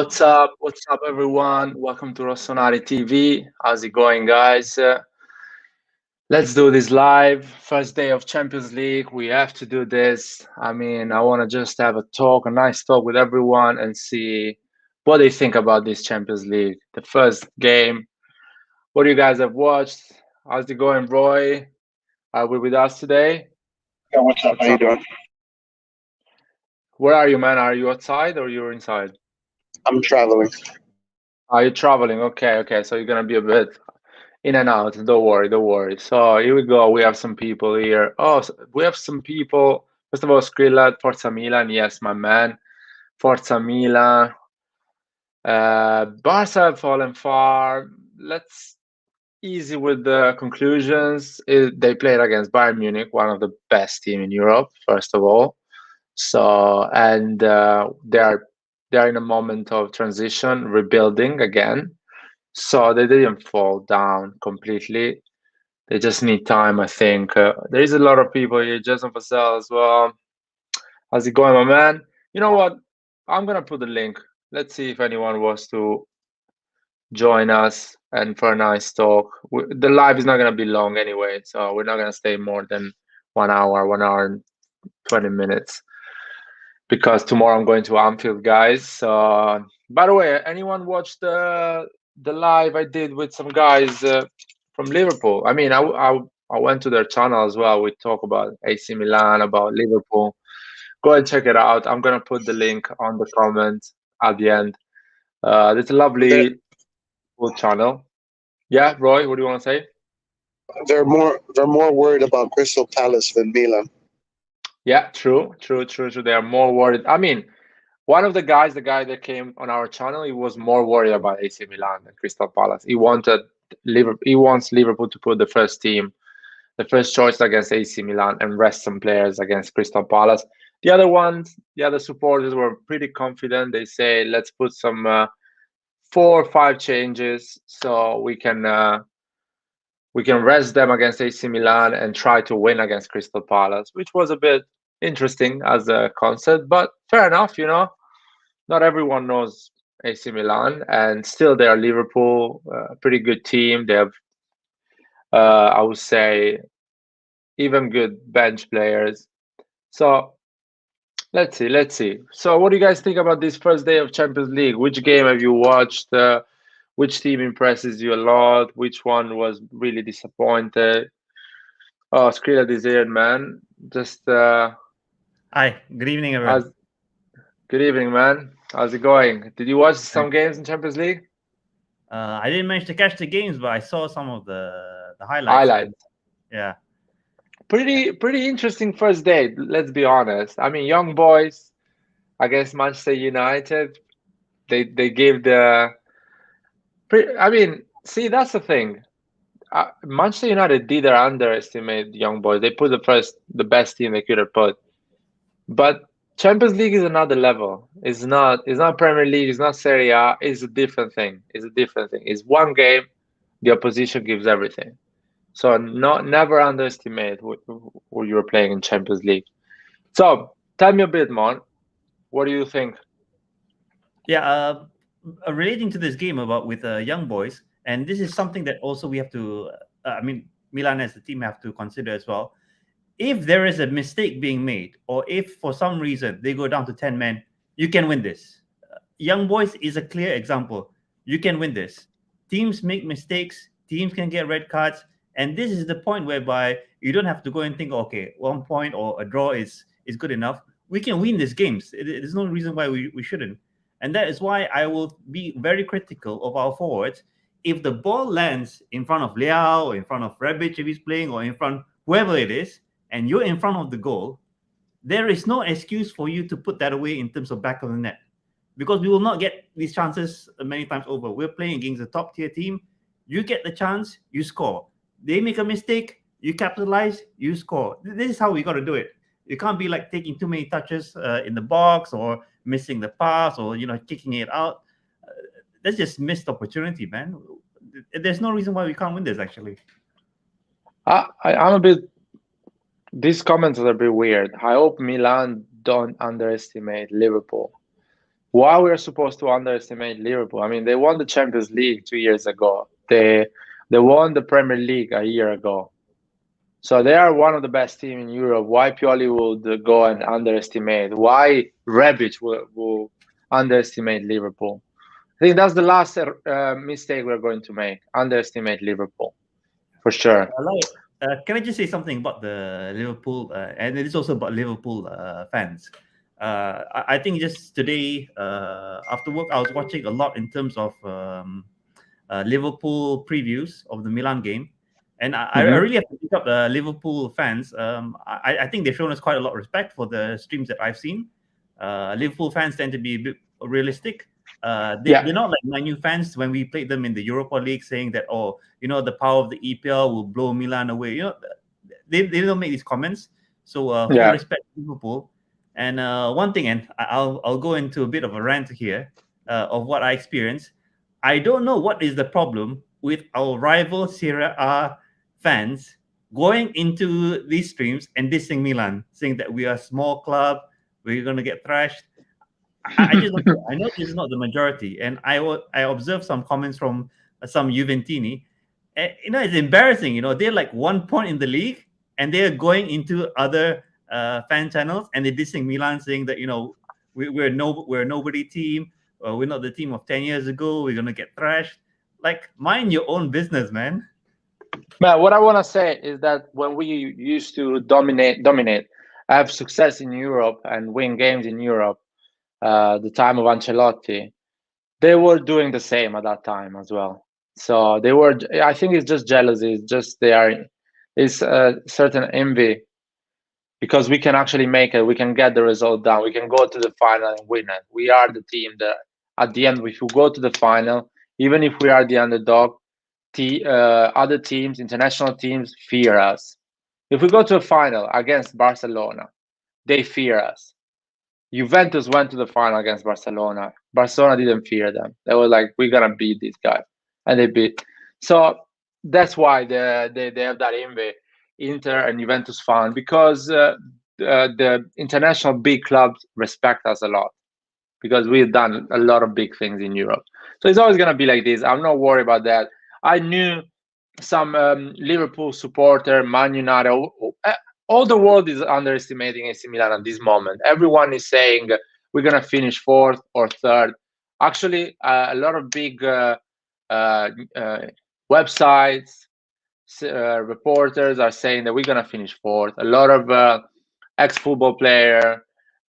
What's up? What's up, everyone? Welcome to Rossonari TV. How's it going, guys? Let's do this live. First day of Champions League. We have to do this. I mean, I want to just have a nice talk with everyone and see what they think about this Champions League. The first game. What do you guys have watched? How's it going, Roy? Are we with us today? Yeah, what's up? What's How you up? doing? Where are you, man? Are you outside or you're inside? I'm traveling. Are you traveling? Okay. So you're gonna be a bit in and out. Don't worry, don't worry. So here we go. We have some people here. We have some people. First of all, Skrilla, Forza Milan. Yes, my man. Forza Milan. Barca have fallen far. Let's easy with the conclusions. They played against Bayern Munich, one of the best team in Europe. First of all, and they are in a moment of transition, rebuilding again. So they didn't fall down completely. They just need time, I think. There is a lot of people here. Jason Vassell as well. How's it going, my man? You know what? I'm gonna put the link. Let's see if anyone wants to join us and for a nice talk. The live is not gonna be long anyway, so we're not gonna stay more than 1 hour and 20 minutes because tomorrow I'm going to Anfield, guys. So, by the way, anyone watched the live I did with some guys from Liverpool? I mean, I went to their channel as well. We talk about AC Milan, about Liverpool. Go and check it out. I'm gonna put the link on the comment at the end. It's a They're lovely full channel. Yeah, Roy, what do you want to say? they're more worried about Crystal Palace than Milan. Yeah, true. They are more worried. I mean, one of the guy that came on our channel, he was more worried about AC Milan than Crystal Palace. He wants Liverpool to put the first team, the first choice against AC Milan and rest some players against Crystal Palace. The other supporters were pretty confident. They say, let's put some 4 or 5 changes so we can rest them against AC Milan and try to win against Crystal Palace, which was a bit interesting as a concept, but fair enough, Not everyone knows AC Milan, and still they are Liverpool, a pretty good team. They have, I would say, even good bench players. So let's see. So what do you guys think about this first day of Champions League? Which game have you watched? Which team impresses you a lot? Which one was really disappointed? Oh, Skrilla Desired, man. Just Hi, good evening, everyone. as good evening, man. How's it going? Did you watch some games in Champions League? I didn't manage to catch the games, but I saw some of the highlights. Highlights. Yeah, Pretty interesting first day. Let's be honest. I mean, young boys against Manchester United. They gave the. I mean, see, that's the thing. Manchester United did underestimate young boys. They put the best team they could have put. But Champions League is another level. It's not. It's not Premier League. It's not Serie A. It's a different thing. It's one game. The opposition gives everything. So never underestimate who you're playing in Champions League. So tell me a bit more. What do you think? yeah. Relating to this game about with young boys, and this is something that also we have to. I mean, Milan as a team have to consider as well. If there is a mistake being made, or if for some reason they go down to 10 men, you can win this. Young boys is a clear example. You can win this. Teams make mistakes. Teams can get red cards, and this is the point whereby you don't have to go and think, okay, 1 point or a draw is good enough. We can win these games. There's no reason why we shouldn't. And that is why I will be very critical of our forwards. If the ball lands in front of Leao, or in front of Rebic if he's playing, or in front whoever it is, and you're in front of the goal, there is no excuse for you to put that away in terms of back of the net, because we will not get these chances many times over. We're playing against a top tier team. You get the chance, you score. They make a mistake, you capitalize, you score. This is how we got to do it. You can't be like taking too many touches in the box, or missing the pass, or kicking it out. That's just missed opportunity, man. There's no reason why we can't win this. Actually, I'm a bit. These comments are a bit weird. I hope Milan don't underestimate Liverpool. Why we're supposed to underestimate Liverpool? I mean, they won the Champions League 2 years ago. They won the Premier League a year ago. So they are one of the best team in Europe. Why Pioli would go and underestimate? Why Rebic will underestimate Liverpool? I think that's the last mistake we're going to make. Underestimate Liverpool, for sure. Can I just say something about the Liverpool, and it is also about Liverpool fans. I think just today after work, I was watching a lot in terms of Liverpool previews of the Milan game, and I really have to pick up the Liverpool fans. I think they've shown us quite a lot of respect for the streams that I've seen. Liverpool fans tend to be a bit realistic. They're not like Man U fans when we played them in the Europa League, saying that, oh, the power of the EPL will blow Milan away. They don't make these comments. So full respect to Liverpool. And one thing, and I'll go into a bit of a rant here of what I experienced. I don't know what is the problem with our rival Serie A fans going into these streams and dissing Milan, saying that we are a small club, we're going to get thrashed. I know this is not the majority, and I observed some comments from some Juventini. And, it's embarrassing. They're like 1 point in the league, and they're going into other fan channels and they're dissing Milan, saying that we're a nobody team. We're not the team of 10 years ago. We're gonna get thrashed. Like, mind your own business, man. Man, what I want to say is that when we used to dominate, have success in Europe and win games in Europe, the time of Ancelotti, they were doing the same at that time as well. So they were. I think it's just jealousy. It's just it's a certain envy because we can actually make it. We can get the result done. We can go to the final and win it. We are the team that at the end, if we go to the final, even if we are the underdog, other teams, international teams, fear us. If we go to a final against Barcelona, they fear us. Juventus went to the final against Barcelona. Barcelona didn't fear them. They were like, we're going to beat these guys. And they beat. So that's why they have that envy, Inter and Juventus fan, because the international big clubs respect us a lot because we've done a lot of big things in Europe. So it's always going to be like this. I'm not worried about that. I knew some Liverpool supporter, Man United, all the world is underestimating AC Milan at this moment. Everyone is saying we're going to finish fourth or third. Actually, a lot of big websites, reporters are saying that we're going to finish fourth. A lot of ex-football players,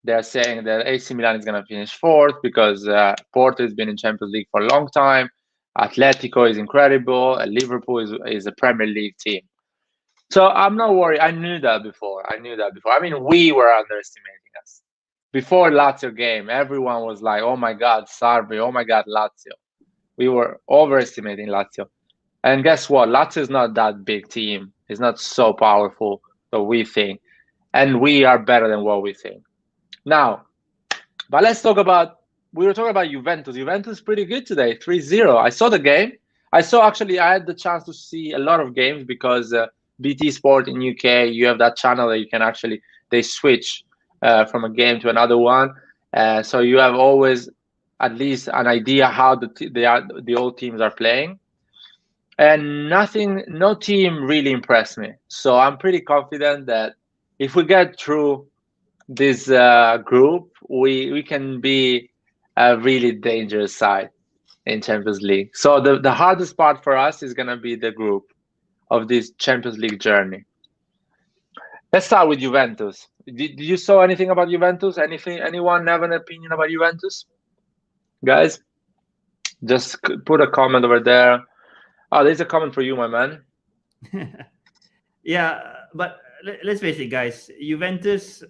they're saying that AC Milan is going to finish fourth because Porto has been in Champions League for a long time. Atletico is incredible, and Liverpool is a Premier League team. So I'm not worried. I knew that before. I mean, we were underestimating us. Before Lazio game, everyone was like, oh my God, Sarri, oh my God, Lazio. We were overestimating Lazio. And guess what? Lazio is not that big team. It's not so powerful that we think. And we are better than what we think. Now, but let's talk about, we were talking about Juventus. Juventus is pretty good today, 3-0. I saw the game. I had the chance to see a lot of games because BT Sport in UK, you have that channel that you can actually, they switch from a game to another one. So you have always at least an idea how the old teams are playing. And no team really impressed me. So I'm pretty confident that if we get through this group, we can be a really dangerous side in Champions League. So the hardest part for us is going to be the group of this Champions League journey. Let's start with Juventus. Did you saw anything about Juventus? Anyone have an opinion about Juventus? Guys, just put a comment over there. Oh, there's a comment for you, my man. Yeah, but let's face it, guys. Juventus,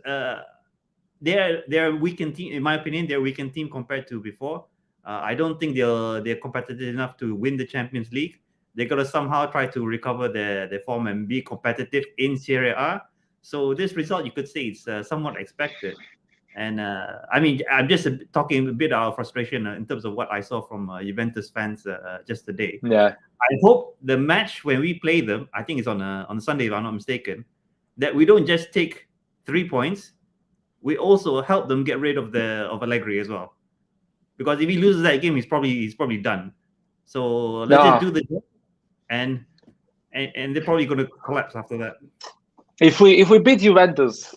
they're a weakened team. In my opinion, they're a weakened team compared to before. I don't think they're competitive enough to win the Champions League. They got to somehow try to recover their form and be competitive in Serie A. So this result, you could say, it's somewhat expected. And I mean, I'm just talking a bit out of frustration in terms of what I saw from Juventus fans just today. Yeah. I hope the match when we play them, I think it's on a Sunday if I'm not mistaken, that we don't just take 3 points. We also help them get rid of Allegri as well. because if he loses that game, he's probably done. So let's just do the job, and they're probably going to collapse after that. If we beat Juventus,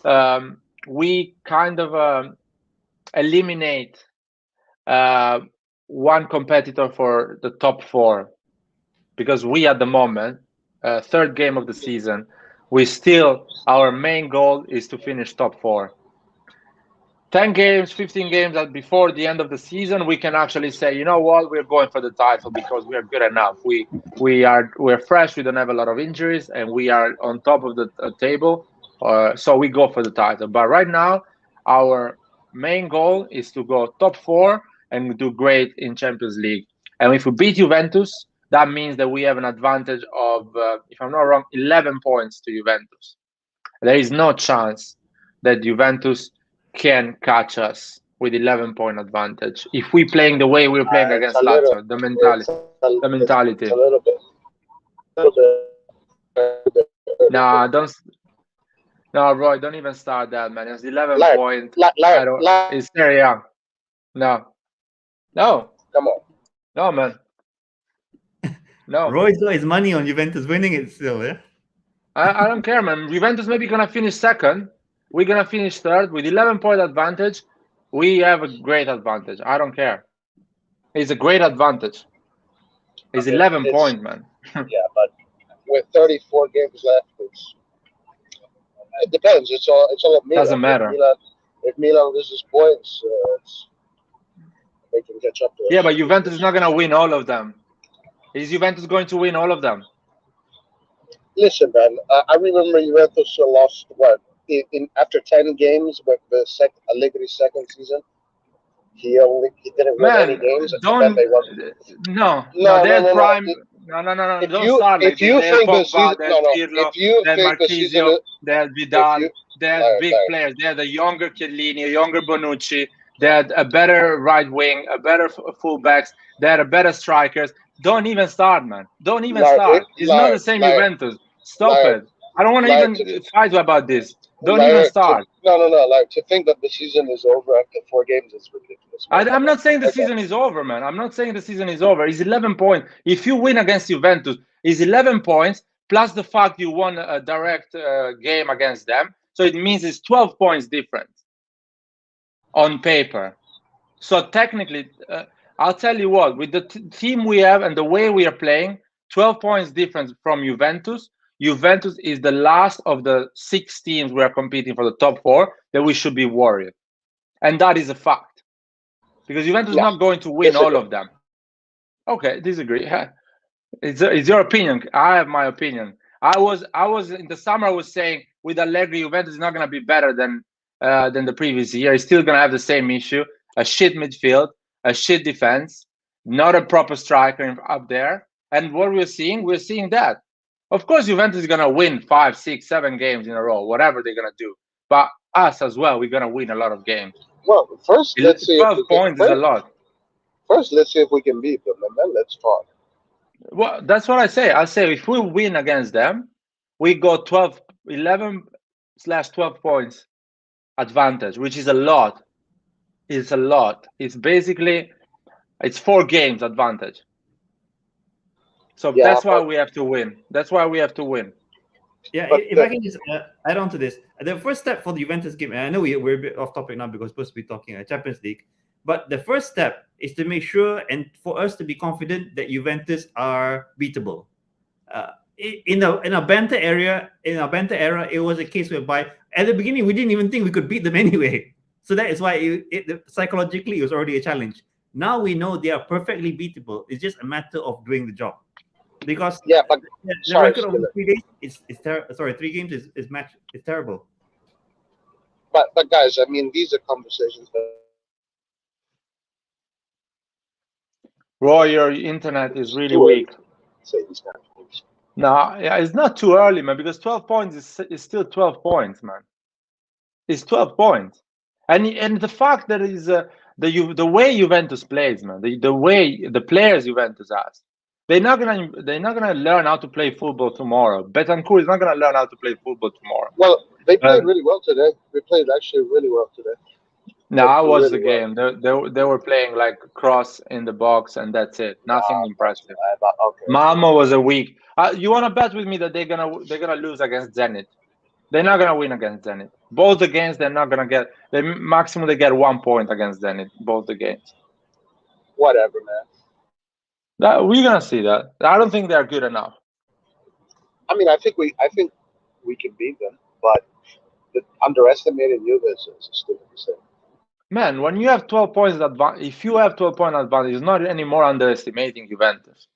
we kind of eliminate one competitor for the top 4, because we at the moment, third game of the season, our main goal is to finish top 4. 10 games, 15 games that before the end of the season, we can actually say, you know what, we're going for the title because we are good enough. We're fresh. We don't have a lot of injuries, and we are on top of the table. So we go for the title. But right now, our main goal is to go top 4 and do great in Champions League. And if we beat Juventus, that means that we have an advantage of, if I'm not wrong, 11 points to Juventus. There is no chance that Juventus can catch us with 11-point advantage if we playing the way we're playing against Lazio. The mentality. A little bit. No, Roy, don't even start that, man. It's 11 point. It's Serie A. No. Come on. No, man. No. Roy's got his money on Juventus winning it still, yeah? I don't care, man. Juventus maybe gonna finish second. We're gonna finish third with 11-point advantage. We have a great advantage. I don't care. It's a great advantage. It's 11 point, man. Yeah, but with 34 games left, it depends. It's all of Milan. Doesn't matter. If Milan loses points, they can catch up to us. Yeah, but Juventus is not gonna win all of them. Is Juventus going to win all of them? Listen, man. I remember Juventus lost after 10 games with the Allegri's second season. He didn't win any games. Don't. They won. No. They're prime. No. Don't start like this. If you think the season, if you think the season, there's Vidal, there's big players. They're the younger Chiellini, younger Bonucci. They had a better right wing, a better fullbacks. They had a better strikers. Don't even start, man. Don't even start. It's not the same Juventus. Stop it. I don't want to even fight about this. Don't even start. No. Like, to think that the season is over after 4 games is ridiculous. I'm not saying the season is over, man. I'm not saying the season is over. It's 11 points. If you win against Juventus, it's 11 points plus the fact you won a direct game against them. So it means it's 12 points different on paper. So technically, I'll tell you what, with the team we have and the way we are playing, 12 points difference from Juventus. Juventus is the last of the 6 teams we are competing for the top 4 that we should be worried. And that is a fact. Because Juventus is not going to win all of them. Okay, disagree. It's your opinion. I have my opinion. I was in the summer, I was saying with Allegri, Juventus is not going to be better than the previous year. He's still going to have the same issue. A shit midfield, a shit defense, not a proper striker up there. And what we're seeing that. Of course, Juventus is going to win 5, 6, 7 games in a row, whatever they're going to do. But us as well, we're going to win a lot of games. Well, first, let's see. 12 points is a lot. First, let's see if we can beat them, and then let's talk. Well, that's what I say. I say if we win against them, we go 11/12 points advantage, which is a lot. It's a lot. It's basically, it's 4 games advantage. So that's why we have to win. That's why we have to win. Yeah, if I can just add on to this, the first step for the Juventus game, and I know we're a bit off topic now because we're supposed to be talking Champions League, but the first step is to make sure and for us to be confident that Juventus are beatable. In our banter era, it was a case whereby at the beginning we didn't even think we could beat them anyway. So that is why psychologically it was already a challenge. Now we know they are perfectly beatable. It's just a matter of doing the job. Because the record of 3 days is 3 games is terrible. But guys, I mean, these are conversations that. Roy, your internet is really weak. No, it's not too early, man. Because 12 points is still 12 points, man. It's 12 points, and the fact that is the way Juventus plays, man. The way the players Juventus has. They're not gonna learn how to play football tomorrow. Betancourt is not gonna learn how to play football tomorrow. Well, they played really well today. They played actually really well today. No, I watched the really game. They were playing like cross in the box, and that's it. Nothing impressive. Okay. Malmo was a weak. You want to bet with me that they're gonna lose against Zenit? They're not gonna win against Zenit. Both the games, they're not gonna get. The maximum they get 1 point against Zenit. Both the games. Whatever, man. We're gonna see that. I don't think they're good enough. I mean, I think we can beat them, but underestimating Juventus is a stupid mistake. Man, when you have 12 points advantage, if you have 12-point advantage, it's not anymore underestimating Juventus.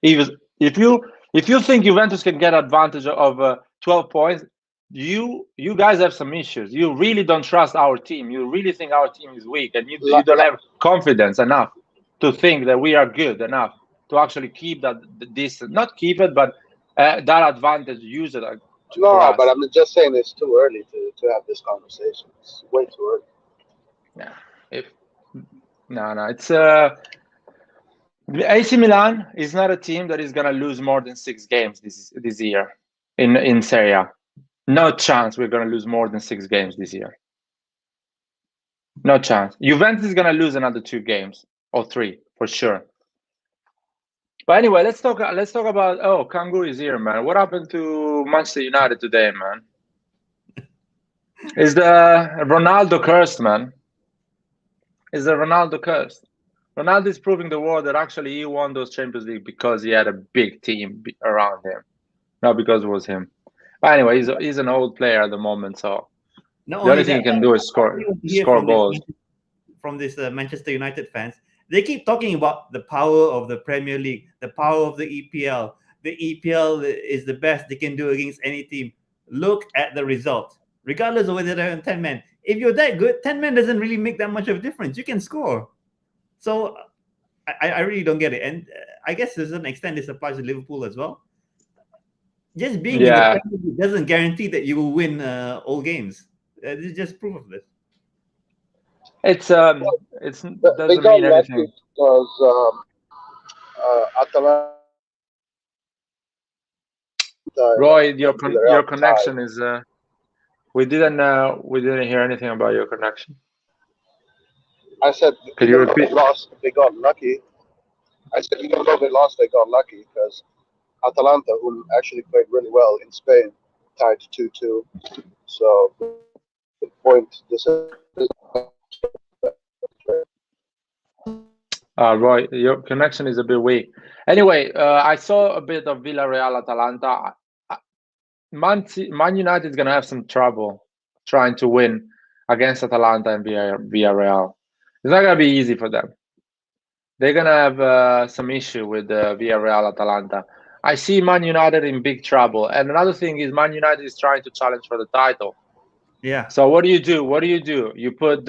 If you think Juventus can get advantage of 12 points, you guys have some issues. You really don't trust our team. You really think our team is weak, and you don't have confidence enough to think that we are good enough to actually keep this, not keep it, but that advantage, use it. No, but I'm just saying it's too early to have this conversation. It's way too early. Yeah, no, it's AC Milan is not a team that is gonna lose more than 6 games this year in Serie A. No chance we're gonna lose more than 6 games this year. No chance. Juventus is gonna lose another 2 games or 3 for sure. But anyway, let's talk about. Oh, Kangu is here, man. What happened to Manchester United today, man? Is the Ronaldo cursed, man? Is the Ronaldo cursed? Ronaldo is proving the world that actually he won those Champions League because he had a big team around him, not because it was him. But anyway, he's an old player at the moment, so the only thing he can do is score goals. From this Manchester United fans, they keep talking about the power of the Premier League, the power of the EPL. The EPL is the best they can do against any team. Look at the result. Regardless of whether they're 10 men. If you're that good, 10 men doesn't really make that much of a difference. You can score. So I really don't get it. And I guess to a certain extent, this applies to Liverpool as well. Just being in the Premier League doesn't guarantee that you will win all games. This is just proof of this. It doesn't mean anything. Because Atalanta. Roy, your connection is. We didn't hear anything about your connection. I said, could you repeat? They got lucky. I said, even though they lost, they got lucky because Atalanta, who actually played really well in Spain, tied 2-2. So, the point. This is. Roy, your connection is a bit weak. Anyway, I saw a bit of Villarreal Atalanta. Man United is gonna have some trouble trying to win against Atalanta and Villarreal. It's not gonna be easy for them. They're gonna have some issue with Villarreal Atalanta. I see Man United in big trouble. And another thing is Man United is trying to challenge for the title. Yeah. So what do you do? You put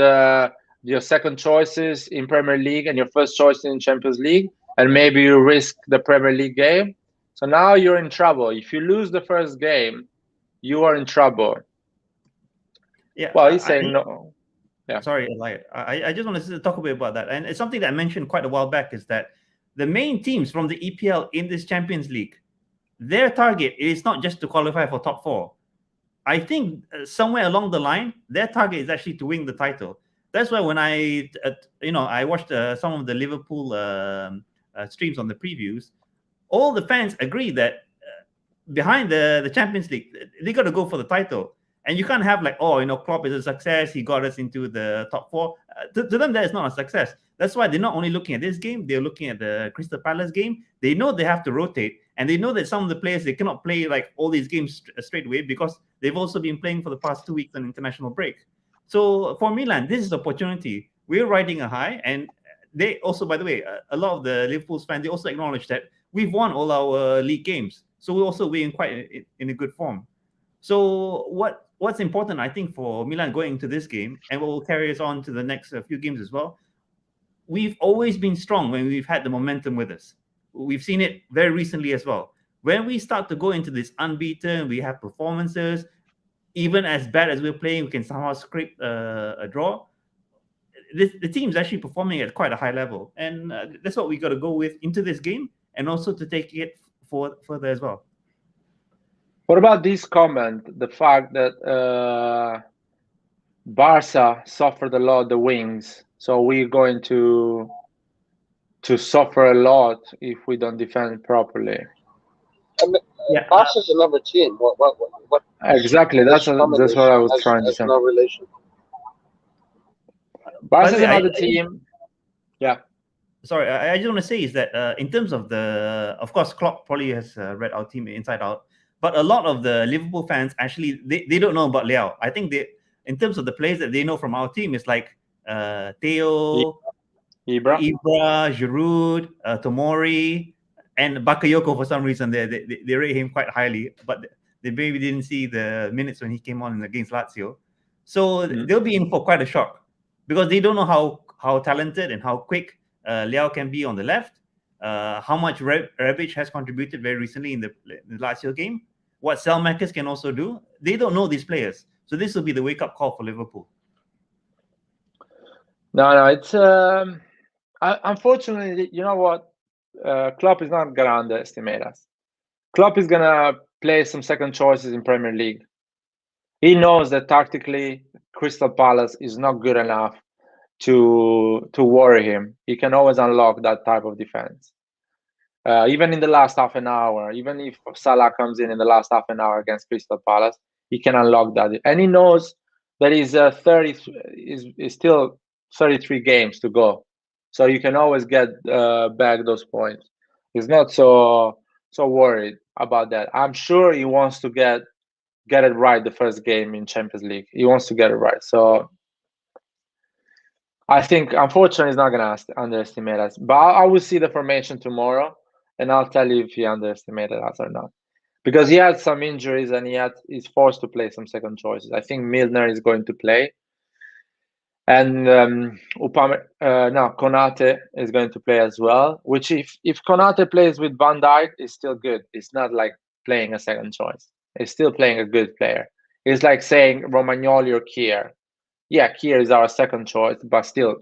your second choices in Premier League and your first choice in Champions League, and maybe you risk the Premier League game. So now you're in trouble. If you lose the first game, you are in trouble. Yeah. Well, he's saying no. Yeah. Sorry, I just wanted to talk a bit about that. And it's something that I mentioned quite a while back is that the main teams from the EPL in this Champions League, their target is not just to qualify for top 4. I think somewhere along the line, their target is actually to win the title. That's why when I watched some of the Liverpool streams on the previews, all the fans agree that behind the Champions League, they got to go for the title. And you can't have Klopp is a success. He got us into the top 4. To them, that is not a success. That's why they're not only looking at this game, they're looking at the Crystal Palace game. They know they have to rotate. And they know that some of the players, they cannot play like all these games straight away because they've also been playing for the past 2 weeks on international break. So for Milan, this is opportunity. We're riding a high. And they also, by the way, a lot of the Liverpool fans, they also acknowledge that we've won all our league games. So we're also being quite in a good form. So what's important, I think, for Milan going into this game, and what will carry us on to the next few games as well, we've always been strong when we've had the momentum with us. We've seen it very recently as well. When we start to go into this unbeaten, we have performances, even as bad as we're playing, we can somehow scrape a draw. The team's actually performing at quite a high level. And that's what we got to go with into this game, and also to take it further as well. What about this comment? The fact that Barca suffered a lot the wings, so we're going to suffer a lot if we don't defend properly. I mean, Yeah, Barca's another team. What? Exactly, This that's what comment I was trying to has say. no relation. by the Barca's way, another team. Yeah. sorry, I just want to say is that in terms of of course, Klopp probably has read our team inside out, but a lot of the Liverpool fans actually they don't know about Liao. I think in terms of the players that they know from our team, is like Theo, Ibra. Ibra, Giroud, Tomori, and Bakayoko. For some reason, they rate him quite highly, but they maybe didn't see the minutes when he came on against Lazio. So they'll be in for quite a shock because they don't know how talented and how quick Liao can be on the left. How much Rebic has contributed very recently in the Lazio game. What Selmakers can also do. They don't know these players, so this will be the wake up call for Liverpool. No, it's unfortunately, you know what? Klopp is not gonna underestimate us. Klopp is gonna play some second choices in Premier League. He knows that tactically, Crystal Palace is not good enough to worry him. He can always unlock that type of defense. Even in the last half an hour, even if Salah comes in the last half an hour against Crystal Palace, he can unlock that. And he knows that he's 30 is still 33 games to go, so you can always get back those points. He's not so worried about that. I'm sure he wants to get it right the first game in Champions League. He wants to get it right. So I think, unfortunately, he's not going to underestimate us. But I will see the formation tomorrow, and I'll tell you if he underestimated us or not. Because he had some injuries and he's forced to play some second choices. I think Milner is going to play. And Konate is going to play as well. Which, if Konate plays with Van Dijk, is still good. It's not like playing a second choice. He's still playing a good player. It's like saying Romagnoli or Kier. Yeah, Kier is our second choice, but still,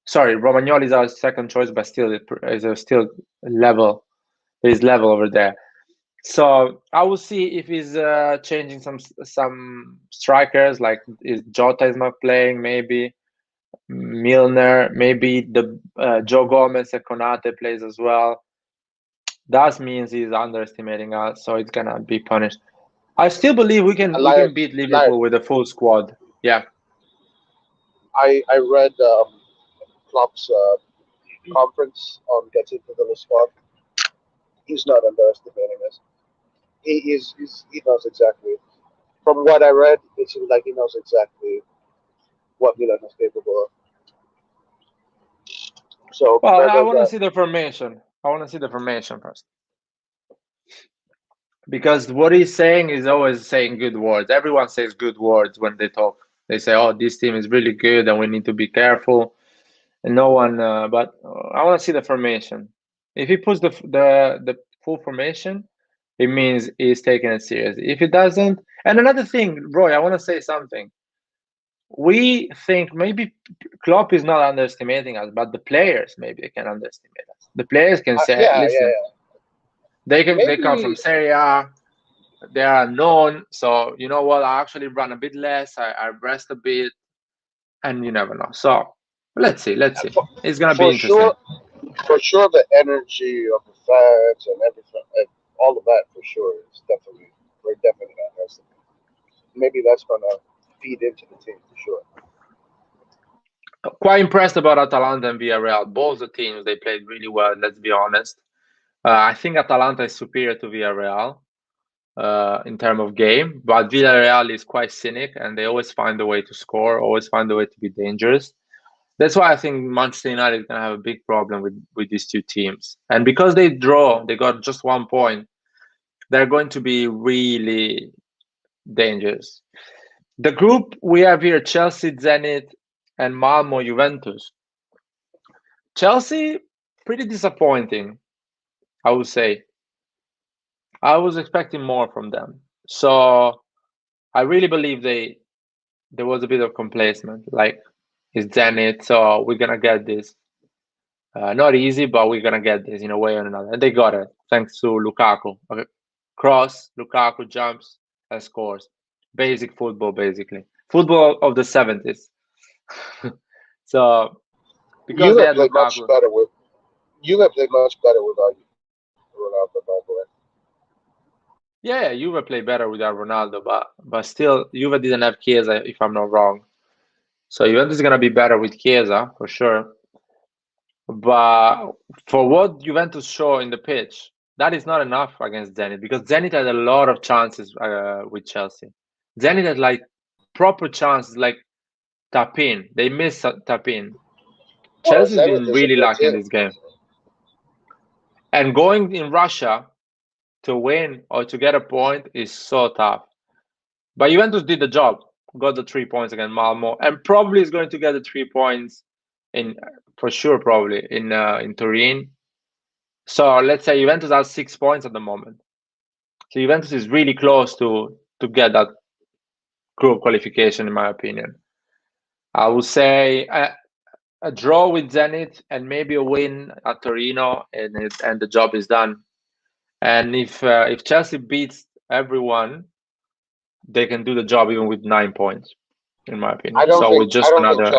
sorry, Romagnoli is our second choice, but still is still level. There's level over there. So I will see if he's changing some strikers, like if Jota is not playing, maybe Milner, maybe the Joe Gomez and Konate plays as well. That means he's underestimating us, so it's gonna be punished. I still believe we can beat Liverpool with a full squad. Yeah. I read Klopp's conference on getting to the squad. He's not underestimating us. He knows exactly. From what I read, it seems like he knows exactly what Milan is capable of. So, well, I want to see the formation. I want to see the formation first. Because what he's saying is always saying good words. Everyone says good words when they talk. They say, "Oh, this team is really good, and we need to be careful." And no one, but I want to see the formation. If he puts the full formation, it means he's taking it serious. If he doesn't, and another thing, Roy, I want to say something. We think maybe Klopp is not underestimating us, but the players maybe they can underestimate us. The players can say, "Listen, they come from Serie A, they are unknown, so you know what? I actually run a bit less. I rest a bit, and you never know." So let's see. It's gonna be interesting. For sure, the energy of the fans and everything, and all of that, for sure, is definitely we're definitely underestimating. Maybe that's gonna feed into the team for sure. Quite impressed about Atalanta and Villarreal. Both the teams, they played really well. Let's be honest. I think Atalanta is superior to Villarreal in terms of game, but Villarreal is quite cynic and they always find a way to score, always find a way to be dangerous. That's why I think Manchester United is going to have a big problem with these two teams. And because they got just 1 point, they're going to be really dangerous. The group we have here, Chelsea, Zenit, and Malmo, Juventus. Chelsea, pretty disappointing, I would say. I was expecting more from them. So I really believe there was a bit of complacement. Like, it's Zenit, so we're going to get this. Not easy, but we're going to get this in a way or another. And they got it, thanks to Lukaku. Okay. Cross, Lukaku jumps and scores. Basic football, basically. football of the 70s. So because they Juve had played much Lukaku. better with Juve played much better without Ronaldo, by the way. Yeah, Juve played better without Ronaldo, but still, Juve didn't have Chiesa, if I'm not wrong. So Juventus is gonna be better with Chiesa for sure. But for what Juventus show in the pitch, that is not enough against Zenit, because Zenit had a lot of chances with Chelsea. Zenit had like proper chances, like tap in. They missed tap in. Well, Chelsea's Zenit been is a really good lucky in team. this game. And going in Russia to win or to get a point is so tough. But Juventus did the job, got the 3 points against Malmo, and probably is going to get the 3 points in for sure, probably in Turin. So let's say Juventus has 6 points at the moment. So Juventus is really close to get that group qualification, in my opinion. I would say a draw with Zenit and maybe a win at Torino, and the job is done. And if Chelsea beats everyone, they can do the job even with 9 points, in my opinion. So with just another.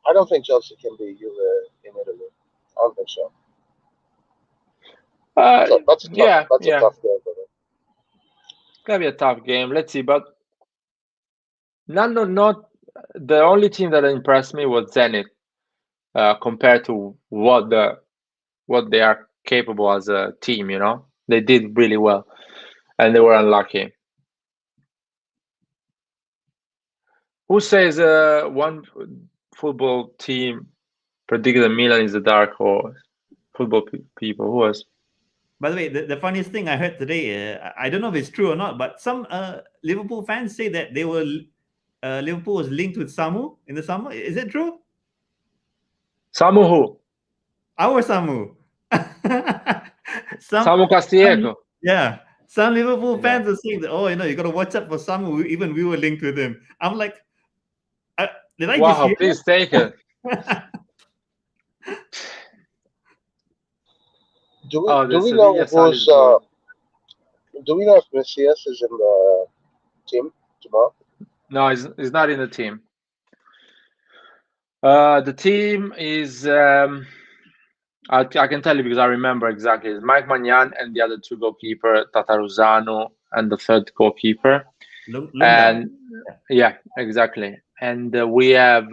I don't think Chelsea can be Juve in Italy. I don't think so. So that's a Yeah, tough game for them. It's gonna be a tough game. Let's see, but not the only team that impressed me was Zenit, compared to what they are capable as a team. They did really well, and they were unlucky. Who says one football team predicted that Milan is a dark horse? Football people. Who was? By the way, the funniest thing I heard today, I don't know if it's true or not, but some Liverpool fans say that Liverpool was linked with Samu in the summer. Is it true? Samu who? Our Samu. Samu Castillejo. Yeah. Some Liverpool Yeah. fans are saying that, you got to watch out for Samu. Even we were linked with him. I'm like, did I just Wow, hear please take it. Do Oh, the we know Sevilla sun is who's good. do we know if Messias is in the team tomorrow? No, he's not in the team. The team is I can tell you because I remember exactly. It's Mike Magnan and the other two goalkeeper, Tataruzano, and the third goalkeeper. Lunda. And yeah, exactly. And we have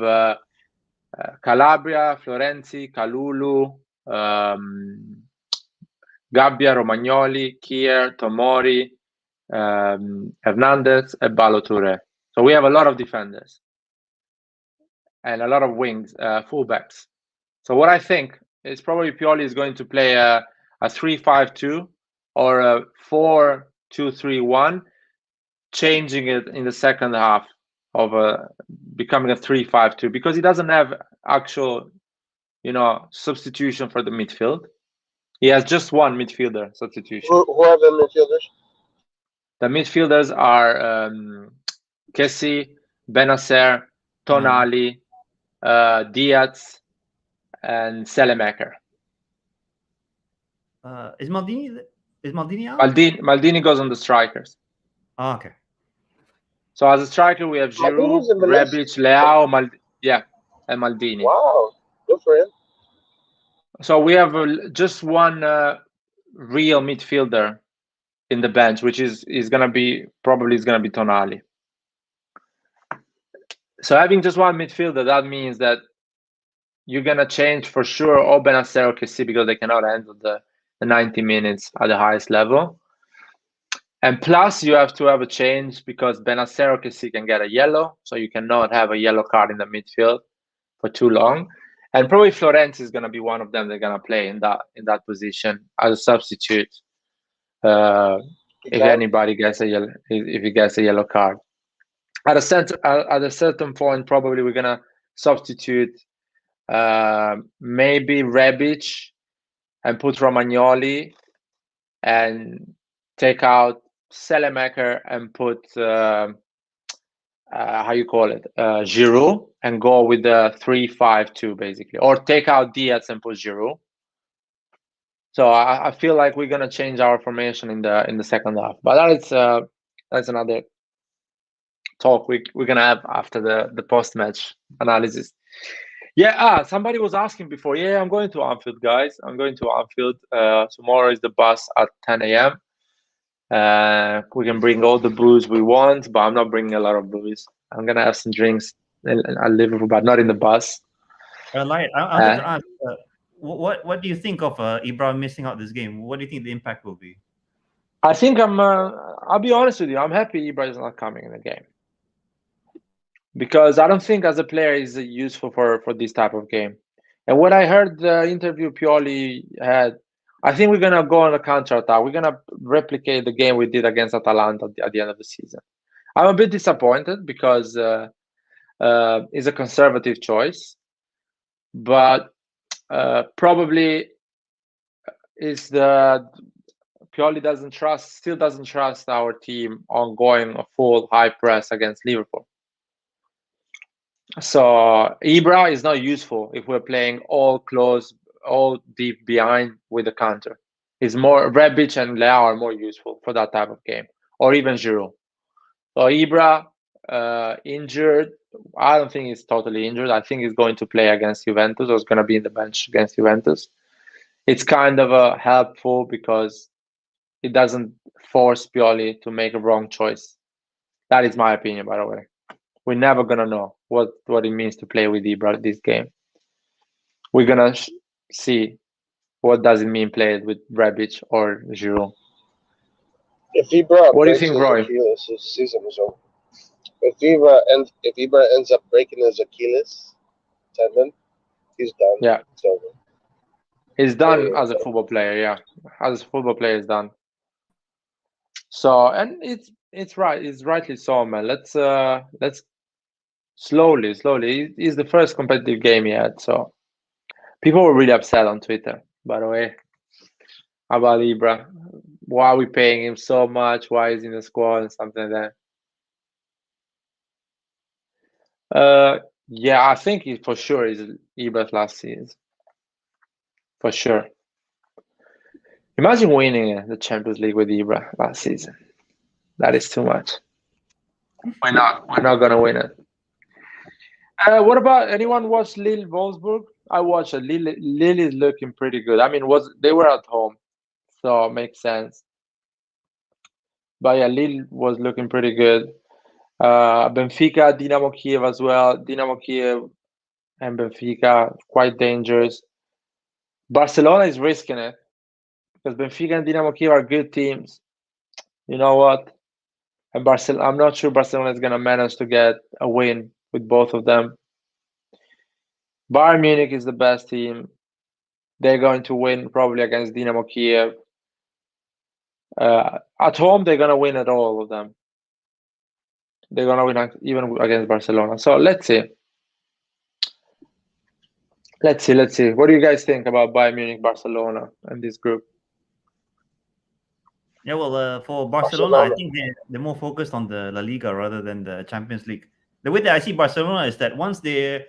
Calabria, Florenzi, Kalulu, Gabbia, Romagnoli, Kier, Tomori, Hernandez, and Baloture. So we have a lot of defenders and a lot of wings, fullbacks. So what I think is probably Pioli is going to play a 3-5-2 or a 4-2-3-1, changing it in the second half of becoming a 3-5-2, because he doesn't have actual, substitution for the midfield. He has just one midfielder substitution. Who are the midfielders? The midfielders are Kessie, Benacer, Tonali, Diaz, and Selemaker. Is Maldini out? Maldini goes on the strikers. Oh, okay. So as a striker, we have Giroud, Rebic, Leao, and Maldini. Wow, good for him. So we have just one real midfielder in the bench, which is gonna be Tonali. So having just one midfielder, that means that you're gonna change for sure or Benacer or Kessie, because they cannot handle the 90 minutes at the highest level. And plus, you have to have a change because Benacer or Kessie can get a yellow, so you cannot have a yellow card in the midfield for too long. And probably Florenzi is going to be one of them. They're going to play in that position as a substitute. If anybody gets a yellow, if he gets a yellow card, at a certain point, probably we're going to substitute maybe Rebic and put Romagnoli, and take out Selemaker and put Giroud, and go with the 3-5-2 basically, or take out Diaz and put Giroud. So I feel like we're gonna change our formation in the second half, but that's another talk we're gonna have after the post match analysis. Yeah, somebody was asking before. Yeah, I'm going to Anfield, guys. I'm going to Anfield. Tomorrow is the bus at 10 a.m. We can bring all the booze we want, but I'm not bringing a lot of booze. I'm gonna have some drinks at Liverpool, but not in the bus. Like, I wanted to ask, what do you think of Ibra missing out this game? What do you think the impact will be? I think I'll be honest with you. I'm happy Ibra is not coming in the game because I don't think as a player he's useful for this type of game. And when I heard the interview Pioli had, I think we're gonna go on a counter attack. We're gonna replicate the game we did against Atalanta at the end of the season. I'm a bit disappointed because it's a conservative choice, but probably is the Pioli still doesn't trust our team on going a full high press against Liverpool. So Ibra is not useful if we're playing all close, all deep behind with the counter. It's more Rebic and Leao are more useful for that type of game, or even Giroud. So Ibra injured. I don't think he's totally injured. I think he's going to play against Juventus, or is going to be in the bench against Juventus. It's kind of helpful because it doesn't force Pioli to make a wrong choice. That is my opinion, by the way. We're never gonna know what it means to play with Ibra this game. We're gonna see what does it mean played with Rebic or Giroud. If Ibra What do you breaks think, his Roy? Achilles, his season is over. If Ibra ends up breaking his Achilles tendon, he's done. Yeah, It's over. he's done as a football player. Yeah, as a football player, he's done. So, and it's right. It's rightly so, man. Let's slowly. It's the first competitive game he had. So people were really upset on Twitter, by the way, about Ibra. Why are we paying him so much? Why is he in the squad and something like that? Yeah, I think he for sure is Ibra's last season. For sure. Imagine winning the Champions League with Ibra last season. That is too much. We're not gonna win it. What about anyone watch Lille Wolfsburg? I watched it. Lille is looking pretty good. I mean, they were at home, so it makes sense. But yeah, Lille was looking pretty good. Benfica, Dynamo Kiev as well. Dynamo Kiev and Benfica quite dangerous. Barcelona is risking it because Benfica and Dynamo Kiev are good teams. You know what? And I'm not sure Barcelona is gonna manage to get a win with both of them. Bayern Munich is the best team. They're going to win probably against Dynamo Kiev. At home, they're gonna win at all of them. They're gonna win even against Barcelona. So let's see. Let's see. What do you guys think about Bayern Munich, Barcelona, and this group? Yeah, well, for Barcelona, I think they're more focused on the La Liga rather than the Champions League. The way that I see Barcelona is that once they're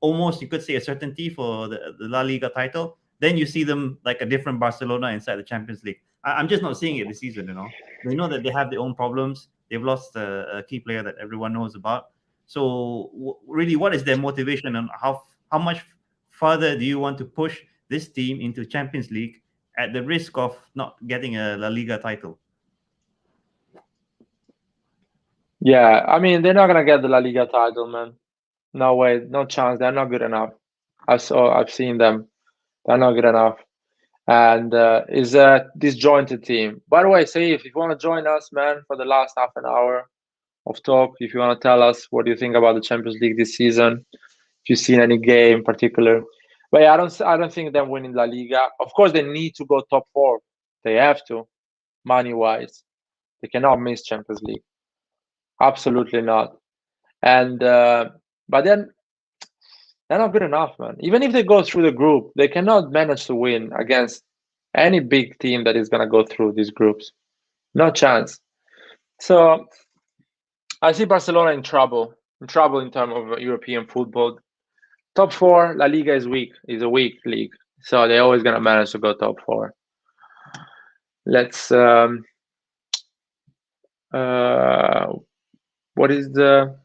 almost, you could say, a certainty for the La Liga title, then you see them like a different Barcelona inside the Champions League. I'm just not seeing it this season, you know. They know that they have their own problems. They've lost a key player that everyone knows about. So really, what is their motivation and how much further do you want to push this team into Champions League at the risk of not getting a La Liga title? Yeah, I mean, they're not gonna get the La Liga title, man. No way, no chance. They're not good enough. I've seen them. They're not good enough. And is a disjointed team. By the way, say if you want to join us, man, for the last half an hour of talk, if you want to tell us what do you think about the Champions League this season, if you've seen any game in particular. But yeah, I don't think them winning La Liga. Of course, they need to go top 4. They have to, money wise. They cannot miss Champions League. Absolutely not. And but then they're not good enough, man. Even if they go through the group, they cannot manage to win against any big team that is gonna go through these groups. No chance. So I see Barcelona in trouble in terms of European football. Top 4, La Liga is a weak league. So they're always gonna manage to go top 4. Let's what What is the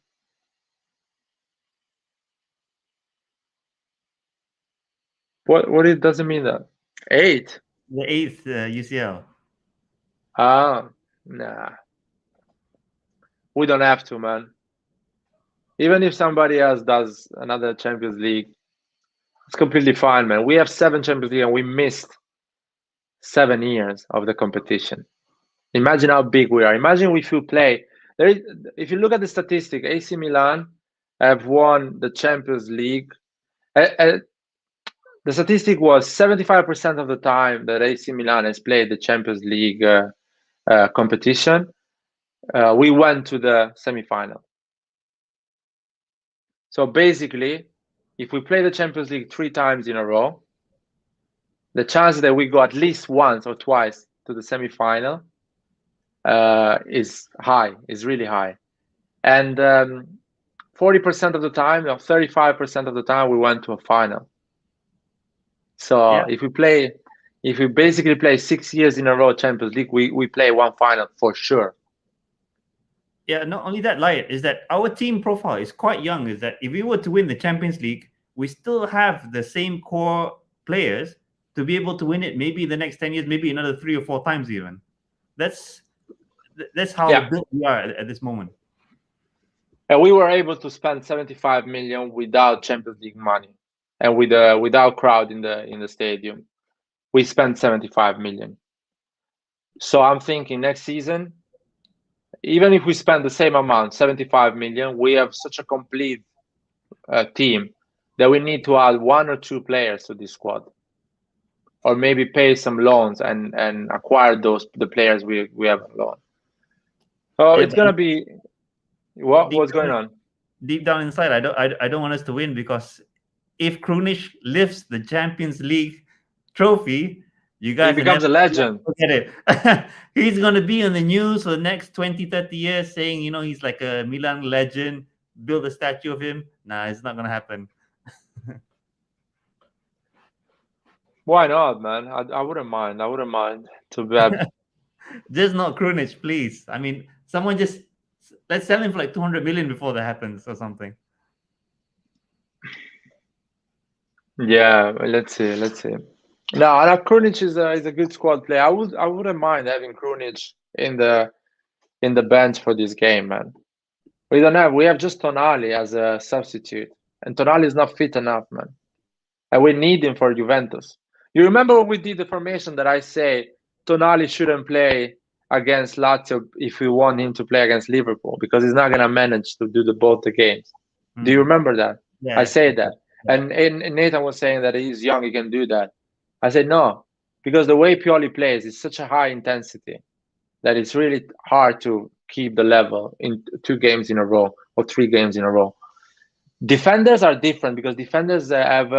what it doesn't mean that? 8? The eighth UCL. Ah, nah. We don't have to, man. Even if somebody else does another Champions League, it's completely fine, man. We have 7 Champions League and we missed 7 years of the competition. Imagine how big we are. Imagine if you play. If you look at the statistic, AC Milan have won the Champions League. The statistic was 75% of the time that AC Milan has played the Champions League competition, we went to the semi-final. So basically, if we play the Champions League 3 times in a row, the chance that we go at least once or twice to the semi-final is high, is really high. And 40% of the time, or 35% of the time, we went to a final. So Yeah. if we basically play 6 years in a row Champions League, we play one final for sure. Yeah, not only that, Light, is that our team profile is quite young. Is that if we were to win the Champions League, we still have the same core players to be able to win it maybe the next 10 years, maybe another 3 or 4 times even. That's how built we are at this moment. And we were able to spend 75 million without Champions League money and without crowd in the stadium. We spent 75 million. So I'm thinking next season, even if we spend the same amount, 75 million, we have such a complete team that we need to add 1 or 2 players to this squad, or maybe pay some loans and acquire the players we have on loan. So it's gonna be what's going on? Deep down inside, I don't want us to win, because if Krunic lifts the Champions League trophy, you guys He becomes a legend. Look at it. He's going to be on the news for the next 20, 30 years saying, he's like a Milan legend, build a statue of him. Nah, it's not going to happen. Why not, man? I wouldn't mind. I wouldn't mind to have. Just not Krunic, please. I mean, someone let's sell him for like 200 million before that happens or something. Yeah, let's see. No, Krunic is a good squad player. I wouldn't mind having Krunic in the bench for this game, man. We have just Tonali as a substitute, and Tonali is not fit enough, man. And we need him for Juventus. You remember when we did the formation that I say Tonali shouldn't play against Lazio if we want him to play against Liverpool, because he's not gonna manage to do both the games. Do you remember that? Yeah, I say that. And Nathan was saying that he's young, he can do that. I said no, because the way Pioli plays is such a high intensity that it's really hard to keep the level in 2 games in a row or 3 games in a row. Defenders are different, because defenders have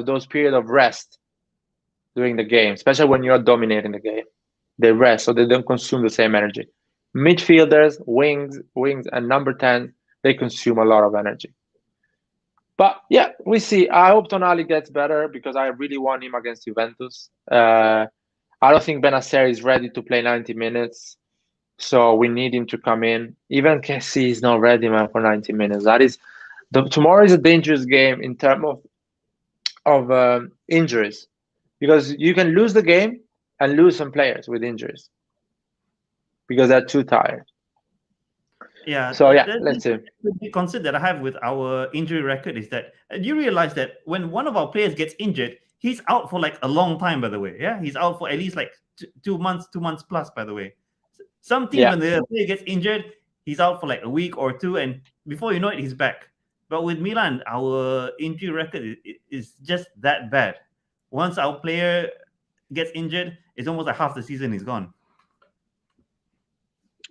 those periods of rest during the game, especially when you're dominating the game. They rest, so they don't consume the same energy. Midfielders, wings, and number 10, they consume a lot of energy. But yeah, we see. I hope Tonali gets better, because I really want him against Juventus. I don't think Bennacer is ready to play 90 minutes, so we need him to come in. Even KC is not ready, man, for 90 minutes. Tomorrow is a dangerous game in terms of injuries, because you can lose the game and lose some players with injuries because they're too tired. Yeah. So yeah, let's see. The big concern that I have with our injury record is that you realize that when one of our players gets injured, he's out for like a long time, by the way. Yeah, he's out for at least like 2 months plus, by the way. Some teams, when the player gets injured, he's out for like a week or 2, and before you know it, he's back. But with Milan, our injury record is just that bad. Once our player gets injured, it's almost like half the season is gone.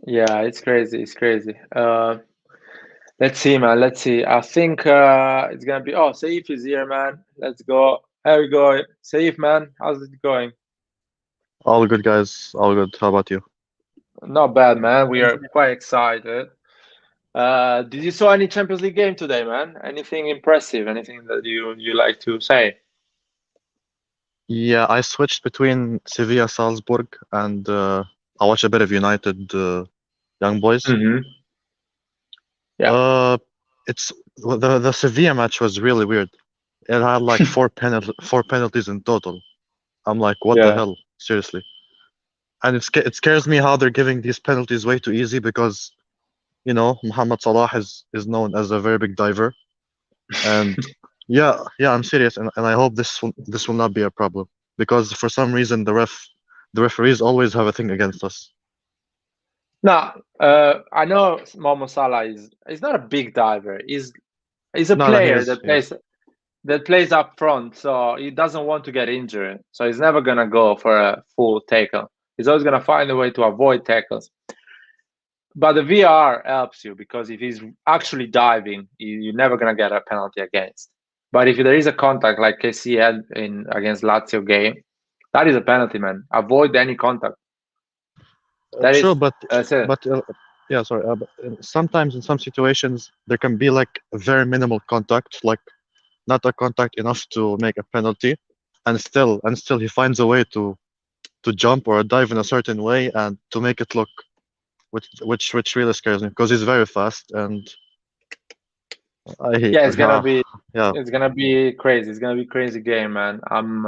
Yeah, it's crazy. Let's see, man. Let's see. I think it's gonna be. Oh, Saif is here, man. Let's go. There we go. Saif, man. How's it going? All good, guys. All good. How about you? Not bad, man. We are quite excited. Did you saw any Champions League game today, man? Anything impressive? Anything that you like to say? Yeah, I switched between Sevilla, Salzburg, and I watched a bit of United Young Boys. Mm-hmm. Yeah. It's the Sevilla match was really weird. It had like four penalties in total. I'm like, what the Yeah. hell? Seriously. And it scares me how they're giving these penalties way too easy because, Mohamed Salah is known as a very big diver. And yeah, I'm serious, and I hope this will not be a problem because for some reason the referees always have a thing against us. No, I know Momo Salah is not a big diver. He's a No, he player is. that He is. plays up front, so he doesn't want to get injured. So he's never gonna go for a full tackle. He's always gonna find a way to avoid tackles. But the VR helps you because if he's actually diving, you're never gonna get a penalty against. But if there is a contact like KC had in against Lazio game, that is a penalty, man. Avoid any contact. That True, is, but that's it. but yeah, sorry. But sometimes in some situations there can be like very minimal contact, like not a contact enough to make a penalty, and still he finds a way to jump or dive in a certain way and to make it look, which really scares me because he's very fast and I hate. Yeah, it's gonna be Yeah. it's gonna be crazy. It's gonna be crazy game, man. I'm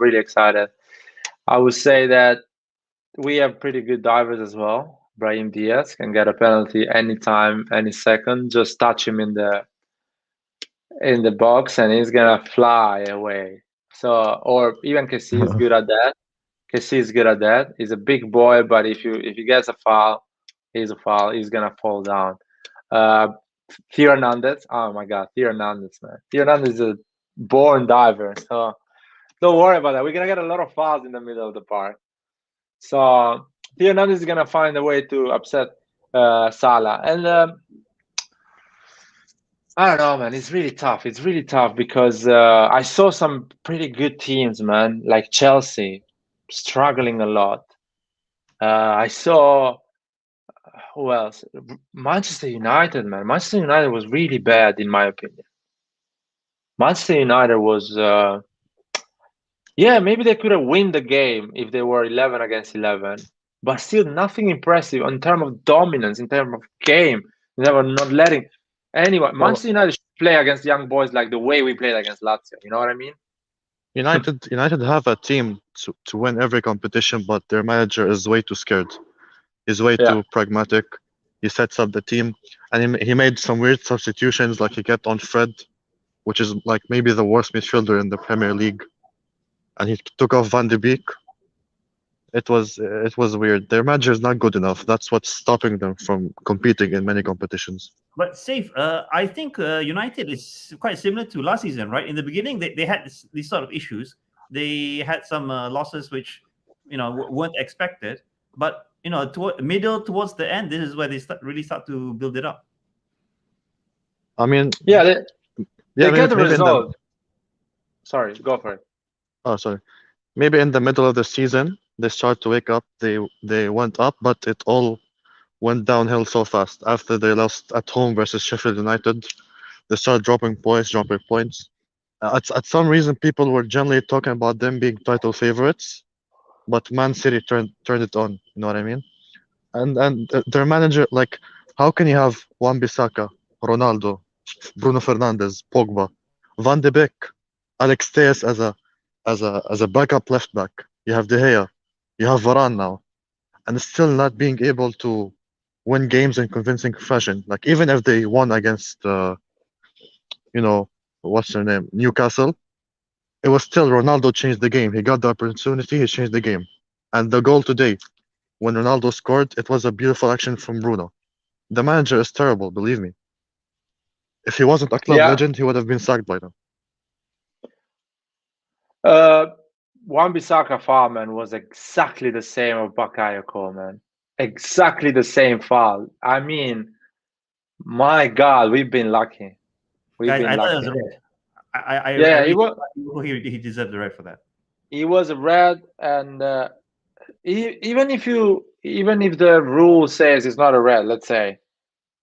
really excited. I would say that we have pretty good divers as well. Brahim Diaz can get a penalty anytime, any second. Just touch him in the box, and he's gonna fly away. So, or even Kessie is good at that. Kessie is good at that. He's a big boy, but if he gets a foul, he's a foul. He's gonna fall down. Uh, Theo Hernandez. Oh my God, Theo Hernandez, man. Theo Hernandez is a born diver. So don't worry about that. We're gonna get a lot of fouls in the middle of the park. So Theo Hernandez is gonna find a way to upset Salah, and I don't know, man. It's really tough. It's really tough because I saw some pretty good teams, man, like Chelsea, struggling a lot. I saw who else? Manchester United, man. Manchester United was really bad, in my opinion. Manchester United was, yeah, maybe they could have win the game if they were 11 against 11, but still nothing impressive in terms of dominance, in terms of game. They were not letting anyone. Well, Manchester United should play against young boys like the way we played against Lazio. You know what I mean? United have a team to win every competition, but their manager is way too scared. He's way Yeah. too pragmatic. He sets up the team, and he made some weird substitutions, like he kept on Fred, which is like maybe the worst midfielder in the Premier League, and he took off Van de Beek. It was weird. Their manager is not good enough. That's what's stopping them from competing in many competitions. But safe, I think United is quite similar to last season, right? In the beginning, they had these sort of issues. They had some losses which weren't expected, but towards the end, this is where they really start to build it up. I mean, Yeah, they yeah, get the maybe in the result. Sorry, go for it. oh sorry, maybe in the middle of the season they start to wake up. They went up, but it all went downhill so fast after they lost at home versus Sheffield United. They started dropping points, dropping points. At some reason, people were generally talking about them being title favorites, but Man City turned it on. You know what I mean? And their manager, like, how can you have Wan-Bissaka, Ronaldo, Bruno Fernandes, Pogba, Van de Beek, Alex Tejes as a backup left back? You have De Gea, you have Varane now, and still not being able to win games in convincing fashion. Like even if they won against, you know, what's their name, Newcastle, it was still Ronaldo changed the game. He got the opportunity, he changed the game. And the goal today, when Ronaldo scored, it was a beautiful action from Bruno. The manager is terrible, believe me. If he wasn't a club Yeah. legend, he would have been sacked by now. Uh, Wan-Bissaka foul, man, was exactly the same of Bakayoko, man. Exactly the same foul. I mean, my God, we've been lucky. We've Guys, been I thought it was lucky. red. I Yeah, really thought he deserved the red for that. he was red, and even if the rule says it's not a red, let's say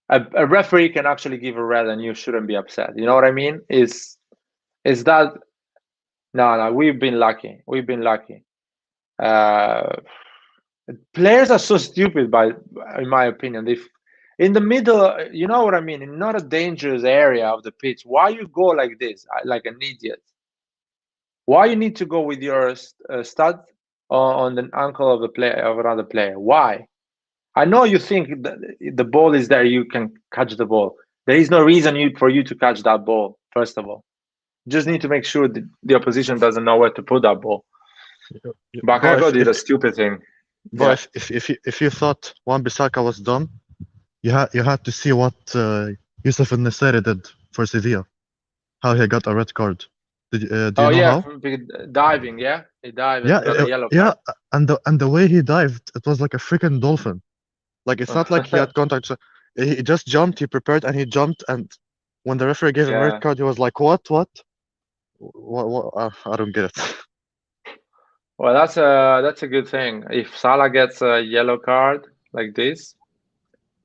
a referee can actually give a red, and you shouldn't be upset. You know what I mean? Is that no? We've been lucky. We've been lucky. Uh, Players are so stupid, in my opinion. in the middle. You know what I mean? In not a dangerous area of the pitch. Why you go like this, like an idiot? Why you need to go with your stud on the ankle of the player of another player? Why? I know you think the ball is there, you can catch the ball. There is no reason for you to catch that ball. First of all, you just need to make sure the opposition doesn't know where to put that ball. Bakayoko did a stupid thing. But if you thought Wan-Bissaka was dumb, you had to see what Yusuf and Serie did for Sevilla, how he got a red card. Do you know how? Diving, yeah, he dived Yeah, and got a yellow yeah, card. and the way he dived, it was like a freaking dolphin. Like it's not like he had contact. So he just jumped, he prepared, and he jumped. And when the referee gave him a red card, he was like, "What? What? I don't get it." Well, that's a good thing. If Salah gets a yellow card like this,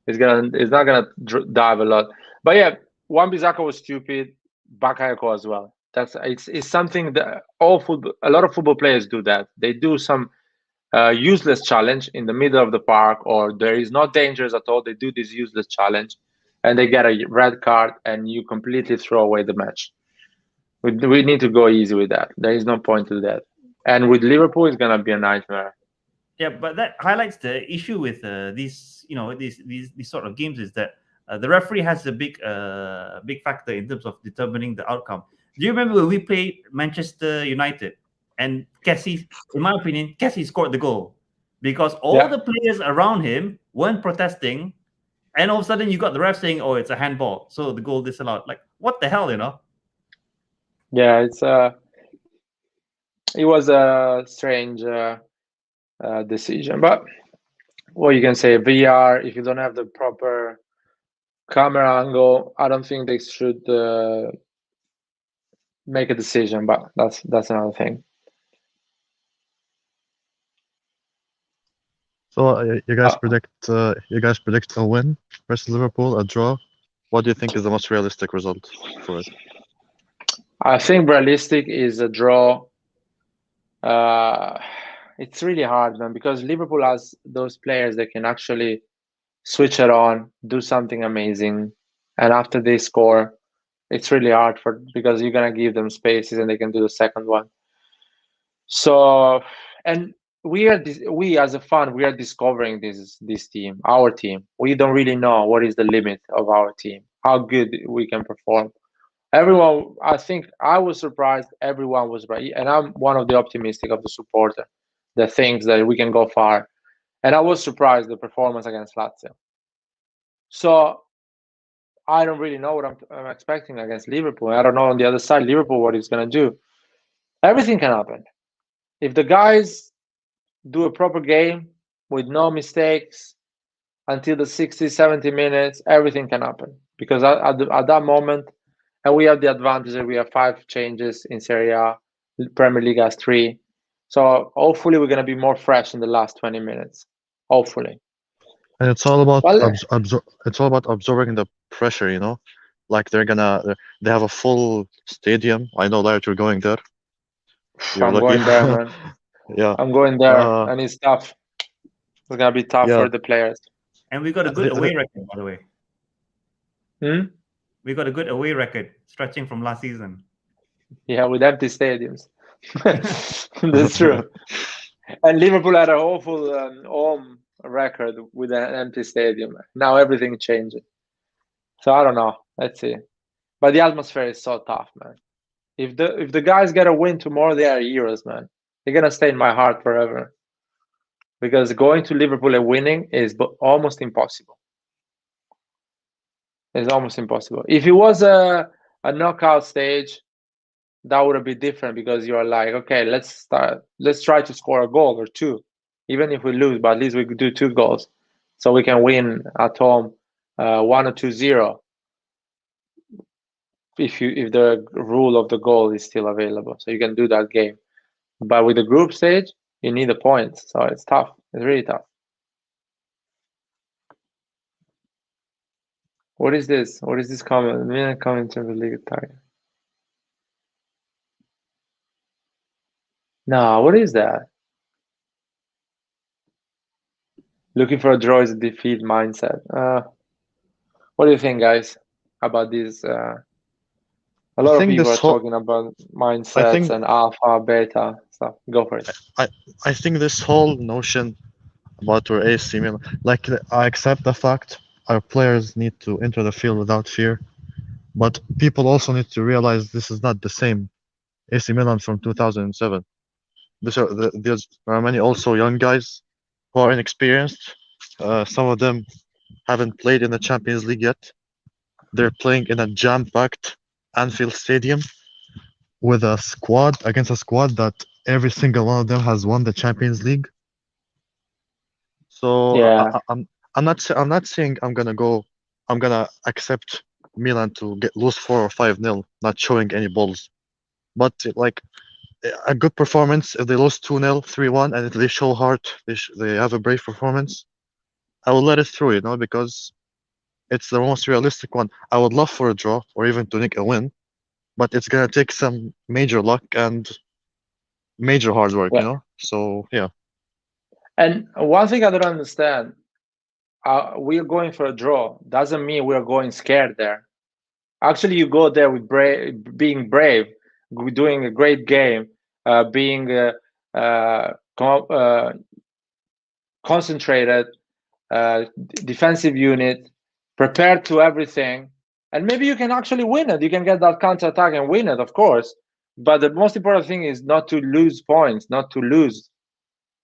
he's not gonna dive a lot. But yeah, Wan-Bissaka was stupid. Bakayoko as well. It's something that a lot of football players do that. They do some useless challenge in the middle of the park, or there is no dangers at all. They do this useless challenge, and they get a red card, and you completely throw away the match. We need to go easy with that. There is no point to that. And with Liverpool, it's gonna be a nightmare. Yeah, but that highlights the issue with these sort of games is that the referee has a big factor in terms of determining the outcome. Do you remember when we played Manchester United and Kessie? In my opinion, Kessie scored the goal because all the players around him weren't protesting, and all of a sudden you got the ref saying, "Oh, it's a handball," so the goal disallowed. Like, what the hell, you know? Yeah, it was a strange decision, but what you can say, VR, if you don't have the proper camera angle, I don't think they should make a decision, but that's another thing. So you guys predict a win versus Liverpool, a draw. What do you think is the most realistic result for it? I think realistic is a draw. It's really hard, man, because Liverpool has those players that can actually switch it on, do something amazing, and after they score, it's really hard because you're gonna give them spaces and they can do the second one. So, and we as a fan, we are discovering this team, our team. We don't really know what is the limit of our team, how good we can perform. Everyone, I think I was surprised. Everyone was right, and I'm one of the optimistic of the supporter that thinks that we can go far. And I was surprised the performance against Lazio. So I don't really know what I'm expecting against Liverpool. I don't know on the other side, Liverpool, what he's gonna do. Everything can happen if the guys do a proper game with no mistakes until the 60, 70 minutes. Everything can happen because at that moment. And we have the advantage that we have 5 changes in Serie A. Premier League has 3. So hopefully we're going to be more fresh in the last 20 minutes. Hopefully. And it's all about absorbing the pressure, you know? Like they have a full stadium. I know that you're going there. I'm going there, man. Yeah. I'm going there, and it's tough. It's going to be tough for the players. And we got a good away record, by the way. We got a good away record stretching from last season. Yeah, with empty stadiums. That's true. And Liverpool had an awful home record with an empty stadium. Now everything changing. So I don't know. Let's see. But the atmosphere is so tough, man. If the guys get a win tomorrow, they are heroes, man. They're gonna stay in my heart forever. Because going to Liverpool and winning is almost impossible. It's almost impossible. If it was a knockout stage, that would have been different because you're like, okay, let's try to score a goal or 2, even if we lose, but at least we could do 2 goals, so we can win at home 1 or 2-0. If the rule of the goal is still available, so you can do that game. But with the group stage, you need a point, so it's tough. It's really tough. What is this? What is this comment? Milan coming to the league target. No, what is that? Looking for a draw is a defeat mindset. What do you think, guys, about this? A I lot of think people this are whole talking about I mindsets think and alpha, beta stuff. Go for it. I I think this whole notion about our AC Milan, like I accept the fact our players need to enter the field without fear, but people also need to realize this is not the same AC Milan from 2007. There are many also young guys who are inexperienced. Some of them haven't played in the Champions League yet. They're playing in a jam-packed Anfield Stadium with a squad against a squad that every single one of them has won the Champions League. So Yeah, I'm not saying I'm gonna accept Milan to get lose 4 or 5-0, not showing any balls. But like a good performance, if they lose 2-0, 3-1, and if they show heart, they have a brave performance, I will let it through, because it's the most realistic one. I would love for a draw or even to nick a win, but it's gonna take some major luck and major hard work, yeah. So yeah, And one thing I don't understand, we're going for a draw. Doesn't mean we're going scared there. Actually, you go there with being brave, doing a great game, being concentrated, defensive unit, prepared to everything, and maybe you can actually win it. You can get that counter attack and win it, of course. But the most important thing is not to lose points, not to lose,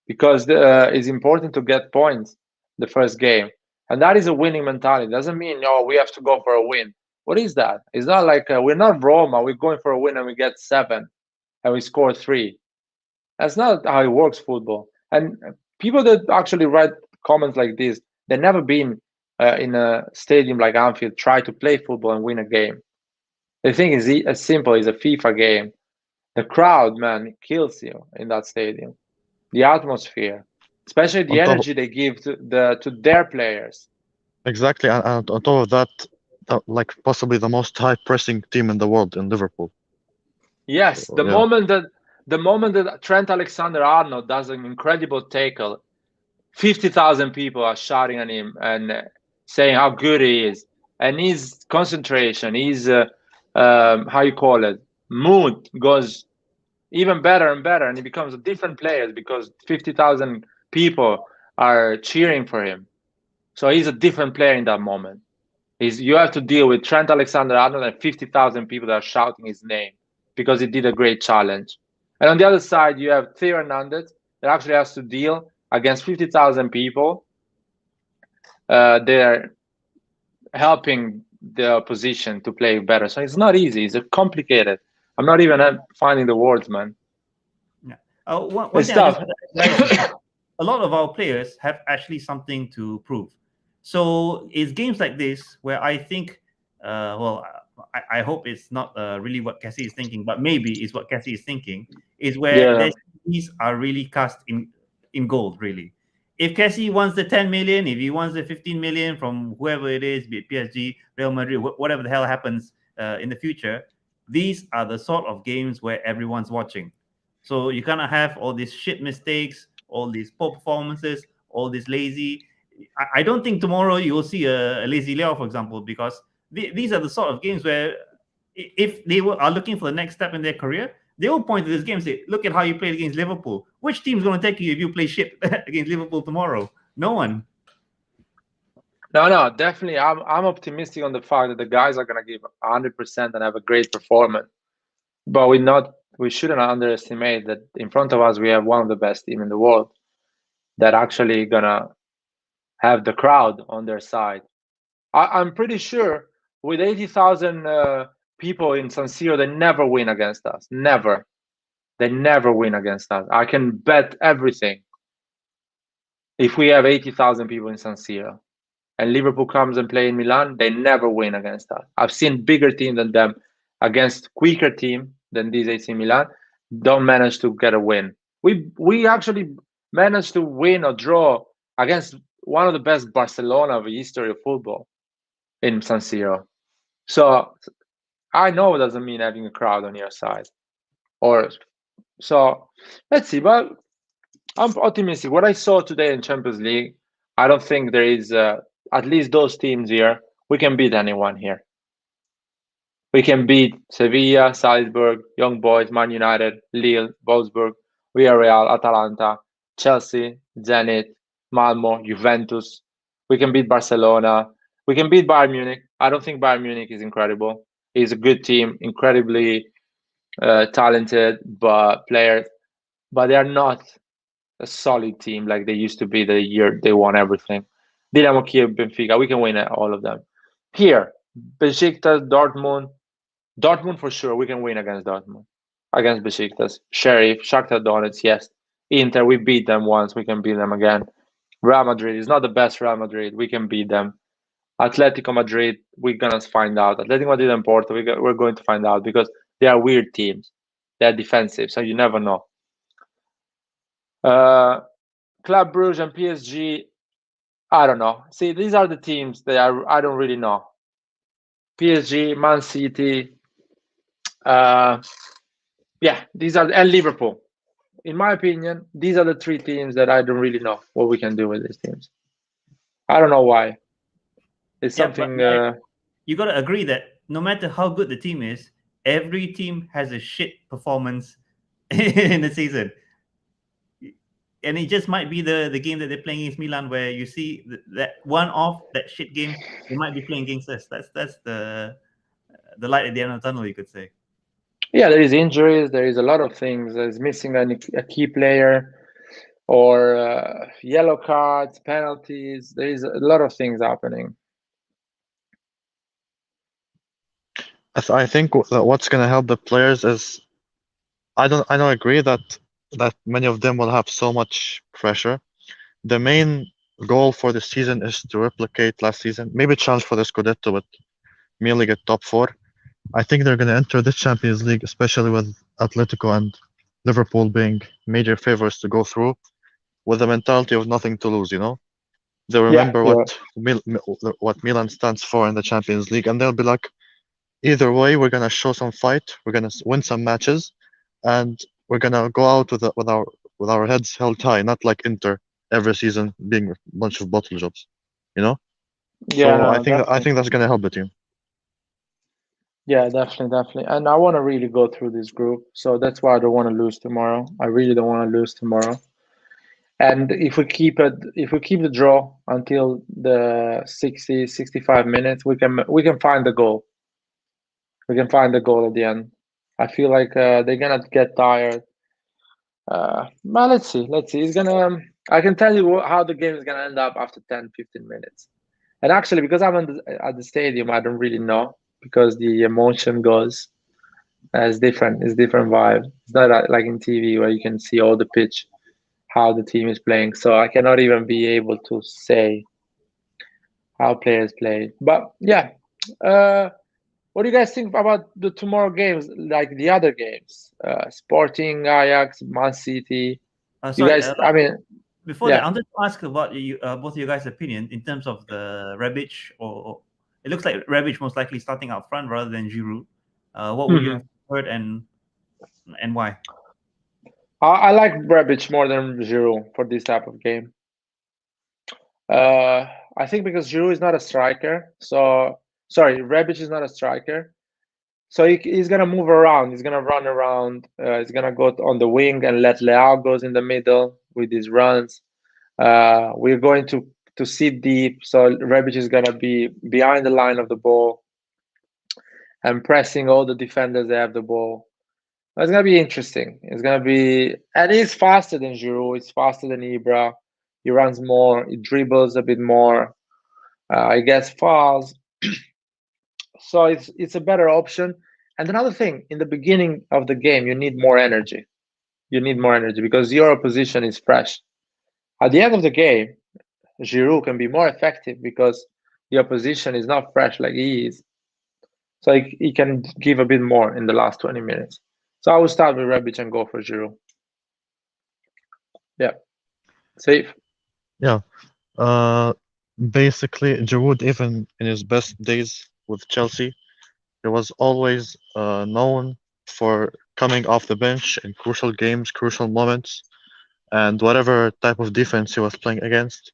because it's important to get points the first game, and that is a winning mentality. Doesn't mean we have to go for a win. What is that? It's not like we're not Roma. We're going for a win and we get 7 and we score 3. That's not how it works, football. And people that actually write comments like this, they've never been in a stadium like Anfield, try to play football and win a game. The thing is as simple as a FIFA game. The crowd, man, it kills you in that stadium. The atmosphere, especially the on top energy they give to their players. exactly, and on top of that, like possibly the most high pressing team in the world in Liverpool. Yes, So yeah, the moment that Trent Alexander-Arnold does an incredible tackle, 50,000 people are shouting at him and saying how good he is, and his concentration, his how you call it, mood goes even better and better, and he becomes a different player because 50,000 people are cheering for him. So he's a different player in that moment. You have to deal with Trent Alexander-Arnold and 50,000 people that are shouting his name because he did a great challenge. And on the other side, you have Theo Hernandez that actually has to deal against 50,000 people. They're helping the opposition to play better. So it's not easy. It's complicated. I'm not even finding the words, man. Yeah. One It's thing I tough. just realized is that a lot of our players have actually something to prove. So it's games like this where I think, I hope it's not really what Cassie is thinking, but maybe it's what Cassie is thinking, is where Yeah. their CVs are really cast in gold, really. If Cassie wants the 10 million, if he wants the 15 million from whoever it is, be it PSG, Real Madrid, whatever the hell happens in the future, these are the sort of games where everyone's watching. So you kind of have all these shit mistakes, all these poor performances, all this lazy. I don't think tomorrow you will see a lazy Leo, for example, because these are the sort of games where if they are looking for the next step in their career, they will point to this game and say, look at how you played against Liverpool. Which team's going to take you if you play shit against Liverpool tomorrow? No one. No, definitely. I'm optimistic on the fact that the guys are gonna give 100% and have a great performance. But we shouldn't underestimate that in front of us we have one of the best team in the world that actually gonna have the crowd on their side. I'm pretty sure with 80,000 people in San Siro, they never win against us. Never. They never win against us. I can bet everything. If we have 80,000 people in San Siro and Liverpool comes and play in Milan, they never win against us. I've seen bigger team than them against quicker team than this AC Milan, don't manage to get a win. We actually managed to win or draw against one of the best Barcelona of the history of football in San Siro. So I know it doesn't mean having a crowd on your side. So let's see, but I'm optimistic. What I saw today in Champions League, I don't think there is at least those teams here We can beat anyone here. We can beat Sevilla, Salzburg, Young Boys, Man United, Lille, Wolfsburg, Villarreal, Atalanta, Chelsea, Zenit, Malmo, Juventus. We can beat Barcelona. We can beat Bayern Munich. I don't think Bayern Munich is incredible. It's a good team, incredibly talented but players, but they are not a solid team like they used to be the year they won everything. Dynamo Kiev, Benfica, we can win all of them. Here, Besiktas, Dortmund, Dortmund for sure. We can win against Dortmund, against Besiktas, Sheriff, Shakhtar Donetsk. Yes, Inter. We beat them once. We can beat them again. Real Madrid is not the best Real Madrid. We can beat them. Atletico Madrid. We're gonna find out. Atletico Madrid and Porto. We're going to find out because they are weird teams. They're defensive, so you never know. Club Brugge and PSG. I don't know. See, these are the teams that I don't really know. PSG, Man City. Yeah, these are and Liverpool. In my opinion, these are the three teams that I don't really know what we can do with these teams. I don't know why. It's Yeah, but something. you got to agree that no matter how good the team is, every team has a shit performance in the season. And it just might be the game that they're playing against Milan where you see that one off that shit game, they might be playing against us. That's the light at the end of the tunnel, you could say. Yeah, there is injuries. There is a lot of things. There's missing a key player, or yellow cards, penalties. There is a lot of things happening. I think what's going to help the players is I don't agree that many of them will have so much pressure. The main goal for the season is to replicate last season, maybe challenge for the Scudetto, but merely get top four. I think they're going to enter the Champions League, especially with Atletico and Liverpool being major favorites to go through, with the mentality of nothing to lose. They remember Yeah. what Milan stands for in the Champions League, and they'll be like, either way, we're gonna show some fight, we're gonna win some matches, and we're gonna go out with our heads held high, not like Inter every season being a bunch of bottle jobs. You know. Yeah, So no, I no, think definitely. that's gonna help the team. Yeah, definitely. And I want to really go through this group. So that's why I don't want to lose tomorrow. I really don't want to lose tomorrow. And if we keep the draw until the 60, 65 minutes, we can find the goal. We can find the goal at the end. I feel like they're gonna get tired. But let's see. Let's see. It's gonna. I can tell you how the game is gonna end up after 10, 15 minutes. And actually, because I'm at the stadium, I don't really know because the emotion goes. It's different. It's different vibe. It's not like in TV where you can see all the pitch, how the team is playing. So I cannot even be able to say how players play. But yeah, what do you guys think about the tomorrow games, like the other games? Sporting, Ajax, Man City. You Sorry, guys, I mean, before that, yeah. I wanted to ask about both of you guys' opinion in terms of the Rebic, or it looks like Rebic most likely starting up front rather than Giroud. What would you have heard and why? I like Rebic more than Giroud for this type of game. I think because Giroud is not a striker, so sorry, Rebic is not a striker, so he's gonna move around. He's gonna run around. He's gonna go on the wing and let Leao goes in the middle with his runs. We're going to sit deep, so Rebic is gonna be behind the line of the ball and pressing all the defenders that have the ball. It's gonna be interesting. It's gonna be, and he's faster than Giroud. He's faster than Ibra. He runs more. He dribbles a bit more. He gets fouls. So it's a better option. And another thing, in the beginning of the game, you need more energy. You need more energy because your opposition is fresh. At the end of the game, Giroud can be more effective because the opposition is not fresh like he is. So he can give a bit more in the last 20 minutes. So I will start with Rebic and go for Giroud. Yeah, safe. Yeah. Basically, Giroud, even in his best days with Chelsea, he was always known for coming off the bench in crucial games, crucial moments, and whatever type of defense he was playing against,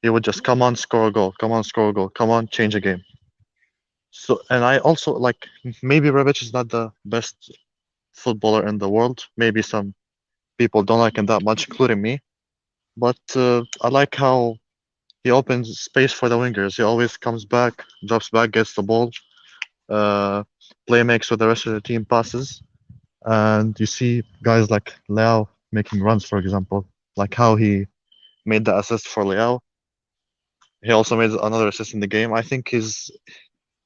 he would just come on, score a goal, come on, score a goal, come on, change a game. So, and I also like maybe Rebic is not the best footballer in the world. Maybe some people don't like him that much, including me. But I like how he opens space for the wingers. He always comes back, drops back, gets the ball, uh, play makes with the rest of the team passes. And you see guys like Leao making runs, for example, like how he made the assist for Leao. He also made another assist in the game. I think he's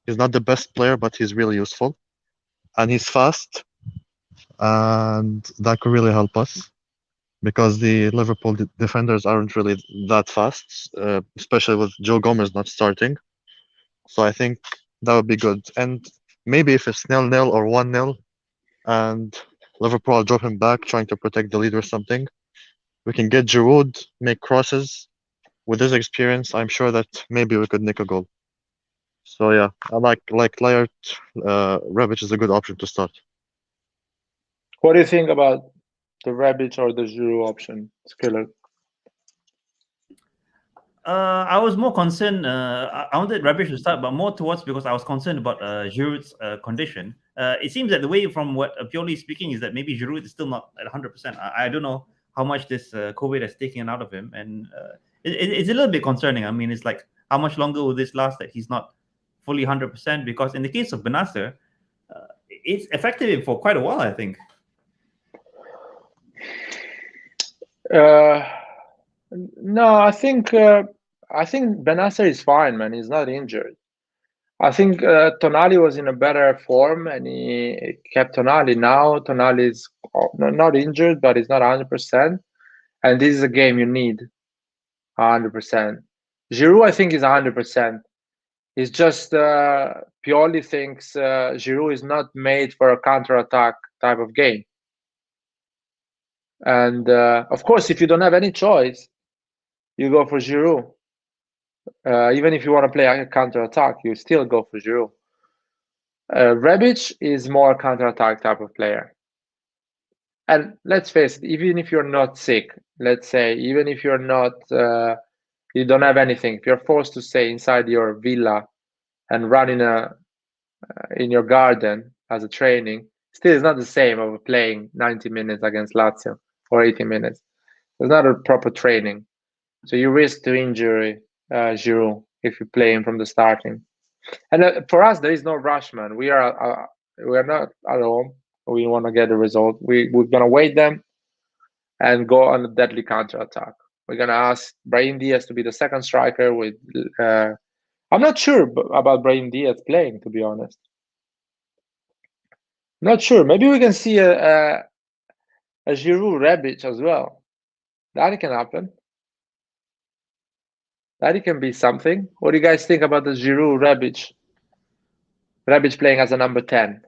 not the best player, but he's really useful and he's fast, and that could really help us because the Liverpool defenders aren't really that fast, especially with Joe Gomez not starting. So I think that would be good. And maybe if it's 0-0 or 1-0, and Liverpool are dropping back, trying to protect the lead or something, we can get Giroud, make crosses. With his experience, I'm sure that maybe we could nick a goal. So yeah, I like Laird. Rebic is a good option to start. What do you think about the Rebic or the Giroud option, Skiller? I was more concerned. I wanted Rebic to start, but more towards because I was concerned about Giroud's condition. It seems that the way from what purely speaking is that maybe Giroud is still not at 100%. I don't know how much this COVID has taken out of him, and it's a little bit concerning. I mean, it's like how much longer will this last that he's not fully 100%? Because in the case of Benasser, it's affected him for quite a while, I think. No, I think Benasser is fine, man. He's not injured. I think Tonali was in a better form, and he kept Tonali. Now Tonali is not injured, but he's not 100%. And this is a game you need 100%. Giroud, I think, is 100%. He's just purely thinks Giroud is not made for a counter-attack type of game. And of course, if you don't have any choice, you go for Giroud. Even if you want to play a counter-attack, you still go for Giroud. Rebic is more counter-attack type of player. And let's face it, even if you're not sick, let's say, even if you're not, you don't have anything, if you're forced to stay inside your villa and run in your garden as a training, still it's not the same of playing 90 minutes against Lazio or 80 minutes. It's not a proper training. So you risk to injury Giroud if you play him from the starting. And for us, there is no rush, man. We are not at home. We want to get a result. We're gonna wait them and go on a deadly counter attack. We're gonna ask Brahim Diaz to be the second striker. With I'm not sure about Brahim Diaz playing, to be honest. Not sure. Maybe we can see a Giroud Rebic as well. That can happen. That can be something. What do you guys think about the Giroud Rebic? Rebic playing as a number 10.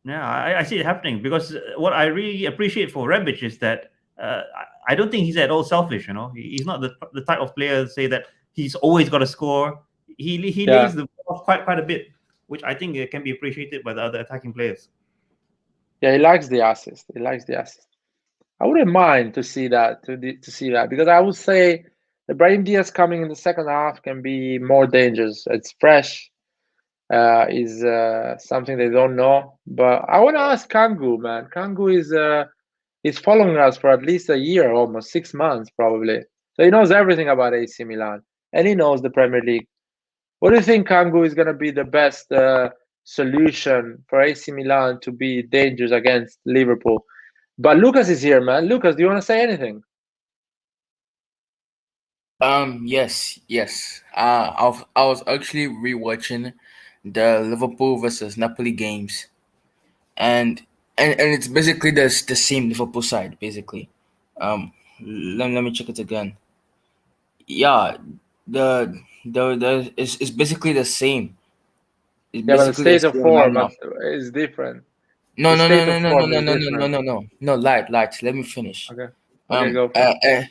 Yeah, I see it happening because what I really appreciate for Rebic is that I don't think he's at all selfish. You know, he's not the type of player to say that he's always got to score. He lays the ball quite a bit, which I think can be appreciated by the other attacking players. Yeah, he likes the assist. I wouldn't mind to see that because I would say the Brahim Diaz coming in the second half can be more dangerous. It's fresh. Is something they don't know. But I want to ask Kangu, man. Kangu is following us for at least a year, almost 6 months probably. So he knows everything about AC Milan and he knows the Premier League. What do you think Kangu is going to be the best solution for AC Milan to be dangerous against Liverpool? But Lucas is here, man. Lucas, do you want to say anything? Yes. I was actually rewatching the Liverpool versus Napoli games, and it's basically the same Liverpool side basically. Let me check it again. Yeah, it's basically the same. It's Yeah, but the basically the state of same form lineup. is different. No, The no, no, state no, of no, no, form no, is no, no, no, different. no. Light. Let me finish. Okay, Um, go for uh, it.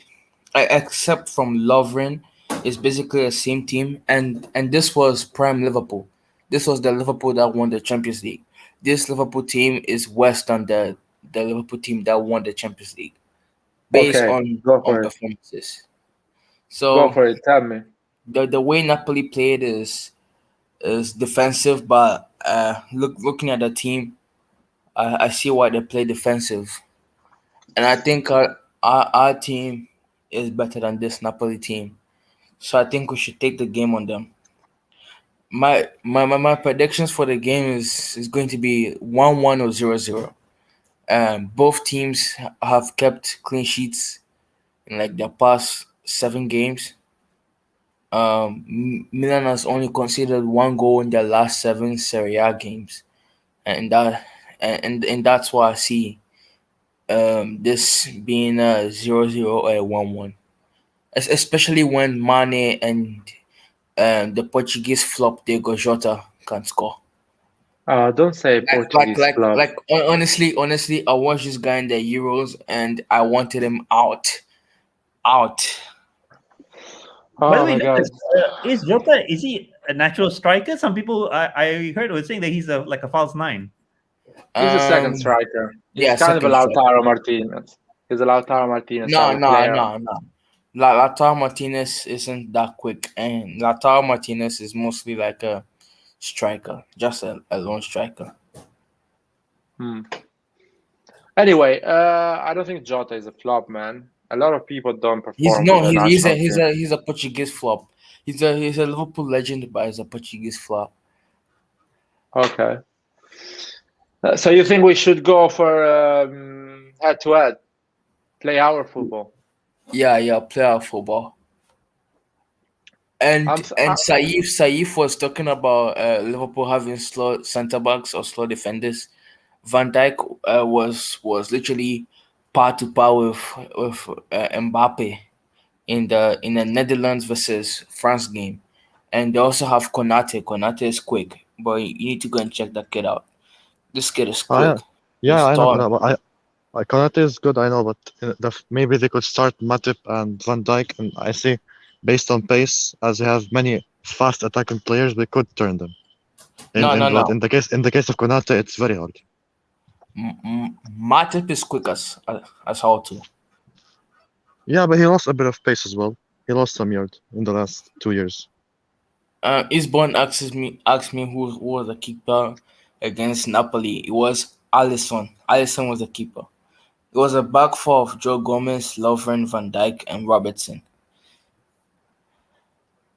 uh, except from Lovren, it's basically the same team, and this was prime Liverpool. This was the Liverpool that won the Champions League. This Liverpool team is worse than the Liverpool team that won the Champions League, based Okay, on go for it. performances. Go So for it. Tell me. the way Napoli played is is defensive, but looking at the team, I see why they play defensive, and I think our team is better than this Napoli team. So I think we should take the game on them. My predictions for the game is going to be 1-1 or 0-0. Both teams have kept clean sheets in like their past 7 games. Milan has only conceded 1 goal in their last 7 Serie A games, and that's why I see this being a 0-0 or a 1-1, especially when Mane and the Portuguese flop Diego Jota can score. Don't say Like, like, Portuguese like, club. like, honestly, I watched this guy in the Euros, and I wanted him out. By the Oh way, my God. Lucas, is Jota, is he a natural striker? Some people I heard was saying that he's like a false nine. He's a Um, second striker. He's yeah, kind of a second striker. Lautaro Martinez. He's a Lautaro Martinez No, type of no, player. no, no. Lautaro Martinez isn't that quick, and Lautaro Martinez is mostly like a striker, just a lone striker. Hmm. Anyway, I don't think Jota is a flop, man. A lot of people don't He's perform with no, the he's national team. he's a Portuguese flop. He's a Liverpool legend, but he's a Portuguese flop. Okay. So you think we should go for head-to-head, play our football? Yeah, player football. And I'm s- and I, Saif was talking about Liverpool having slow centre backs or slow defenders. Van Dijk was literally par to par with Mbappe in the Netherlands versus France game, and they also have Konate. Konate is quick, but you need to go and check that kid out. This kid is Ah, quick. yeah, He's I know tall. Konate. Konate is good, I know, but maybe they could start Matip and Van Dijk, and I see, based on pace, as they have many fast attacking players, we could turn them. No, no, But no. in the case of Konate, it's very hard. Matip is quick as how to. Yeah, but he lost a bit of pace as well. He lost some yards in the last 2 years. Isborn asked me who was the keeper against Napoli. It was Alisson. Alisson was the keeper. It was a back four of Joe Gomez, Lovren, Van Dijk, and Robertson.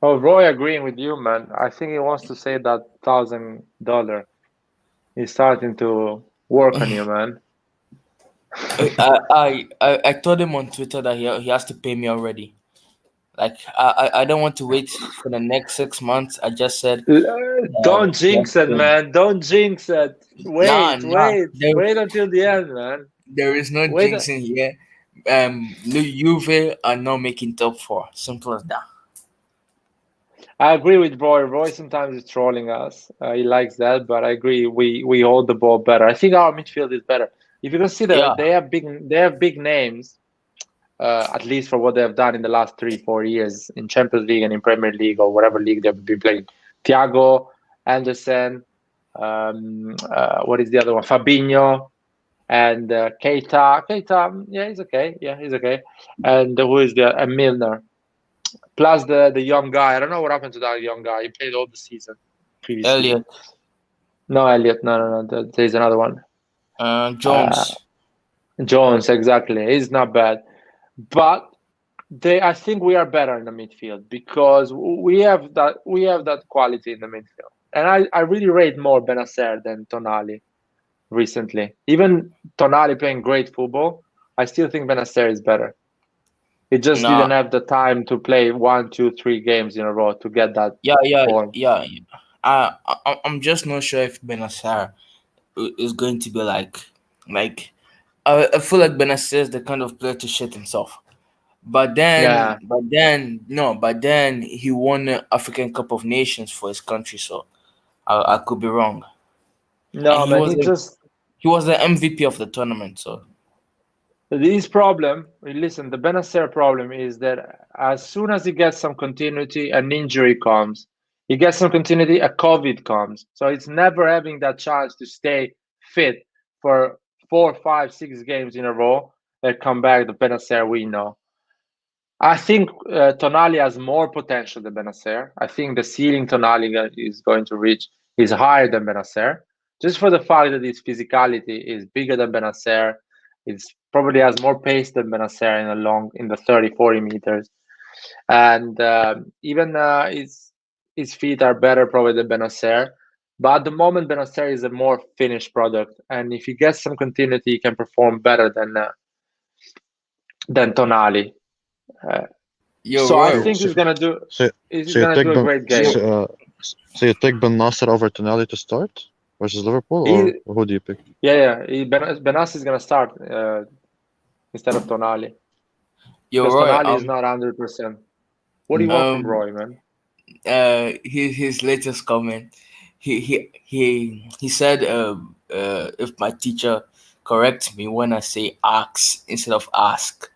oh, Roy agreeing with you, man. I think he wants to say that $1,000. He's starting to work on you, man. I told him on Twitter that he has to pay me already. Like I don't want to wait for the next 6 months. I just said Don't he has jinx to it, pay me. man. Don't jinx it. Nah, Wait, nah. wait, wait until the end, man. There is no Wait. jinx in here. Juve are not making top four. Simple as that. I agree with Roy. Roy sometimes is trolling us. He likes that, but I agree. We hold the ball better. I think our midfield is better. If you consider Yeah. they have big names, at least for what they have done in the last 3-4 years in Champions League and in Premier League or whatever league they've been playing. Thiago, Anderson, what is the other one? Fabinho and Keita. Keita, yeah, he's okay. Yeah, he's okay. And who is the and Milner? Plus the young guy. I don't know what happened to that young guy. He played all the season previous season. Elliot, No, Elliot. No. There's another one. Jones. Jones, exactly. He's not bad, but I think we are better in the midfield because we have that quality in the midfield. And I really rate more Benacer than Tonali recently. Even Tonali playing great football, I still think Benacer is better. He just Nah. didn't have the time to play 1, 2, 3 games in a row to get that Yeah. form. I'm just not sure if Benacer is going to be like. I feel like Benacer is the kind of player to shit himself. But Yeah. then he won the African Cup of Nations for his country, so I could be wrong. And No, man, he was the MVP of the tournament, so his problem, listen, the Benacer problem is that as soon as he gets some continuity, an injury comes. He gets some continuity, a COVID comes. So it's never having that chance to stay fit for 4, 5, 6 games in a row that come back the Benacer we know. I think Tonali has more potential than Benacer. I think the ceiling Tonali is going to reach is higher than Benacer, just for the fact that his physicality is bigger than Benacer. It's probably has more pace than Benacer in the 30-40 meters, and even his feet are better probably than Benacer. But at the moment, Benacer is a more finished product, and if he gets some continuity, he can perform better than Tonali. Yo, So I Roy, think he's gonna do. So, He's so you gonna take do a Ben, great game. so you take Ben Nasser over Tonali to start versus Liverpool, He, or who do you pick? Benas is gonna start instead of Tonali yo, because Roy. Tonali is not 100%. What do you want from Roy, man? His latest comment. He said, if my teacher corrects me when I say ask instead of ask.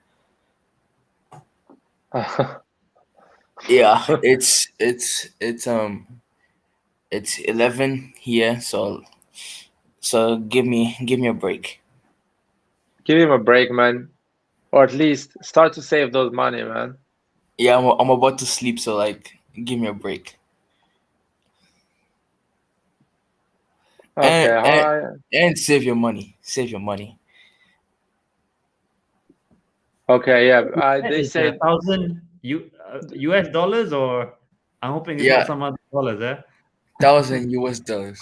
Yeah, it's 11 here, so give me a break. Give him a break, man, or at least start to save those money, man. Yeah, I'm about to sleep, so like give me a break. Okay, And save your money. Save your money. okay, yeah. They It's say 1,000 US dollars, or I'm hoping it's Yeah, not some other dollars, eh? $1,000.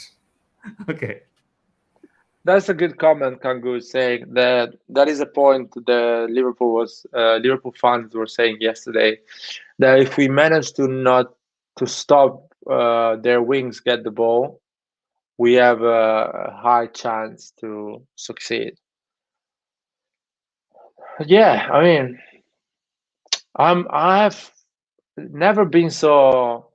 Okay. that's a good comment. Kangu is saying that is a point the Liverpool fans were saying yesterday, that if we manage to stop their wings get the ball, we have a high chance to succeed. Yeah, I mean, I've never been so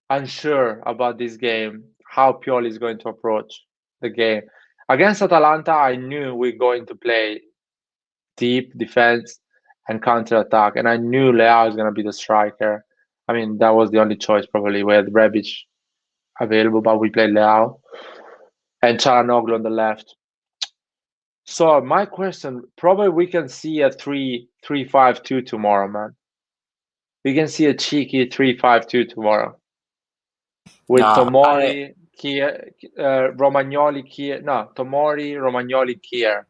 unsure about this game, how Pioli is going to approach the game. Against Atalanta, I knew we're going to play deep defense and counter attack, and I knew Leao is going to be the striker. I mean, that was the only choice probably. We had Rebic available, but we played Leao and Çalhanoğlu on the left. So my question, probably we can see a 3-3-5-2 tomorrow, man. We can see a cheeky 3-5-2 tomorrow with Nah, Tomori, Romagnoli, Tomori, Romagnoli, Kier,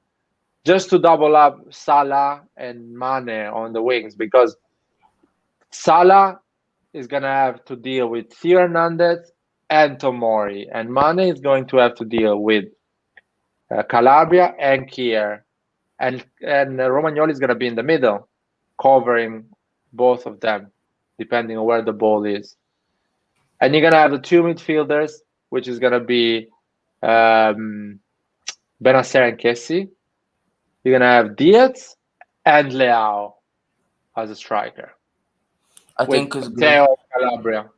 just to double up Salah and Mane on the wings, because Salah is gonna have to deal with Theo Hernandez and Tomori, and Mane is going to have to deal with Calabria and Kier, and Romagnoli is gonna be in the middle, covering both of them, depending on where the ball is. And you're gonna have the two midfielders, which is gonna be Benacer and Kessie. You're gonna have Diaz and Leao as a striker. I With think it's good. Theo and Calabria,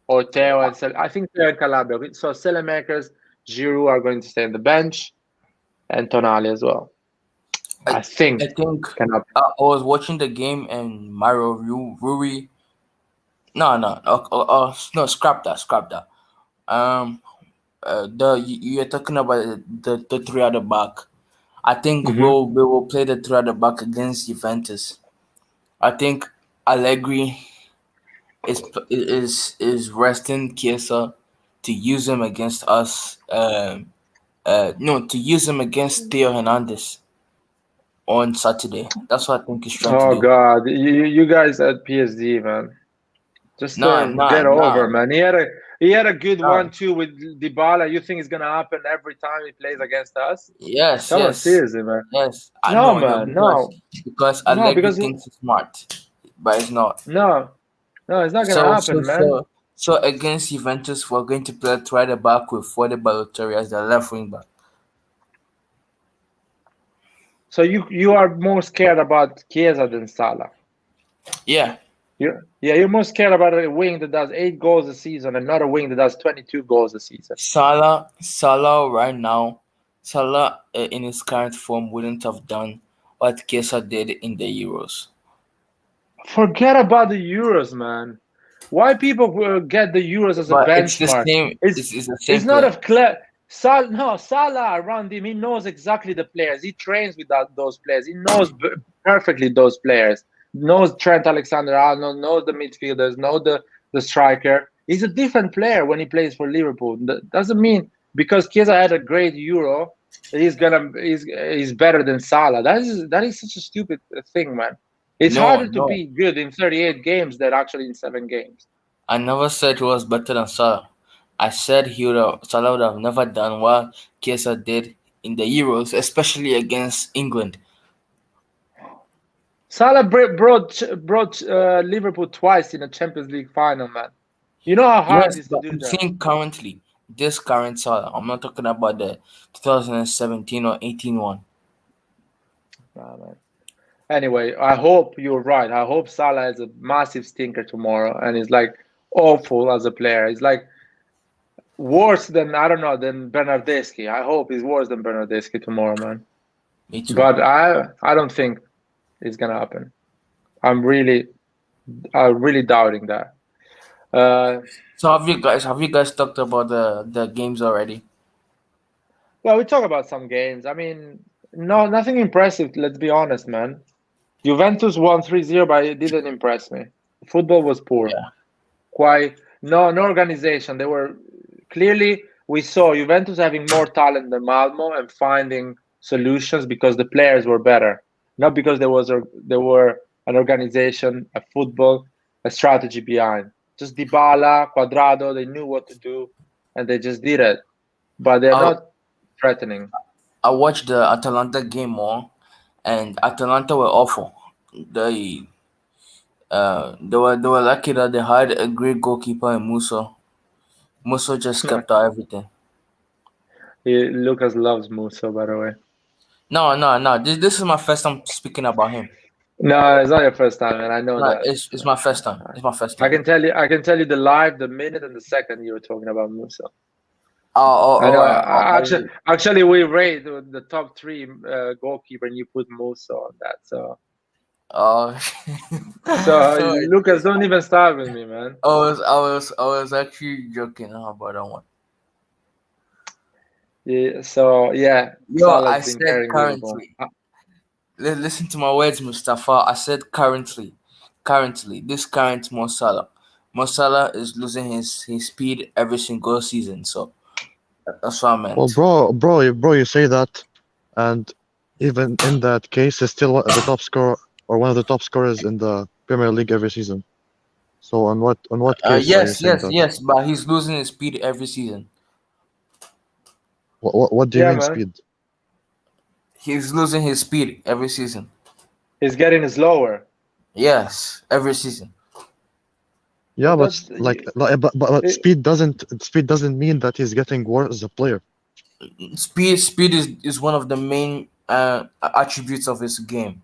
or Theo and I think Theo and Calabria. So Selemakers, Giroud are going to stay on the bench, and Tonali as well. I think. I think can happen. I was watching the game and Mario Rui. No, scrap that. You're talking about the three at the back. I think we will play the three at the back against Juventus. I think Allegri is resting Chiesa to use him against us. No, to use him against Theo Hernandez on Saturday. That's what I think he's trying to Oh do. God, you guys at PSG, man. Just get over, man. He had a good 1-2 with Dybala. You think it's gonna happen every time he plays against us? Yes, Come on, yes, seriously, man. yes. No, man, because no, Allegri because thinks he's smart, but it's not. no, it's not gonna happen, man. So against Juventus, we're going to play try the back with Fode Balotelli as the left wing back. So you are more scared about Chiesa than Salah. Yeah. You're more scared about a wing that does 8 goals a season and not a wing that does 22 goals a season. Salah right now, in his current form wouldn't have done what Chiesa did in the Euros. Forget about the Euros, man. Why people will get the Euros as a benchmark? It's not a clear. Salah around him, he knows exactly the players. He trains with those players. He knows perfectly those players. knows Trent Alexander-Arnold, knows the midfielders, knows the striker. He's a different player when he plays for Liverpool. That doesn't mean because Chiesa had a great Euro, he's better than Salah. That is such a stupid thing, man. It's harder to be good in 38 games than actually in 7 games. I never said he was better than Salah. I said Salah would have never done what Chiesa did in the Euros, especially against England. Salah brought Liverpool twice in a Champions League final, man. You know how hard it is to do I'm that. saying currently, this current Salah. I'm not talking about the 2017 or 18 one. Nah, man. Anyway, I hope you're right. I hope Salah is a massive stinker tomorrow and is like awful as a player. He's like worse than than Bernardeschi. I hope he's worse than Bernardeschi tomorrow, man. Me too. But I don't think it's gonna happen. I'm really doubting that. So have you guys talked about the games already? Well, we talk about some games. I mean, nothing impressive. Let's be honest, man. Juventus won 3-0, but it didn't impress me. Football was poor. Yeah. No organization. They were clearly, we saw Juventus having more talent than Malmo and finding solutions because the players were better, not because there were an organization, a football, a strategy behind. Just Dybala, Cuadrado, they knew what to do and they just did it. But they're not threatening. I watched the Atalanta game more, and Atalanta were awful. They were lucky that they had a great goalkeeper in Musso. Musso just kept out everything. Lucas loves Musso, by the way. No. This is my first time speaking about him. No, it's not your first time, and I know that. It's my first time. It's my first time. I can tell you the live, the minute, and the second you were talking about Musso. Actually, we rate the top 3 goalkeeper, and you put Musso on that. So, so Lucas, don't even start with me, man. I was actually joking about that one. Yeah. So yeah. I said currently. Listen to my words, Mustafa. I said currently. This current Mo Salah. Mo Salah is losing his speed every single season. So that's what I meant. Well, bro, you say that, and even in that case, he's still the top scorer or one of the top scorers in the Premier League every season. So on what case? Yes, but he's losing his speed every season. What do you mean speed? He's losing his speed every season. He's getting slower. Yes, every season. Yeah, but speed doesn't mean that he's getting worse as a player. Speed is one of the main attributes of his game.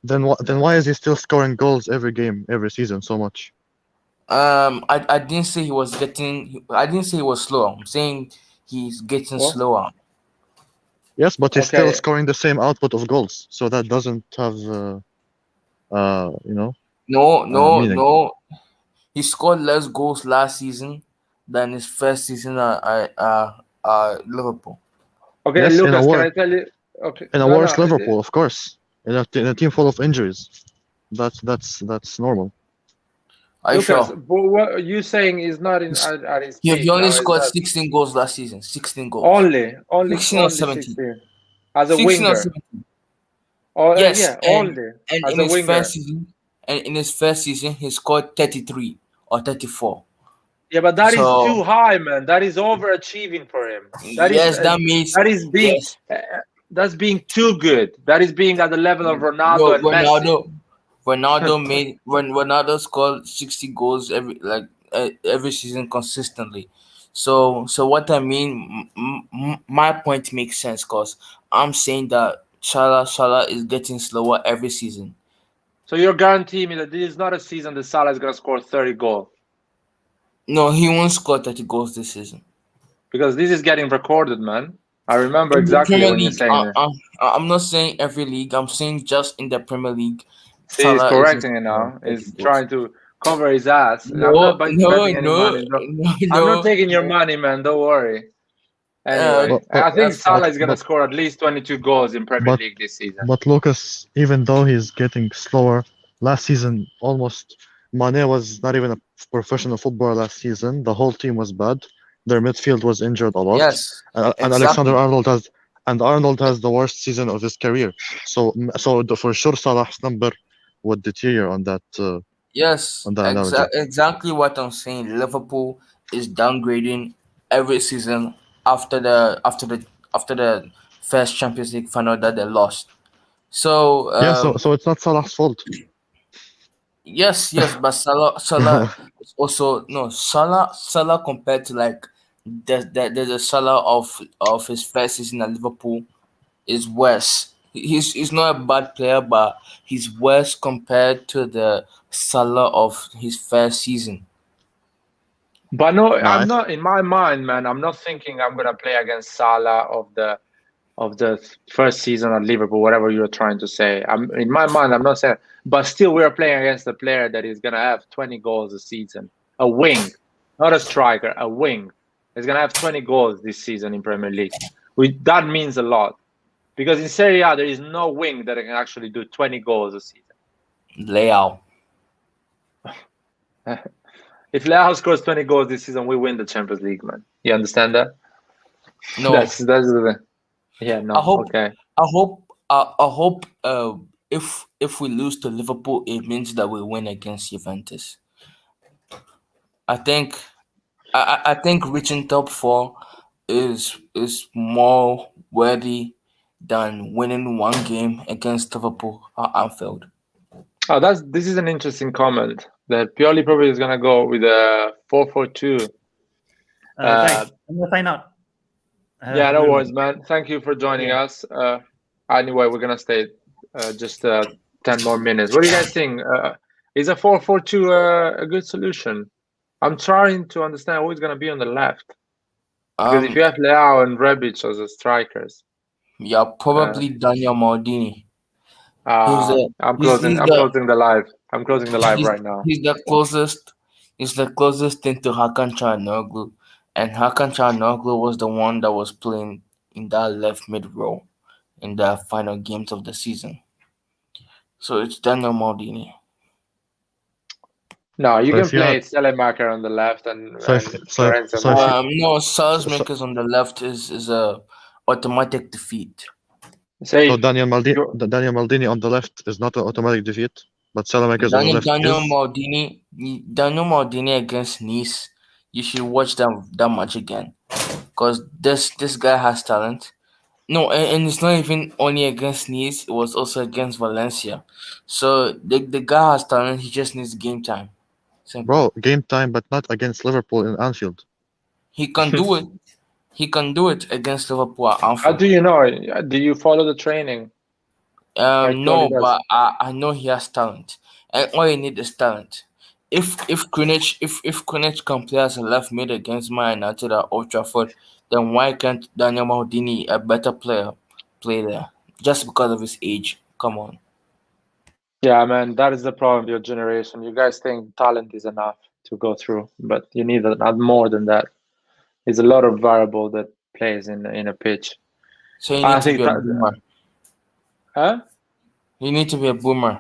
Then why is he still scoring goals every game, every season so much? I didn't say he was getting. I didn't say he was slow. I'm saying he's getting slower. Yes, but he's still scoring the same output of goals, so that doesn't have, meaning. No. He scored less goals last season than his first season at Liverpool. Okay, yes, Lucas, can I tell you? Okay. In a worse Liverpool, of course. In a team full of injuries, that's normal. Are you Lucas, sure? but what you saying is not in at his peak. He only scored 16 goals last season. 16 goals. Only 16 or 17. 16. As a 16 winger. or 17. Yes, yeah, only and as in a his winger. first season, he scored 33 or 34. Yeah, but that is too high, man. That is overachieving for him. That's being too good. That is being at the level of Ronaldo and Messi. Ronaldo scored 60 goals every season consistently. So what I mean, my point makes sense because I'm saying that Salah is getting slower every season. So you're guaranteeing me that this is not a season that Salah is going to score 30 goals? No, he won't score 30 goals this season. Because this is getting recorded, man. I remember exactly when you're saying that. I'm not saying every league. I'm saying just in the Premier League. See, he's correcting it now. He's trying to cover his ass. I'm not betting any money. I'm not taking your money, man. Don't worry. Anyway, I think that's Salah is going to but score at least 22 goals in Premier but League this season. but Lucas, even though he's getting slower, last season almost Mane was not even a professional footballer last season. The whole team was bad. Their midfield was injured a lot, yes, and Alexander exactly. Arnold has the worst season of his career. For sure Salah's number would deteriorate Yes, on that analogy. exactly what I'm saying. Liverpool is downgrading every season after the first Champions League final that they lost. So Yeah, so it's not Salah's fault. yes, but Salah is also no Salah compared to like the Salah of his first season at Liverpool is worse. He's not a bad player, but he's worse compared to the Salah of his first season. But no, No, I'm not in my mind, man. I'm not thinking I'm gonna play against Salah of the first season at Liverpool, whatever you're trying to say. I'm in my mind, I'm not saying, but still, we are playing against a player that is gonna have 20 goals a season, a wing, not a striker, a wing. He's gonna have 20 goals this season in Premier League. That means a lot because in Serie A there is no wing that can actually do 20 goals a season. Leao. If Leao scores 20 goals this season, we win the Champions League, man. You understand that? No, That's the yeah, no, I hope okay. I hope if we lose to Liverpool, it means that we win against Juventus. I think I think reaching top four is more worthy than winning one game against Liverpool at Anfield. Oh, this is an interesting comment. That Pioli probably is gonna go with a 4-4-2. Guys, I'm gonna sign out. Yeah, Have a no good worries, one. man. Thank you for joining Yeah. us. Anyway, we're gonna stay just 10 more minutes. What do you guys think? Is a 4-4-2 a good solution? I'm trying to understand who's gonna be on the left because if Um, you have Leao and Rebic as the strikers, yeah, uh, probably Daniel Maldini. He's the he's I'm the closing the live. I'm closing the live he's right now. he's the closest he's the closest thing to Hakan Çalhanoğlu, and Hakan Çalhanoğlu was the one that was playing in that left mid role in the final games of the season. So it's Daniel Maldini. No, you So can if you had, play Selemacher on the left and so if Florenzi on so the if you, right. No, so, Salzmakers on the left is a automatic defeat. Say Daniel Maldini on the left is not an automatic defeat, but Salamakers on the Daniel left Daniel is. Maldini Daniel Maldini against Nice. You should watch that match again, because this guy has talent. No, and it's not even only against Nice. It was also against Valencia. So the guy has talent. He just needs game time. Simple. Bro, game time, but not against Liverpool in Anfield. He can do it. He can do it against Liverpool at How do Anfield. you know? Do you follow the training like Pioli No, does? but I know he has talent, and all you need is talent. If Krunic can play as a left mid against Man United at Old Trafford, then why can't Daniel Maldini, a better player, play there? Just because of his age? Come on. Yeah, man, that is the problem with your generation. You guys think talent is enough to go through, but you need a lot more than that. There's a lot of variable that plays in a pitch. So you I need to think be a that, boomer. huh? You need to be a boomer.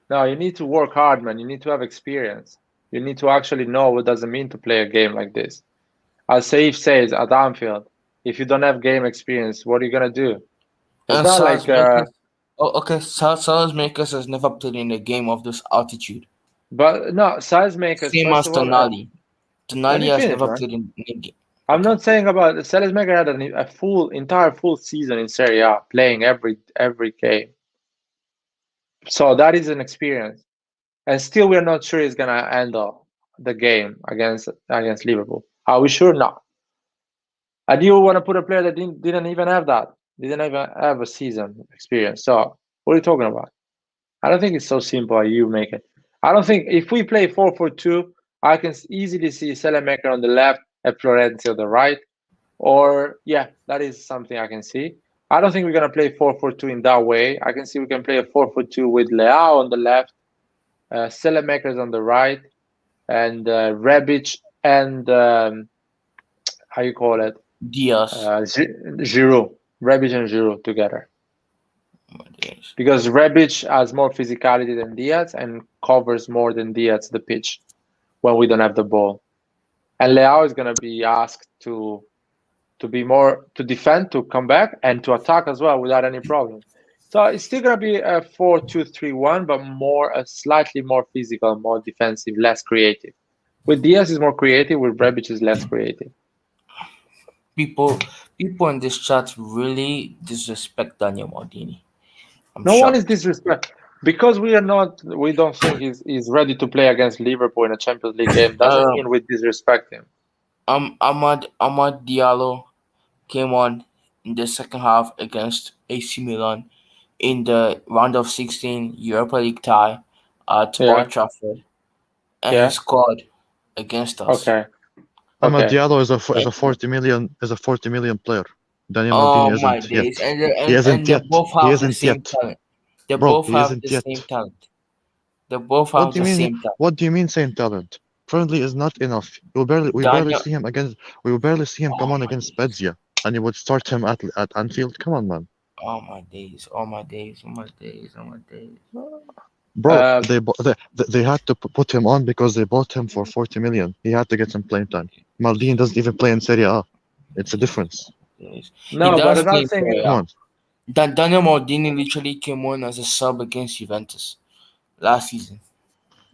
No, you need to work hard, man. You need to have experience. You need to actually know what does it mean to play a game like this. As Saif says at Anfield, if you don't have game experience, what are you gonna do? It's And not like Salzmakers. Oh, okay. Salzmakers has never played in a game of this altitude. but no, size makers, Same first as of all, Tonali. let Tonali me has finish, never man. played in a game. I'm Okay. not saying about Selesmaker had entire full season in Serie A, playing every game. So that is an experience. And still we're not sure he's gonna handle the game against Liverpool. Are we sure? No. And you want to put a player that didn't even have that, didn't even have a season experience. So what are you talking about? I don't think it's so simple as you make it. I don't think if we play 4-4-2, I can easily see Selemaker on the left and Florenzi on the right. Or yeah, that is something I can see. I don't think we're gonna play 4-4-2 in that way. I can see we can play a 4-4-2 with Leao on the left, Selemakers on the right, and Rebic and how you call it, Diaz. Giroud, Rebic and Giroud together. Oh, days. Because Rebic has more physicality than Diaz and covers more than Diaz the pitch when we don't have the ball. And Leao is gonna be asked to be more to defend, to come back, and to attack as well without any problem. So it's still gonna be a 4-2-3-1, but more slightly more physical, more defensive, less creative. With Diaz is more creative, with Rebic is less creative. People people in this chat really disrespect Daniel Maldini. I'm No one is shocked. disrespect because we don't think he's ready to play against Liverpool in a Champions League game. Doesn't Um, mean we disrespect him. Ahmad Diallo came on in the second half against AC Milan in the round of 16 Europa League tie at Yeah, Old Trafford, and he yeah. scored against us. Okay, Amad okay. Diallo is a And, 40 million player. Daniel oh Maldini my isn't yet. days! And He isn't they yet. both He have the isn't same yet. talent. They Bro, both he have isn't the yet. same talent. They both What have do you the mean? same talent. What do you mean same talent? Friendly is not enough. We barely Daniel, see him against. We will barely see him come oh on my against days! Spezia, and you would start him at Anfield. Come on, man. Oh my days! Oh my days! Oh my days! Oh my days! Bro, Uh, they had to put him on because they bought him for 40 million. He had to get some playing time. Maldini doesn't even play in Serie A. It's a difference. Days. He no, but does play another in thing. Serie Come A. on. Daniel Maldini literally came on as a sub against Juventus last season.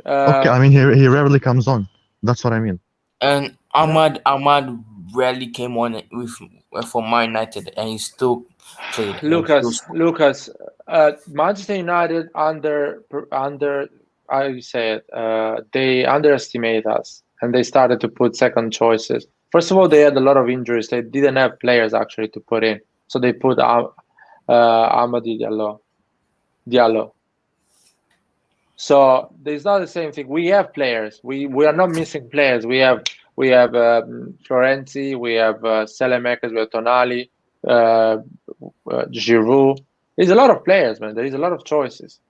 Okay, Uh, I mean he rarely comes on. That's what I mean. And no, Ahmad rarely came on with for Man United, and he still played and he still scored. Lucas, Manchester United under how you say it, they underestimate us and they started to put second choices. First of all, they had a lot of injuries. They didn't have players actually to put in, so they put Amadi Diallo. So it's not the same thing. We have players. We are not missing players. We have Florenzi. We have Selemakers. We have Tonali, Giroud. There's a lot of players, man. There is a lot of choices.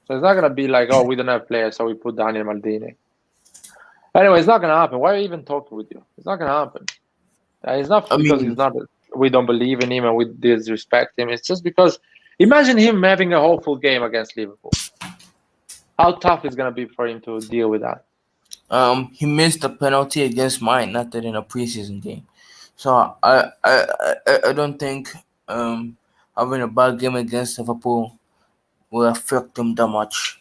So it's not gonna be like, oh, we don't have players, so we put Daniel Maldini. Anyway, it's not gonna happen. Why are we even talking with you? It's not gonna happen. It's not I because mean, he's not. We don't believe in him and we disrespect him. It's just because imagine him having a hopeful game against Liverpool. How tough is gonna be for him to deal with that? he missed the penalty against Man United in a preseason game, so I don't think having a bad game against Liverpool will affect him that much.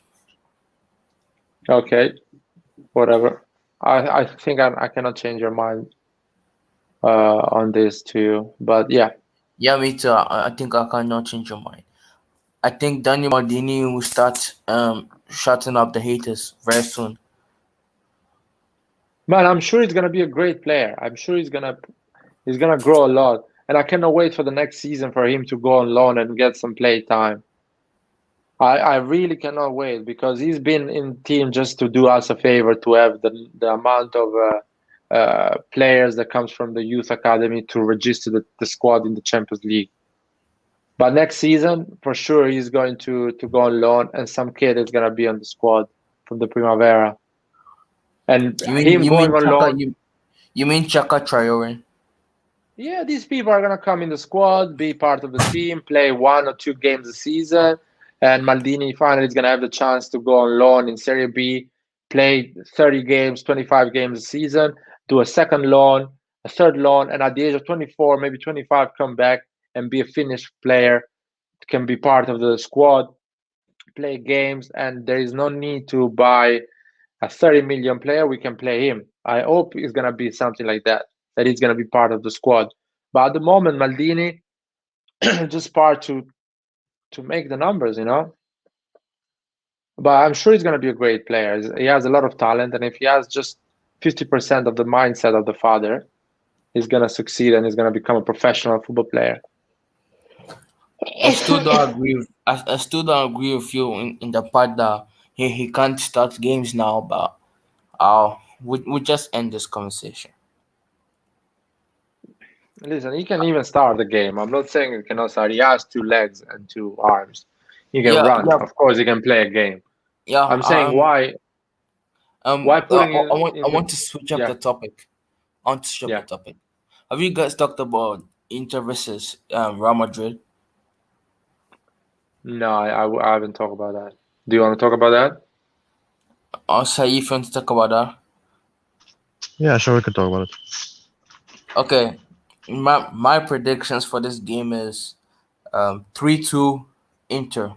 Okay, whatever. I think I cannot change your mind on this too. But yeah, Yeah, me too. I think I cannot change your mind. I think Daniel Maldini will start shutting up the haters very soon. man, I'm sure he's gonna be a great player. I'm sure he's gonna grow a lot, and I cannot wait for the next season for him to go on loan and get some play time. I really cannot wait because he's been in team just to do us a favor to have the amount of players that comes from the youth academy to register the squad in the Champions League. But next season, for sure, he's going to go on loan, and some kid is gonna be on the squad from the Primavera, and You mean him you going mean on Chaka loan. you mean Chaka Traore? Yeah, these people are gonna come in the squad, be part of the team, play 1 or 2 games a season, and Maldini finally is gonna have the chance to go on loan in Serie B, play 30 games, 25 games a season, do a second loan, a third loan, and at the age of 24, maybe 25, come back and be a finished player, can be part of the squad, play games, and there is no need to buy a 30 million player. We can play him. I hope it's gonna be something like that, that he's gonna be part of the squad. But at the moment, Maldini just part to make the numbers, you know. But I'm sure he's gonna be a great player. He has a lot of talent, and if he has just 50% of the mindset of the father, he's gonna succeed and he's gonna become a professional football player. I still don't agree with you in the part that he can't start games now, but we just end this conversation. Listen, he can even start the game. I'm not saying he cannot start. He has 2 legs and 2 arms. He can Yeah, run. yeah, Of course, he can play a game. yeah. I'm saying why putting I him want into to switch up yeah, the topic. I want to switch up yeah. the topic. Have you guys talked about Inter versus Real Madrid? No, I haven't talked about that. Do you want to talk about that? Also, if you want to talk about that. Yeah, sure, we could talk about it. Okay, my predictions for this game is 3-2 Inter.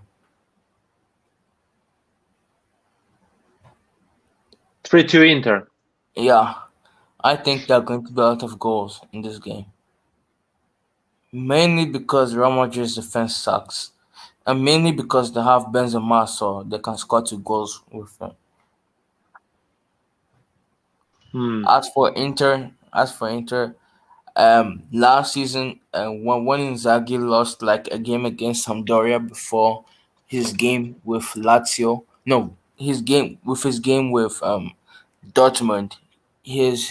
3-2 Inter. Yeah, I think there are going to be a lot of goals in this game. Mainly because Real Madrid's defense sucks. And mainly because they have Benzema, so they can score 2 goals with him. Hmm. As for Inter, last season, when Inzaghi lost like a game against Sampdoria before his game with Lazio, no, his game with Dortmund, his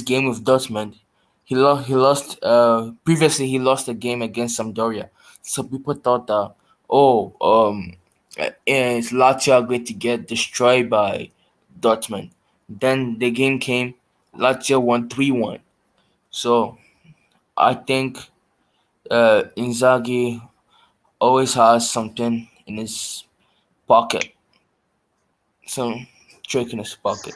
game with Dortmund, he lost. Previously he lost a game against Sampdoria, so people thought that Lazio are going to get destroyed by Dortmund. Then the game came, Lazio won 3-1. So I think Inzaghi always has something in his pocket, some trick in his pocket.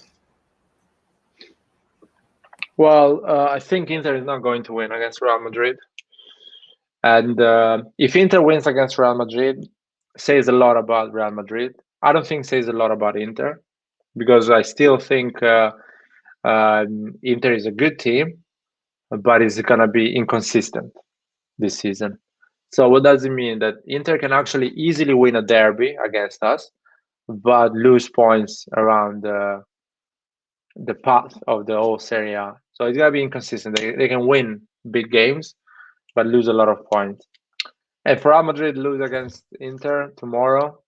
Well, I think Inter is not going to win against Real Madrid. And if Inter wins against Real Madrid, says a lot about Real Madrid. I don't think says a lot about Inter because I still think Inter is a good team, but it's gonna be inconsistent this season. So what does it mean? That Inter can actually easily win a derby against us, but lose points around the path of the whole Serie A. So it's gonna be inconsistent. They can win big games, but lose a lot of points. And for Real Madrid lose against Inter tomorrow,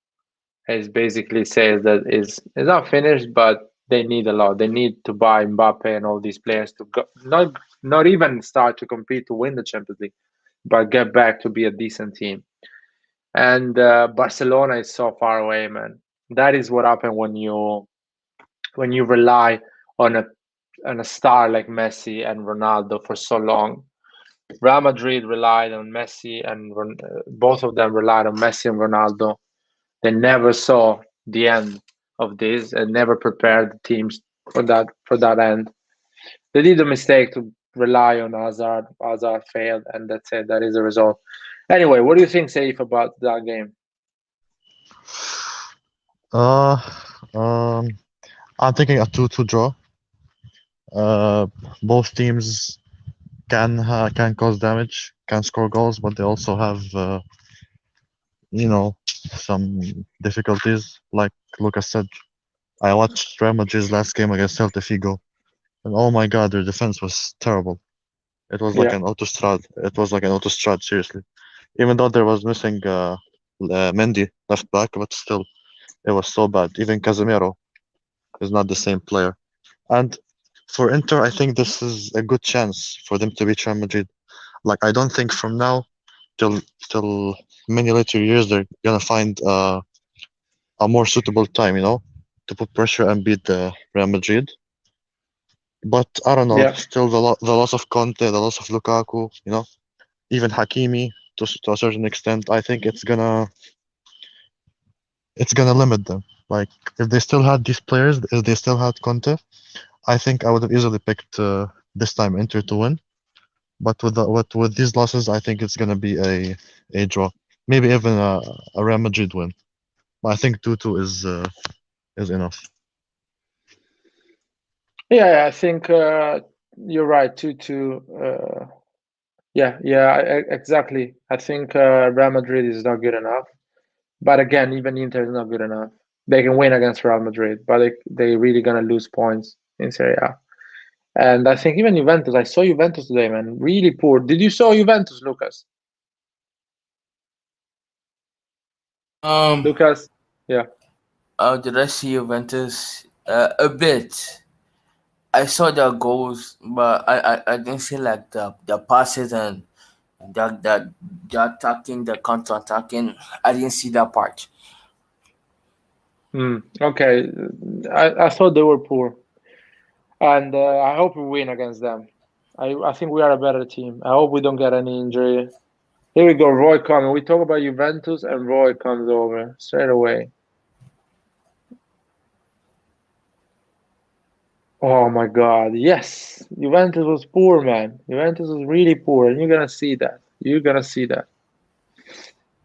it basically says that it's not finished, but they need a lot. They need to buy Mbappe and all these players to go, not even start to compete to win the Champions League, but get back to be a decent team. And Barcelona is so far away, man. That is what happened when you rely on a star like Messi and Ronaldo for so long. Real Madrid relied on Messi and both of them relied on Messi and Ronaldo. They never saw the end of this and never prepared the teams for that end. They did a mistake to rely on Hazard. Hazard failed, and that's it. That is the result. Anyway, what do you think, Saif, about that game? Uh, um, I'm thinking a 2-2 draw. Uh, both teams can cause damage, can score goals, but they also have some difficulties. Like Lucas said, I watched Real Madrid's last game against Celta Figo, and oh my God, their defense was terrible. It was like Yeah, an autostrad. It was like an autostrad, seriously. Even though there was missing Mendy left back, but still, it was so bad. Even Casemiro is not the same player. And for Inter, I think this is a good chance for them to beat Real Madrid. Like, I don't think from now till many later years they're gonna find a more suitable time, to put pressure and beat the Real Madrid. But I don't know. yeah, Still, the loss of Conte, the loss of Lukaku, even Hakimi to a certain extent, I think it's gonna limit them. Like if they still had these players, if they still had Conte, I think I would have easily picked this time Inter to win. But with these losses, I think it's gonna be a draw, maybe even a Real Madrid win. But I think 2-2 is enough. yeah. I think you're right. 2-2. Yeah, exactly. I think Real Madrid is not good enough. But again, even Inter is not good enough. They can win against Real Madrid, but they really gonna lose points in Serie A. And I think even Juventus. I saw Juventus today, man. Really poor. Did you saw Juventus, Lucas? Um, Lucas, yeah. did I see Juventus? A bit. I saw their goals, but I didn't see like the passes and the attacking, the counter attacking. I didn't see that part. Okay. I thought they were poor, and I hope we win against them. I think we are a better team. I hope we don't get any injury. Here we go, Roy coming. We talk about Juventus and Roy comes over straight away. Oh my God, yes. Juventus was poor, man. Juventus was really poor, and you're gonna see that. You're gonna see that.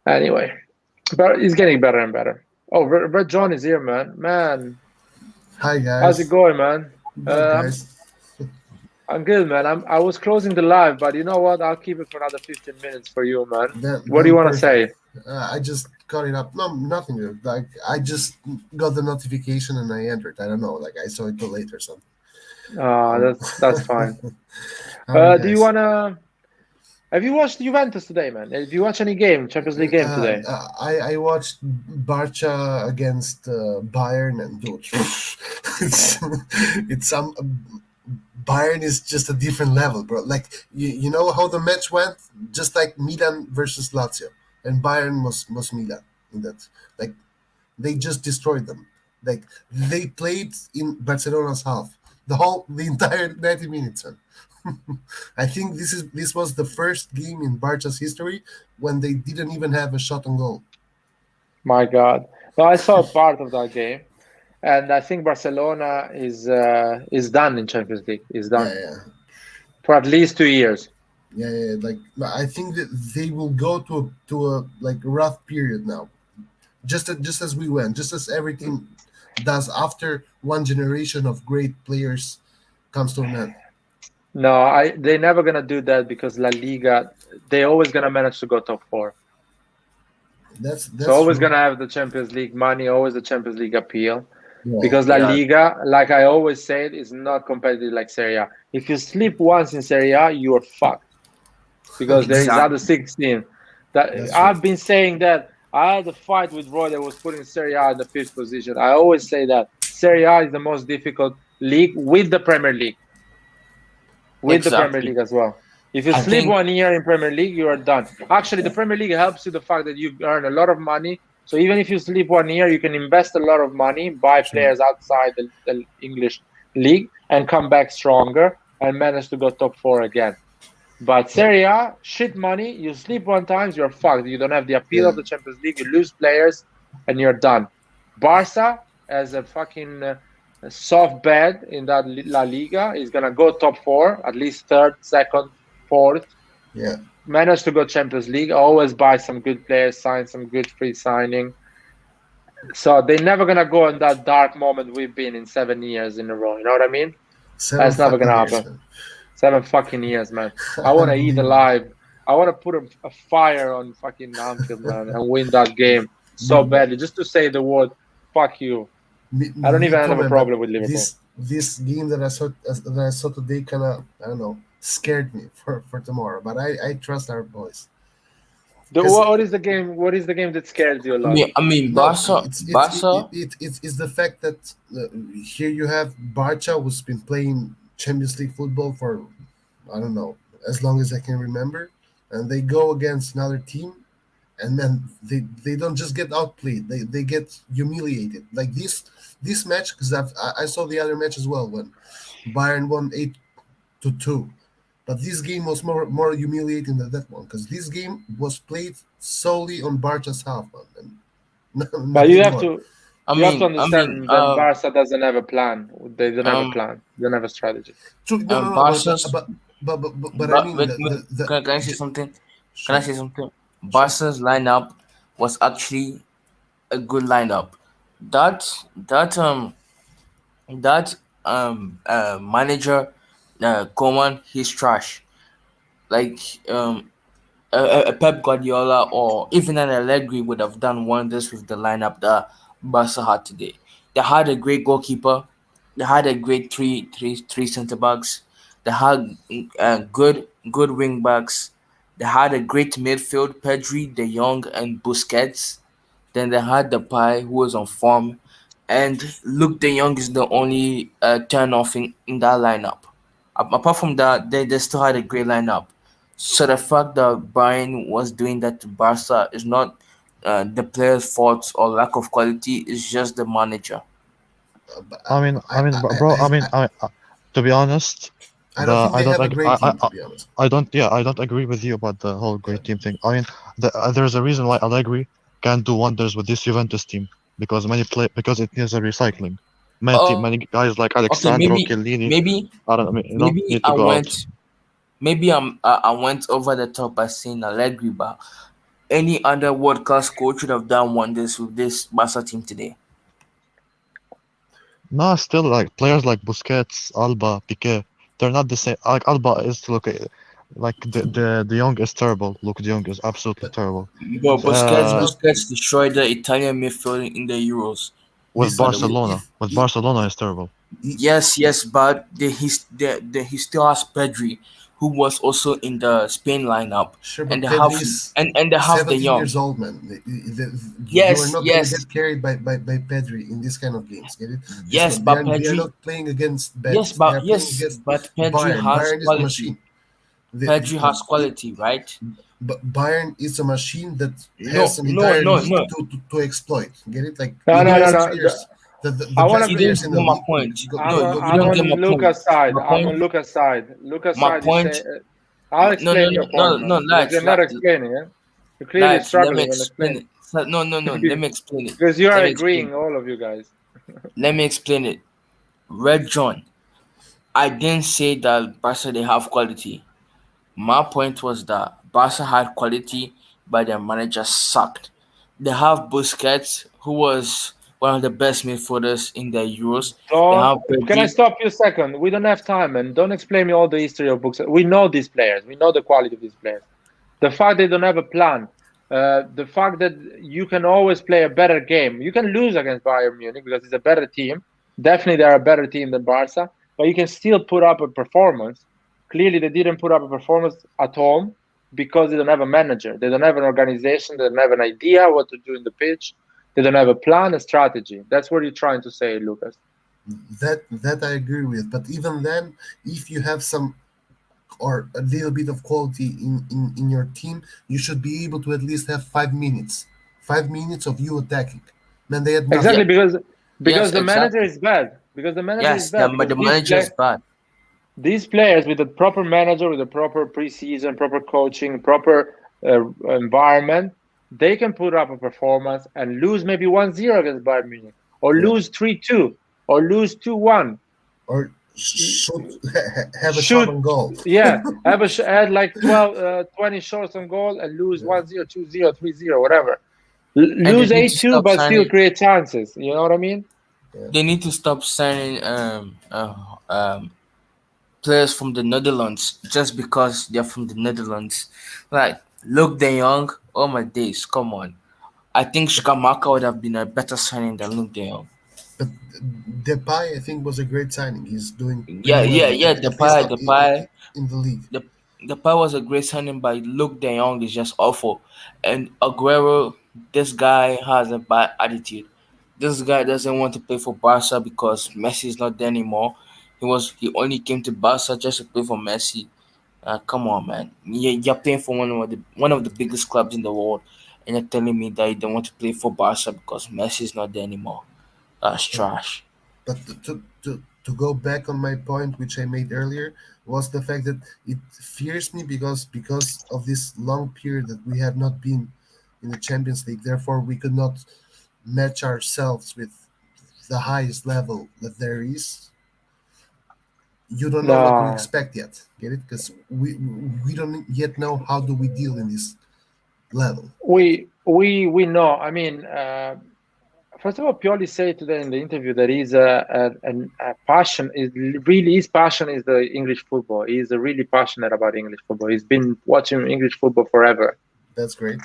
Anyway, but it's getting better and better. Oh, Red John is here, man. Man, Hi how's it guys, going, man? good Uh, I'm guys. I'm good, man. I was closing the live, but you know what? I'll keep it for another 15 minutes for you, man. What do you Then want to perfect. say? I just got it up. No, nothing. Like I just got the notification and I entered. I don't know. Like I saw it too late or something. Um, That's fine. how are you Do you guys? wanna? Have you watched Juventus today, man? Have you watched any game, Champions League game today? I watched Barca against Bayern and dude, it's some Bayern is just a different level, bro. Like you know how the match went, just like Milan versus Lazio, and Bayern was Milan in that. Like they just destroyed them. Like they played in Barcelona's half, the entire 90 minutes. Man. I think this was the first game in Barca's history when they didn't even have a shot on goal. My God. No, I saw part of that game, and I think Barcelona is done in Champions League. Is Yeah, done yeah, for at least 2 years. yeah, yeah. Like I think that they will go to a like rough period now, just as we went, just as everything does after one generation of great players comes to an end. No, they're never gonna do that because La Liga, they always gonna manage to go top four. So That's always true. gonna have the Champions League money, always the Champions League appeal. Yeah, Because La Yeah, Liga, like I always said, is not competitive like Serie A. If you slip once in Serie A, you are fucked. Because there is other exactly. 16. That that's true. I've been saying that I had a fight with Roy that was putting Serie A in the fifth position. I always say that Serie A is the most difficult league with the Premier League. With the Premier Exactly. League as well. If you I sleep think 1 year in Premier League, you are done. Actually, the Premier League helps you the fact that you earn a lot of money. So even if you sleep 1 year, you can invest a lot of money, buy True. players outside the English league, and come back stronger and manage to go top four again. But Yeah, Serie A, shit money. You sleep one times, you're fucked. You don't have the appeal yeah. of the Champions League. You lose players, and you're done. Barca, as a fucking soft bed in that La Liga, is gonna go top four, at least third, second, fourth. Yeah. Manage to go Champions League. Always buy some good players, sign some good free signing. So they're never gonna go in that dark moment we've been in 7 years in a row. You know what I mean? Seven That's never fucking gonna years, happen. man. 7 fucking years, man. I want to eat Unbelievable. alive. I want to put a fire on fucking Anfield, man, and win that game so But badly just to say the word "fuck you." I don't me even too, have a man. But problem with Liverpool. this game that I saw today kind of I don't know scared me for tomorrow. But I trust our boys because What is the game? What is the game that scares you a I lot? mean I mean no, Barca. it's the fact that here you have Barca who's been playing Champions League football for I don't know as long as I can remember, and they go against another team and then they don't just get outplayed, they get humiliated like this match because I saw the other match as well when Bayern won 8-2, but this game was more humiliating than that one because this game was played solely on Barca's half, man, and But nothing more. you have to I mean understand that Barca doesn't have a plan. They don't have a um plan. They don't have a strategy. True, no, no, no, Barca's but I but mean can I say j- something? Can I sure, say something? sure. Barca's lineup was actually a good lineup. That that that manager Coman, he's trash. Like um a Pep Guardiola or even an Allegri would have done wonders with the lineup that Barca had today. They had a great goalkeeper. They had a great three centre backs. They had good wing backs. They had a great midfield: Pedri, De Jong, and Busquets. Then they had the Depay, who was on form, and Luke De Jong is the only turn off in that lineup. Apart from that, they still had a great lineup. So the fact that Bayern was doing that to Barca is not the player's fault or lack of quality. It's just the manager. But I mean, bro. I To be honest, I don't think I they don't have a ag- great team, to be honest. I don't yeah I don't agree with you about the whole great team thing. I mean, there's a reason why Allegri can do wonders with this Juventus team because it needs a recycling. Many guys like Okay, Alexandro Chiellini, I don't know, maybe need to go out. I went over the top by saying Allegri, but any other world class coach would have done wonders with this Barca team today. No, still like players like Busquets, Alba, Piqué, they're not the same. Like Alba is still okay. Like De Jong is terrible. Luke De Jong is absolutely But terrible. But it's Uh, not Busquets destroyed the Italian midfield in the Euros. with listen. By the way, Barcelona is terrible. yes, but he still has Pedri, who was also in the Spain lineup, Sure, and but they have Pedri is and they have the 17 young. years old, man. You are Yes, not gonna yes, get carried by Pedri in this kind of games. Get it? It's yes, not. but They are Pedri, not playing against Betis. They are playing against but Pedri Bayern. has Bayern is a quality. machine. The, Pedri has it, quality, right? Bayern is a machine that has No, an no, entire no, league no. to exploit. Get it? Like No, in the no, no, best no. players, the I want best You to. players didn't in get the my league. point. I'm No, Go you I'm don't check. get on my point. Lucas' side. My I'm point. on Lucas' side. Lucas' My side is point. saying. I'll No, explain your point, no, man, because you're lads, not explaining it. You're clearly lads. Let me struggling on explain explaining it. No. Let me explain it. because you are Let me explain agreeing, it. all of you guys. Let me explain it. Red John. I didn't say that Barca they have quality. My point was that Barca had quality, but their manager sucked. They have Busquets, who was one of the best midfielders in the Euros. They Don't. have Can I Pedri. stop you a second? We don't have time, and don't explain me all the history of books. We know these players. We know the quality of these players. The fact they don't have a plan, the fact that you can always play a better game. You can lose against Bayern Munich because it's a better team. Definitely, they're a better team than Barca, but you can still put up a performance. Clearly, they didn't put up a performance at home because they don't have a manager. They don't have an organization. They don't have an idea what to do in the pitch. They don't have a plan, a strategy. That's what you're trying to say, Lucas. That I agree with. But even then, if you have some or a little bit of quality in your team, you should be able to at least have 5 minutes. 5 minutes of you attacking. Man, they had Yeah, Exactly, nothing. because yes, the manager exactly. is bad. Because the manager is Yes, bad. but Because the manager is bad. these players with the proper manager, with the proper preseason, proper coaching, proper environment, they can put up a performance and lose maybe 1-0 against Bayern Munich, or Yeah. lose 3-2, or lose 2-1. Or shoot, have a shot Shoot, on goal. yeah, had like 20 shots on goal and lose 1-0, 2-0, 3-0, whatever. And they Lose need to 8-2, stop but still signing. create chances. You know what I mean? They need to stop signing players from the Netherlands just because they're from the Netherlands. Like Luke De Jong, oh my days, come on. I think Skamaka would have been a better signing than Luke De Jong. But Depay, I think, was a great signing. He's doing pretty Yeah, well, at least in the league. The Depay was a great signing, but Luke De Jong is just awful. And Aguero, this guy has a bad attitude. This guy doesn't want to play for Barca because Messi is not there anymore. He only came to Barca just to play for Messi. Come on, man. You're playing for one of the biggest clubs in the world, and you're telling me that you don't want to play for Barca because Messi is not there anymore. That's But trash. but to go back on my point, which I made earlier, was the fact that it fears me because of this long period that we have not been in the Champions League. Therefore, we could not match ourselves with the highest level that there is. You don't know what to No. expect yet. Get it? Because we don't yet know how do we deal in this level. We know. I mean, first of all, Pioli said today in the interview that he's a passion is really his passion is the English football. He's really passionate about English football. He's been watching English football forever, That's great.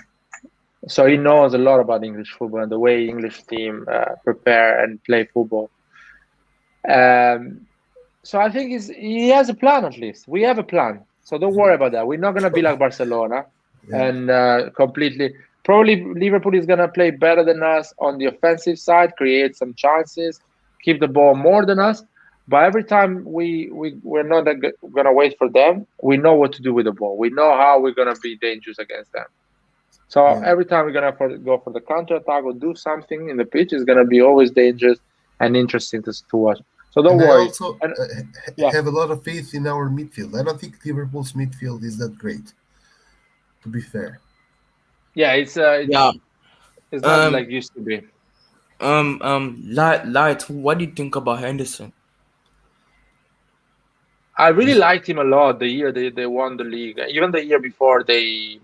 so he knows a lot about English football and the way English team prepare and play football. Um, so I think he has a plan at least. We have a plan, so don't worry about that. We're not gonna be like Barcelona Yeah. and completely. Probably Liverpool is gonna play better than us on the offensive side, create some chances, keep the ball more than us. But every time we're not gonna wait for them. We know what to do with the ball. We know how we're gonna be dangerous against them. So Yeah. every time we're gonna go for the counter attack or do something in the pitch is gonna be always dangerous and interesting to watch. So don't And I worry. also And yeah, have a lot of faith in our midfield. I don't think Liverpool's midfield is that great, to be fair. yeah, Yeah. it's not Um. like used to be. Light. What do you think about Henderson? I really He's, liked him a lot the year they won the league. Even the year before they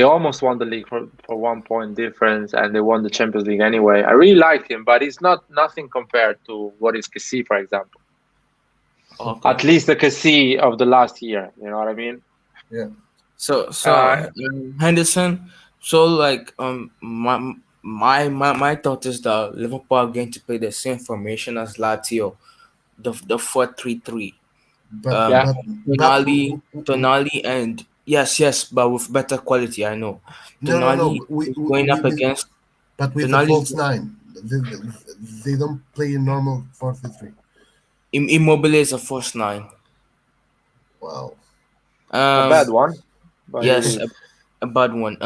almost won the league for 1 point difference and they won the Champions League anyway. I really liked him, but he's not nothing compared to what is Kessie, for example. Okay. At least the Kessie of the last year. You know what I mean? yeah. Uh, Henderson. So like my thought is that Liverpool are going to play the same formation as Lazio, the 4-3-3. But Um, yeah. but but Tonali, and yes, but with better quality. I know. no. Tonali is going up against But with the Tonali is false nine, they don't play a normal 4-3-3. Immobile is a first nine. Wow. A bad Um, one, but he yes, is. a bad one.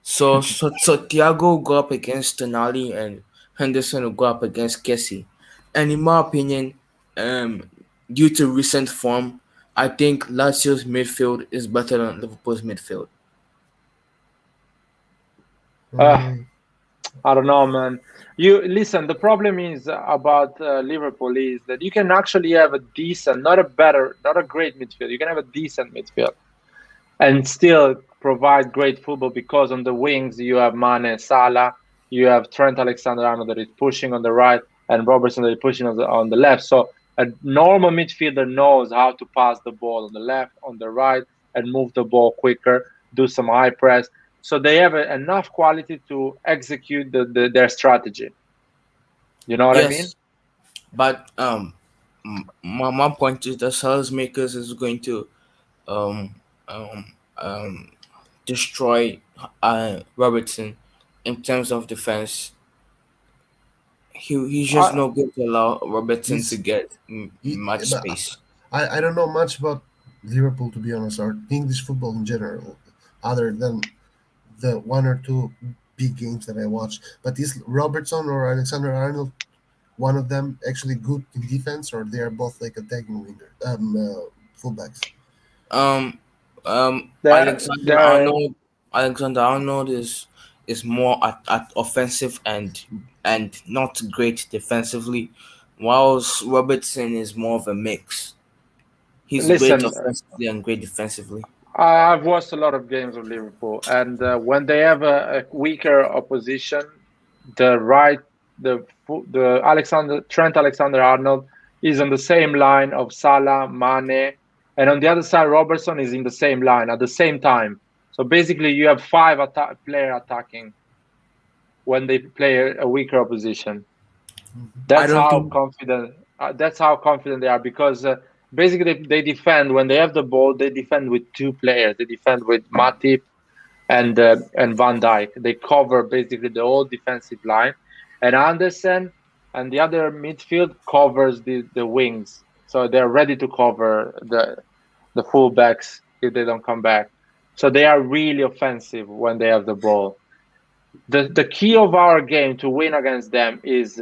So Thiago will go up against Tonali and Henderson will go up against Kessie. And in my opinion, due to recent form, I think Lazio's midfield is better than Liverpool's midfield. Uh, Mm, I don't know, man. You listen. The problem is about Liverpool is that you can actually have a decent, not a better, not a great midfield. You can have a decent midfield and still provide great football because on the wings you have Mane, Salah, you have Trent Alexander-Arnold that is pushing on the right, and Robertson that is pushing on the left. So a normal midfielder knows how to pass the ball on the left, on the right, and move the ball quicker, do some high press. So they have enough quality to execute their strategy. You know what I mean? Yes, but my point is that Salah's makers is going to um um um destroy Robertson in terms of defense. He's just I, not going to allow Robertson to he's get much but space. I don't know much about Liverpool, to be honest, or English football in general, other than the one or two big games that I watch. But is Robertson or Alexander Arnold one of them actually good in defense, or they are both like attacking winger, fullbacks? Um, they're, Alexander Arnold is more at offensive and not great defensively, whilst Robertson is more of a mix. He's great listen. offensively and great defensively. I've watched a lot of games of Liverpool, and when they have a weaker opposition, the right, the Alexander Trent Alexander-Arnold is on the same line of Salah, Mane, and on the other side, Robertson is in the same line at the same time. So basically, you have five player attacking when they play a weaker opposition. I That's don't how think confident. That's how confident they are because basically they defend when they have the ball. They defend with two players. They defend with Matip and Van Dijk. They cover basically the whole defensive line, and Anderson and the other midfield covers the wings. So they're ready to cover the fullbacks if they don't come back. So they are really offensive when they have the ball. The key of our game to win against them is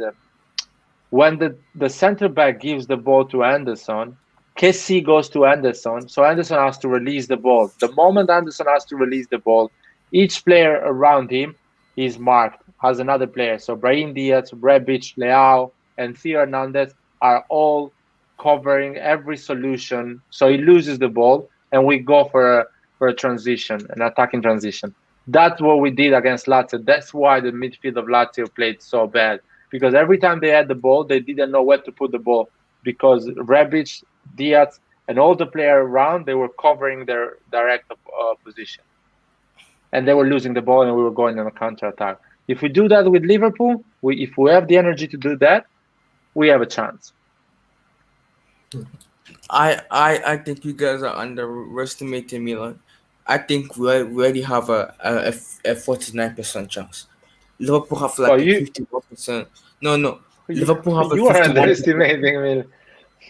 when the center back gives the ball to Anderson, Kessie goes to Anderson, so Anderson has to release the ball. The moment Anderson has to release the ball, each player around him is marked as another player. So Brahim Diaz, Rebic, Leao, and Theo Hernandez are all covering every solution. So he loses the ball, and we go for a transition, an attacking transition. That's what we did against Lazio. That's why the midfield of Lazio played so bad because every time they had the ball, they didn't know where to put the ball because Rebic, Diaz, and all the players around, they were covering their direct position. And they were losing the ball and we were going on a counter attack. If we do that with Liverpool, if we have the energy to do that, we have a chance. I think you guys are underestimating Milan. I think we already have a 49% chance. Liverpool have Well, like a 51%. No. Liverpool have a you are 51%. underestimating me.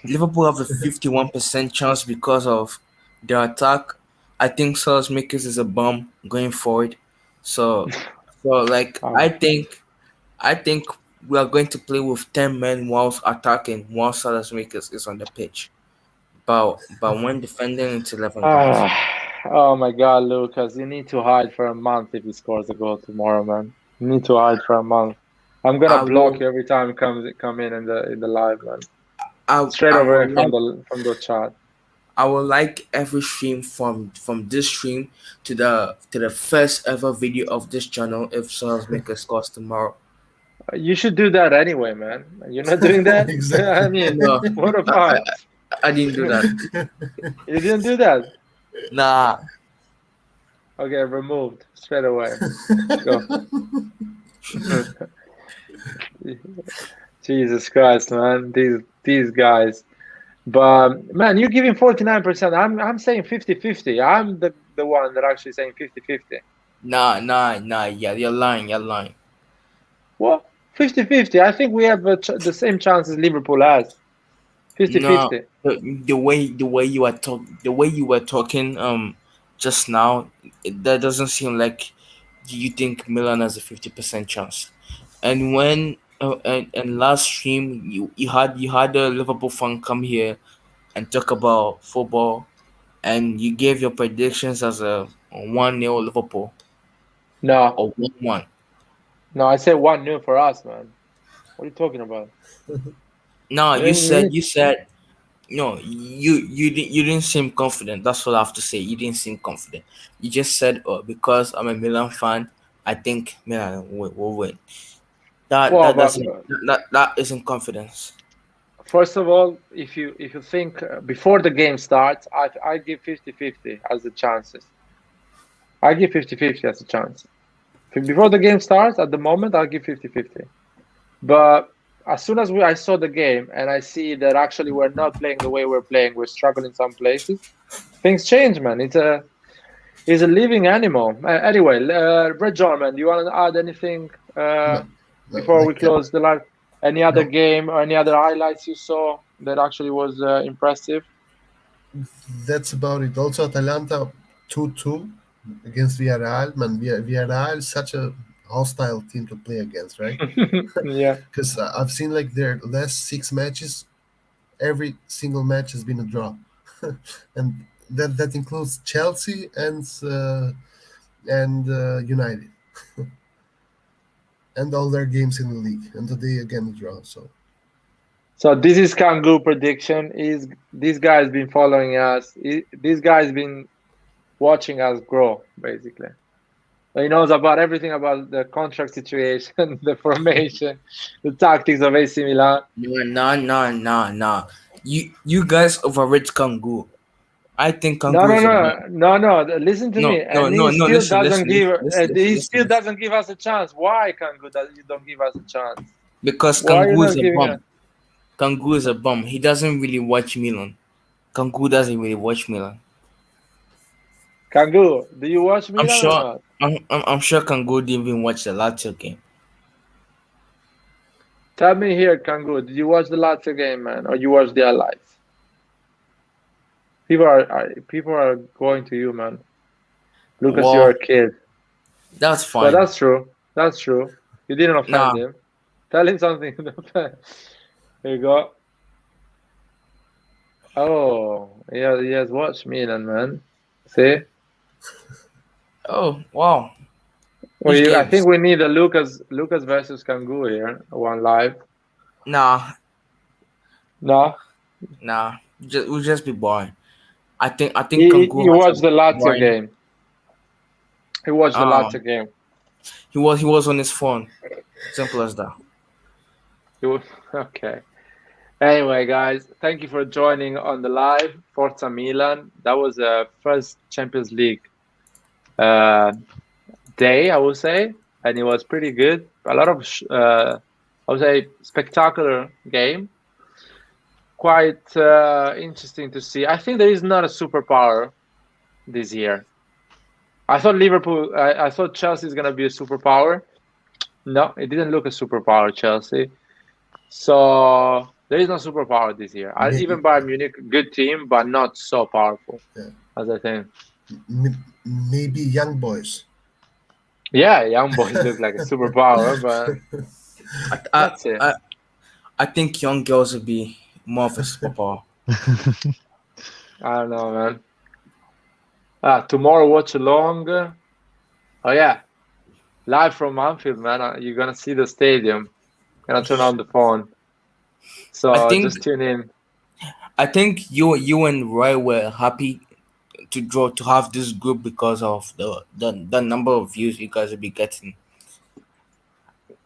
Liverpool have a 51% chance because of their attack. I think Salah's makers is a bomb going forward. So like Um, I think we are going to play with 10 men whilst attacking, while Salah is on the pitch. But when defending, it's 11 guys. Oh my God, Lucas, you need to hide for a month if he scores a goal tomorrow, man. You need to hide for a month. I'm gonna I block will you every time you come in the live, man. Straight I away will like from the chat. I will like every stream from this stream to the first ever video of this channel if Salah scores tomorrow. You should do that anyway, man. You're not doing that? I Exactly. mean, No, what a I, I, fight. I didn't do that. You didn't do that? Nah. Okay, removed straight away. Go. Jesus Christ, man. These guys. But man, you're giving 49%. I'm saying 50-50. I'm the one that actually saying 50-50. Nah. Yeah, you're lying. What? 50-50. I think we have the same chance as Liverpool has. 50-50. No, the way you were talking just now, that doesn't seem like you think Milan has a 50% chance. And when and last stream you had a Liverpool fan come here and talk about football, and you gave your predictions as a 1-0 Liverpool No, or 1-1. no, I said 1-0 for us, man. What are you talking about? No, You need- you said no. You didn't seem confident. That's what I have to say. You didn't seem confident. You just said, "Oh, because I'm a Milan fan, I think Milan will win." Well, That but doesn't that isn't confidence. first of all, if you think before the game starts, I give 50-50 as the chances. I give 50-50 as a chance. Before the game starts, at the moment, I'll give 50-50. But as soon as I saw the game and I see that actually we're not playing the way we're playing, we're struggling in some places, things change, man. It's a living animal. Anyway, Red John, man, do you want to add anything before we Like, close the live? Any other No. game or any other highlights you saw that actually was impressive? that's about it. Also, Atalanta 2-2 against Villarreal. Man, Villarreal is such a hostile team to play against, right? Yeah. Because I've seen like their last 6 matches, every single match has been a draw, and that includes Chelsea and United, and all their games in the league. And today again a draw. So this is Kangu prediction. Is this guy's been following us? This guy's been watching us grow, basically. He knows about everything about the contract situation, the formation, the tactics of AC Milan. Nah. You guys overrate Kangu. I think No, Kangu is a bomb. no. Listen to No, me, no, and no, he no. still Listen, doesn't listen, give. listen, He listen, still listen. doesn't give us a chance. Why, Kangu, that you don't give us a chance? Because Why are you Kangu is not a giving bum. us? Kangu is a bum. He doesn't really watch Milan. Kangu doesn't really watch Milan. Kangu, do you watch I'm Milan or sure. not? I'm sure Kangu didn't even watch the Lazio game. Tell me here, Kangu, did you watch the Lazio game, man, or you watch the highlights? People are going to you, man. Lucas, you're Well, a kid. that's But fine. that's true. That's true. You didn't offend Nah, him. Tell him something. There you go. Oh, yeah, he has watched Milan, man. See? oh wow. Which I games? think we need a Lucas versus Kangu here, one live. Nah, No? We'll just be boring. I think He Kangu has a watched the Lazio boring. game. He watched the Um, Lazio game. he was on his phone. Simple as that. Okay. Anyway, guys, thank you for joining on the live. Forza Milan. That was a first Champions League day, I would say, and it was pretty good. A lot of, I would say, spectacular game. Quite interesting to see. I think there is not a superpower this year. I thought Liverpool, I thought Chelsea is going to be a superpower. No, it didn't look a superpower, Chelsea. So there is no superpower this year. Even Bayern Munich, good team, but not so powerful, as I think. Maybe young boys. Yeah, young boys look like a superpower, but That's it. I think young girls would be more of a superpower. I don't know, man. Tomorrow watch along. Oh yeah, live from Anfield, man. You're gonna see the stadium. Gonna turn on the phone. So I think just tune in. you and Roy were happy to have this group because of the number of views you guys will be getting.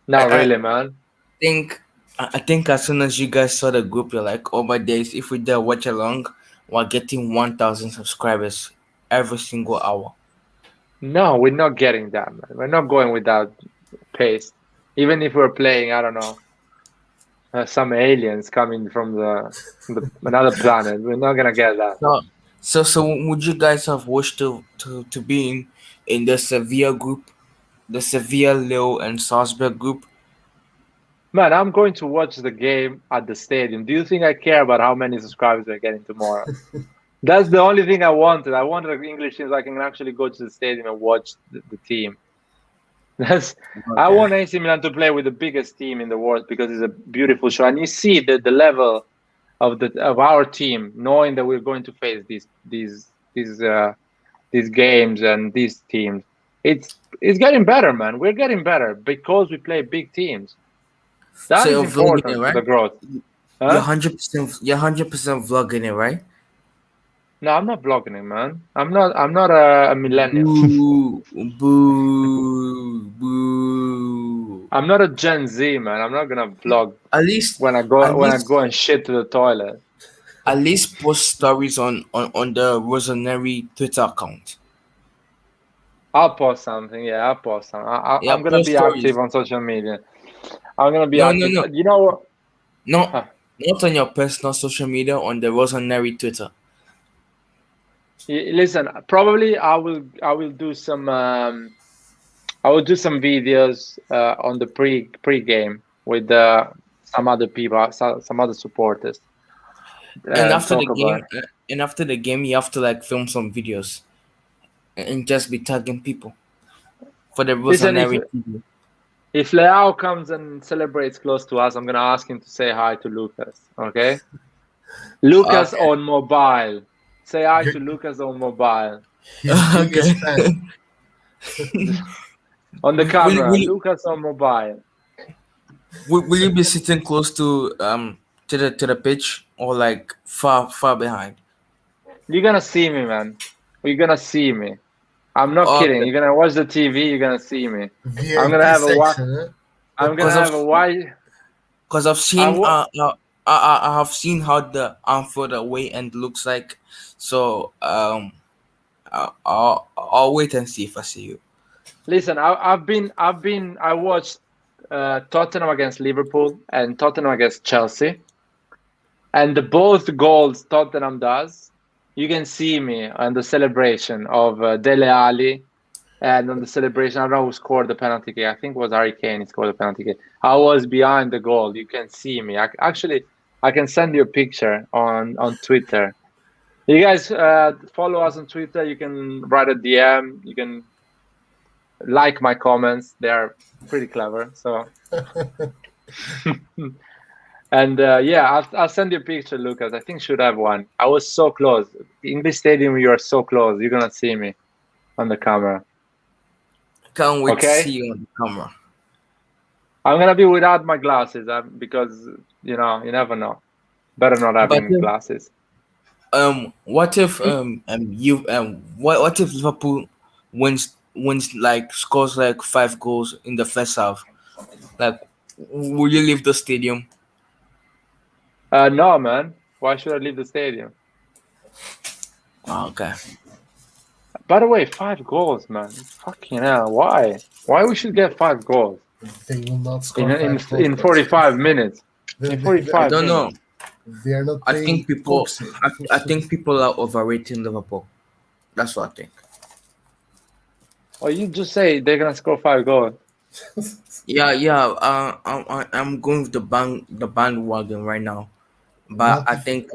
Not I really, man. think I think as soon as you guys saw the group, you're like, oh my days, if we dare watch along, we're getting 1,000 subscribers every single hour. No, we're not getting that, man. We're not going with that pace. Even if we're playing, I don't know, some aliens coming from the another planet, we're not gonna get that. So would you guys have wished to be in the Sevilla group, the Sevilla, Lille, and Salzburg group? Man, I'm going to watch the game at the stadium. Do you think I care about how many subscribers we're getting tomorrow? That's the only thing I wanted. I wanted an English team so I can actually go to the stadium and watch the team. I want AC Milan to play with the biggest team in the world because it's a beautiful show, and you see the level of our team, knowing that we're going to face these games and these teams. It's getting better, man. We're getting better because we play big teams. That So is you're important vlogging it, for right? the growth. You're Huh? 100%. You're 100% vlogging it, right? No, I'm not vlogging it, man. I'm not a millennial. Boo, boo, boo. I'm not a Gen Z, man. I'm not gonna vlog At least, when I go and shit to the toilet. at least post stories on the Rosaneri Twitter account. I'll post something. Yeah, I'll post something. Yeah, I'm gonna post be stories. active on social media. I'm gonna be No, active. no, no, You know what? no, Huh. not on your personal social media. On the Rosaneri Twitter. Listen, probably I will do some videos on the pre-game with some other people, some other supporters. And after the Talk about game, you have to like film some videos and just be tagging people for the Listen, Rosaneri TV. if Leao comes and celebrates close to us, I'm gonna ask him to say hi to Lucas. Okay, Lucas Okay. on mobile. Say hi to Lucas on mobile. His biggest Okay. fan. On the camera, will, Lucas on mobile. will you be sitting close to the pitch or like far behind? You're gonna see me, man. You're gonna see me. I'm not kidding. Okay. You're gonna watch the TV. You're gonna see me. I'm VIP gonna have a section, huh? I'm gonna have a wide. Because I've seen wa- I have seen how the Anfield away end looks like, so I'll wait and see if I see you. Listen, I watched Tottenham against Liverpool and Tottenham against Chelsea, and both goals Tottenham does, you can see me on the celebration of Dele Alli, and on the celebration, I don't know who scored the penalty kick. I think it was Harry Kane. He scored the penalty kick. I was behind the goal. You can see me. I can send you a picture on Twitter. You guys follow us on Twitter. You can write a DM. You can like my comments. They're pretty clever. So, and yeah, I'll send you a picture, Lucas. I think should have one. I was so close. English Stadium, you are so close. You're gonna see me on the camera. Can't wait to Okay. see you on the camera. I'm gonna be without my glasses because you never know. Better not having But glasses. what if what if Liverpool wins like scores like 5 goals in the first half? Like, will you leave the stadium? No, man. Why should I leave the stadium? Oh, okay. By the way, 5 goals, man. Fucking hell. Why? Why we should get 5 goals They will not score in 5 goals. in 45 minutes? In 45 I don't know. minutes. They are not I playing think people coaxing. I think people are overrating Liverpool. That's what I think. Or you just say they're gonna score 5 goals. Yeah. I'm going with the bandwagon right now, but What I if- think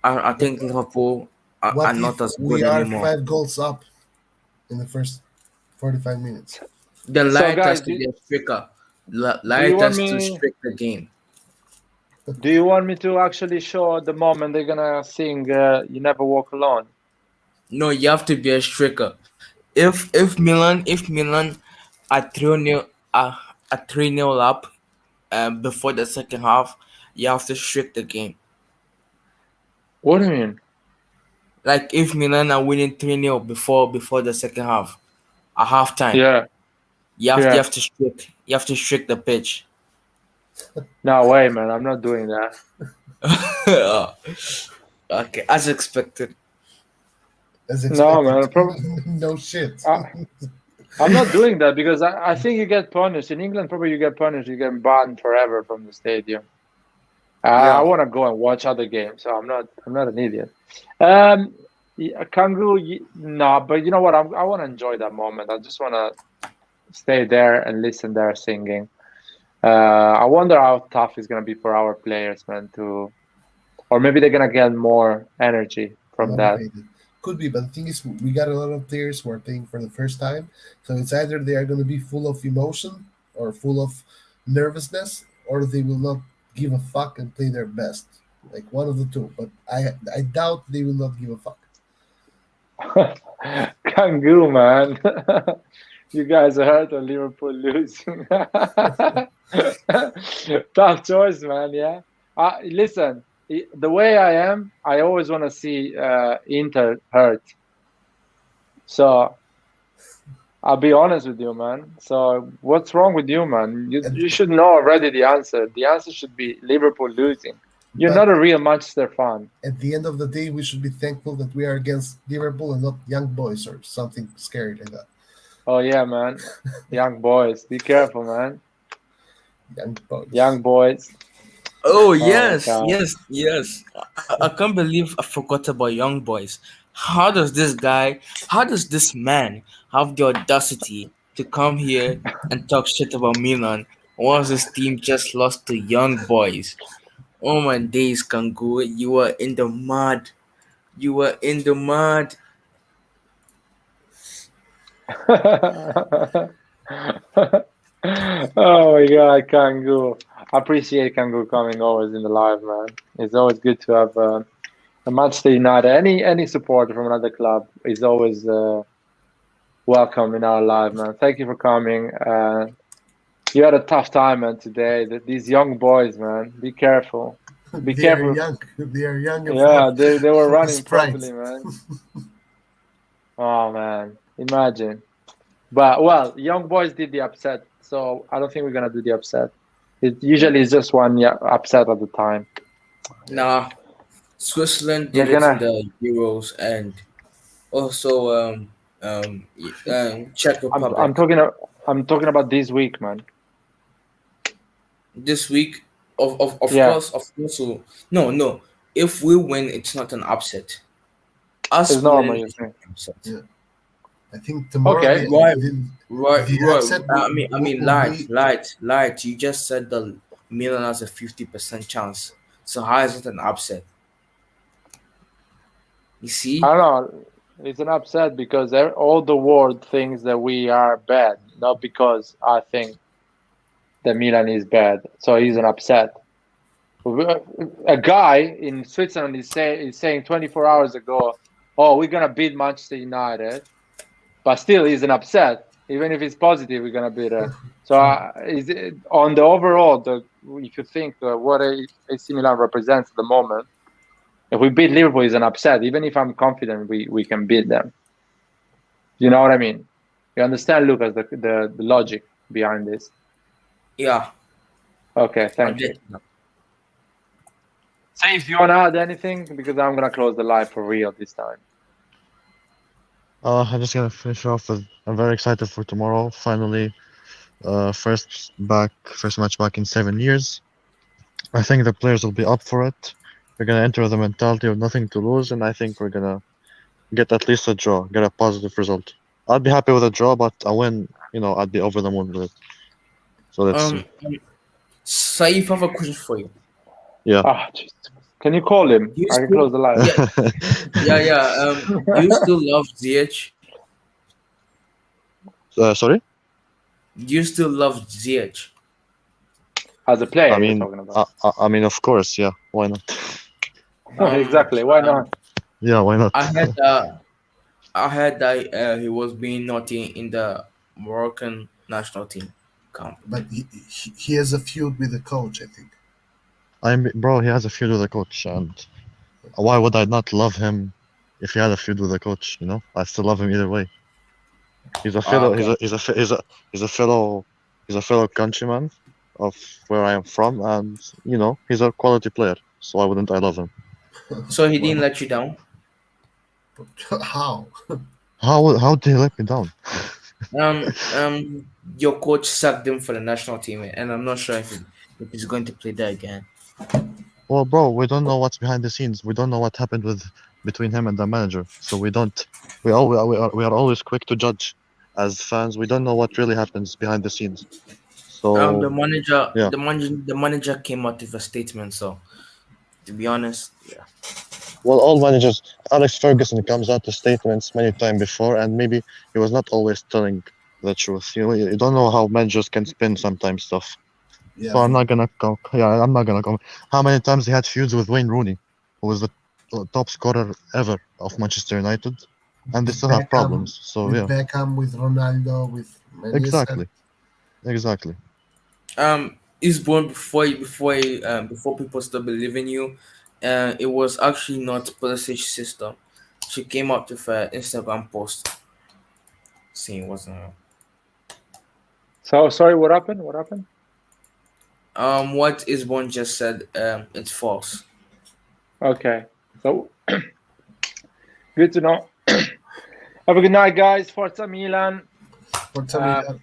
I think Liverpool are What not if as we good are anymore. 5 goals up in the first 45 minutes? Then So, Light has guys, to be a striker. Do you Light want us to me? strict the game. Do you want me to actually show the moment they're gonna sing "You Never Walk Alone"? No, you have to be a striker. If Milan are 3-0 are 3-0 up before the second half, you have to strict the game. What do you mean? Like if Milan are winning 3-0 before the second half, at halftime, Yeah, you yeah. have to strict the pitch. No way, man. I'm not doing that. Okay, as expected. As No, expected. man. No shit. I'm not doing that because I think you get punished. In England, probably you get punished. You get banned forever from the stadium. I Yeah. want to go and watch other games, so I'm not an idiot. Um, Kangu, no, but you know what? I want to enjoy that moment. I just want to stay there and listen there singing. I wonder how tough it's gonna be for our players, man, or maybe they're gonna get more energy from that. Motivated. Could be, but the thing is, we got a lot of players who are playing for the first time. So it's either they are going to be full of emotion or full of nervousness, or they will not give a fuck and play their best. Like one of the two. But I doubt they will not give a fuck. Kangu, man. You guys are hurt on Liverpool losing. Tough choice, man. Yeah. Listen, the way I am, I always want to see Inter hurt. So I'll be honest with you, man. So what's wrong with you, man? You should know already the answer. The answer should be Liverpool losing. You're But not a real Manchester fan. at the end of the day, we should be thankful that we are against Liverpool and not young boys or something scary like that. Oh yeah, man. Young boys. Be careful, man. Young boys. Young boys. Oh my yes, God. yes. I can't believe I forgot about young boys. How does this man have the audacity to come here and talk shit about Milan once his team just lost to young boys? Oh my days, Kangu, you were in the mud. You were in the mud. Oh my God, Kangu. I appreciate Kangu coming always in the live, man. It's always good to have a Manchester United. Any supporter from another club is always welcome in our live, man. Thank you for coming. You had a tough time, man, today. These young boys, man. Be careful. Be They are careful. young. They are young and Yeah, full, they were full of running sprite. properly, man. Oh man, imagine. But well, young boys did the upset, so I don't think we're gonna do the upset. It usually is just one upset at the time. Nah, Switzerland They're did it in gonna. the Euros and also Czech I'm Republic. talking. I'm talking about this week, man. This week, of Yeah, course, no. If we win, it's not an upset. Us it's normal. winning You is think? an upset. Yeah. I think tomorrow Okay. Right, right, the right. upset I mean, will be light. You just said the Milan has a 50% chance. So how is it an upset? You I see? don't know. It's an upset because all the world thinks that we are bad, not because I think that Milan is bad. So he's an upset. A guy in Switzerland is saying 24 hours ago, "Oh, we're gonna beat Manchester United," but still he's an upset. Even if it's positive, we're gonna beat it. So on the overall, if you think what AC Milan represents at the moment, if we beat Liverpool, is an upset. Even if I'm confident we can beat them. You know what I mean? You understand, Lucas, the logic behind this? Yeah, Okay, I thank you. get you. Say if you want to add anything, because I'm gonna close the live for real this time. I'm just gonna finish off with I'm very excited for tomorrow. Finally, first match back in 7 years. I think the players will be up for it. We're gonna enter the mentality of nothing to lose, and I think we're gonna get at least a draw, get a positive result. I'd be happy with a draw, but a win, I'd be over the moon with it. So let's see. Saif, I have a question for you. Yeah. Ah, Jesus. Can you call him? Do you I can still, close the live. yeah. Do you still love Ziyech? Sorry? Do you still love Ziyech? As a player, I you're mean, talking about. I mean, of course, yeah. Why not? Exactly. Why not? Yeah, why not? I heard that he was being naughty in the Moroccan national team camp. But he has a feud with the coach, I think. Bro, he has a feud with the coach, and why would I not love him if he had a feud with the coach? You know, I still love him either way. He's a fellow. Okay. He's a fellow. He's a fellow countryman of where I am from, and you know, he's a quality player. So why wouldn't I love him? So he Why didn't not? let you down. How? How did he let me down? Your coach sacked him for the national team, and I'm not sure if he's going to play there again. Well, bro, we don't know what's behind the scenes. We don't know what happened between him and the manager. So we don't. We are always quick to judge as fans. We don't know what really happens behind the scenes. The So manager, yeah. the manager came out with a statement. So to be honest, yeah. Well, all managers, Alex Ferguson comes out with statements many times before, and maybe he was not always telling the truth. You know, you don't know how managers can spin sometimes stuff. Yeah, So I'm not gonna go. Yeah, I'm not gonna go. How many times he had feuds with Wayne Rooney, who was the top scorer ever of Manchester United, and they with still have Beckham, problems. So yeah, with Ronaldo, with many. exactly, exactly. Is born before people start believing you. It was actually not Pulisic's sister. She came up with an Instagram post saying it wasn't her. So sorry, what happened? What happened? What Isborn just said, it's false. Okay. So good to know. Have a good night, guys. Forza Milan. Forza Milan.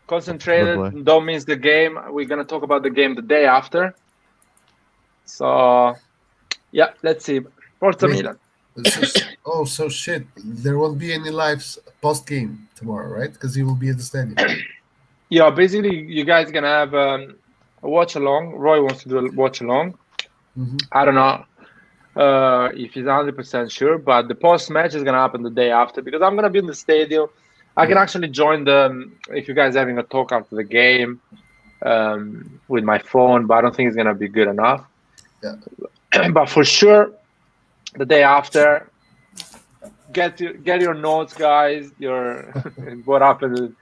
Concentrated. Goodbye. Don't miss the game. We're gonna talk about the game the day after. So yeah, let's see. Forza Wait, Milan. so shit. There won't be any lives post game tomorrow, right? Because he will be at the stadium. Yeah, basically, you guys gonna have a watch along. Roy wants to do a watch along. Mhm. I don't know if he's 100% sure, but the post match is gonna happen the day after because I'm gonna be in the stadium. I can actually join if you guys having a talk after the game with my phone, but I don't think it's gonna be good enough. Yeah. But for sure, the day after, get your notes, guys. Your what happened,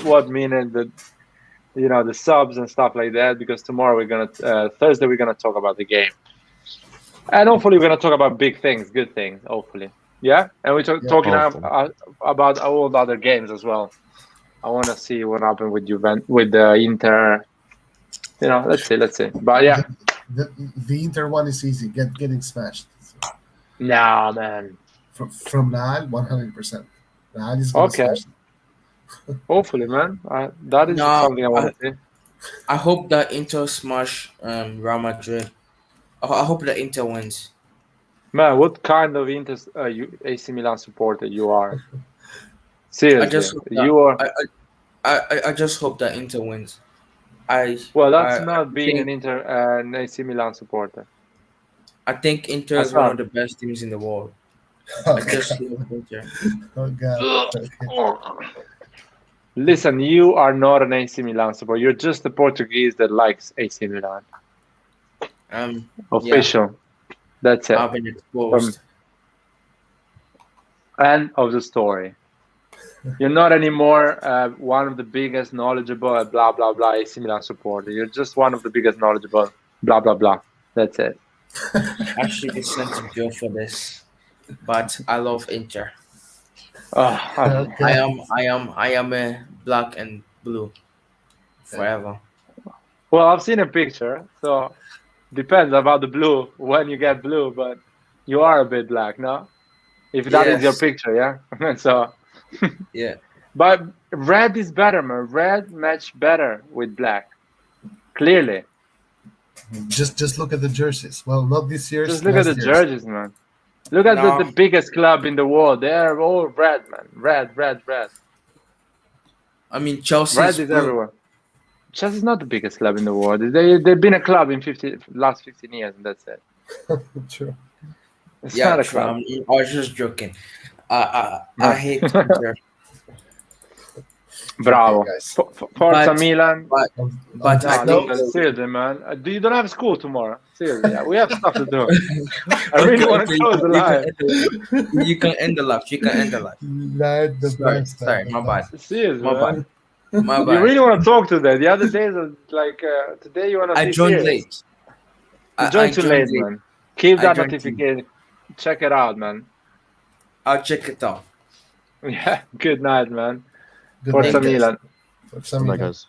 what minute, the subs and stuff like that. Because tomorrow Thursday we're gonna talk about the game, and hopefully we're gonna talk about big things, good things. Hopefully, yeah. And we're talking Awesome. about all the other games as well. I want to see what happened with Juventus, with the Inter. Let's see. But yeah, The Inter one is easy. Getting smashed. So, nah, man. from Nahal, 100%. Nahal is gonna Okay, smash. hopefully, man. That is No, something I want to see. I hope that Inter smash Real Madrid. I hope that Inter wins. Man, what kind of AC Milan supporter you are? I Seriously, just hope that you are. I just hope that Inter wins. I Well, that's I not being think an AC Milan supporter. I think Inter That's is one of not. the best teams in the world. Oh I just god. love Inter. Oh god. Okay. Listen, you are not an AC Milan supporter. You're just a Portuguese that likes AC Milan. Yeah, Official. That's it. I've been exposed. End of the story. You're not anymore one of the biggest knowledgeable blah blah blah AC Milan supporter. You're just one of the biggest knowledgeable blah blah blah. That's it. I should be sent to jail for this, but I love Inter. Okay. I am a black and blue forever. Well, I've seen a picture, so depends about the blue when you get blue, but you are a bit black, no? If that is your Yes, picture, yeah. So, yeah. but red is better, man. Red match better with black. Clearly, Just look at the jerseys. Well, not this year's, just look at the last year's. jerseys, man. Look at the No, biggest club in the world. They're all red, man. Red, red, red. I mean Chelsea is Red is blue. everywhere. Chelsea is not the biggest club in the world. They've been a club in last 15 years, and that's it. True. It's Yeah, not a true. club. I was just joking. I hate Inter. Bravo. guys. Forza But- Milan. But I No, think seriously, man. You don't have school tomorrow. Seriously, yeah. We have stuff to do. I really want to close the live. You can end the live. You can end the live. Not the Sorry, best. sorry, my bad. Seriously, My man. bad. My You bad. really want to talk today. The other days, are like today, you want to I be joined serious. late. You I joined too joined late, man. Keep I that joined notification. Check it out, man. I'll check it out. Yeah. Good night, man. Good Forza night, guys. Milan. Forza Bye, Milan. guys.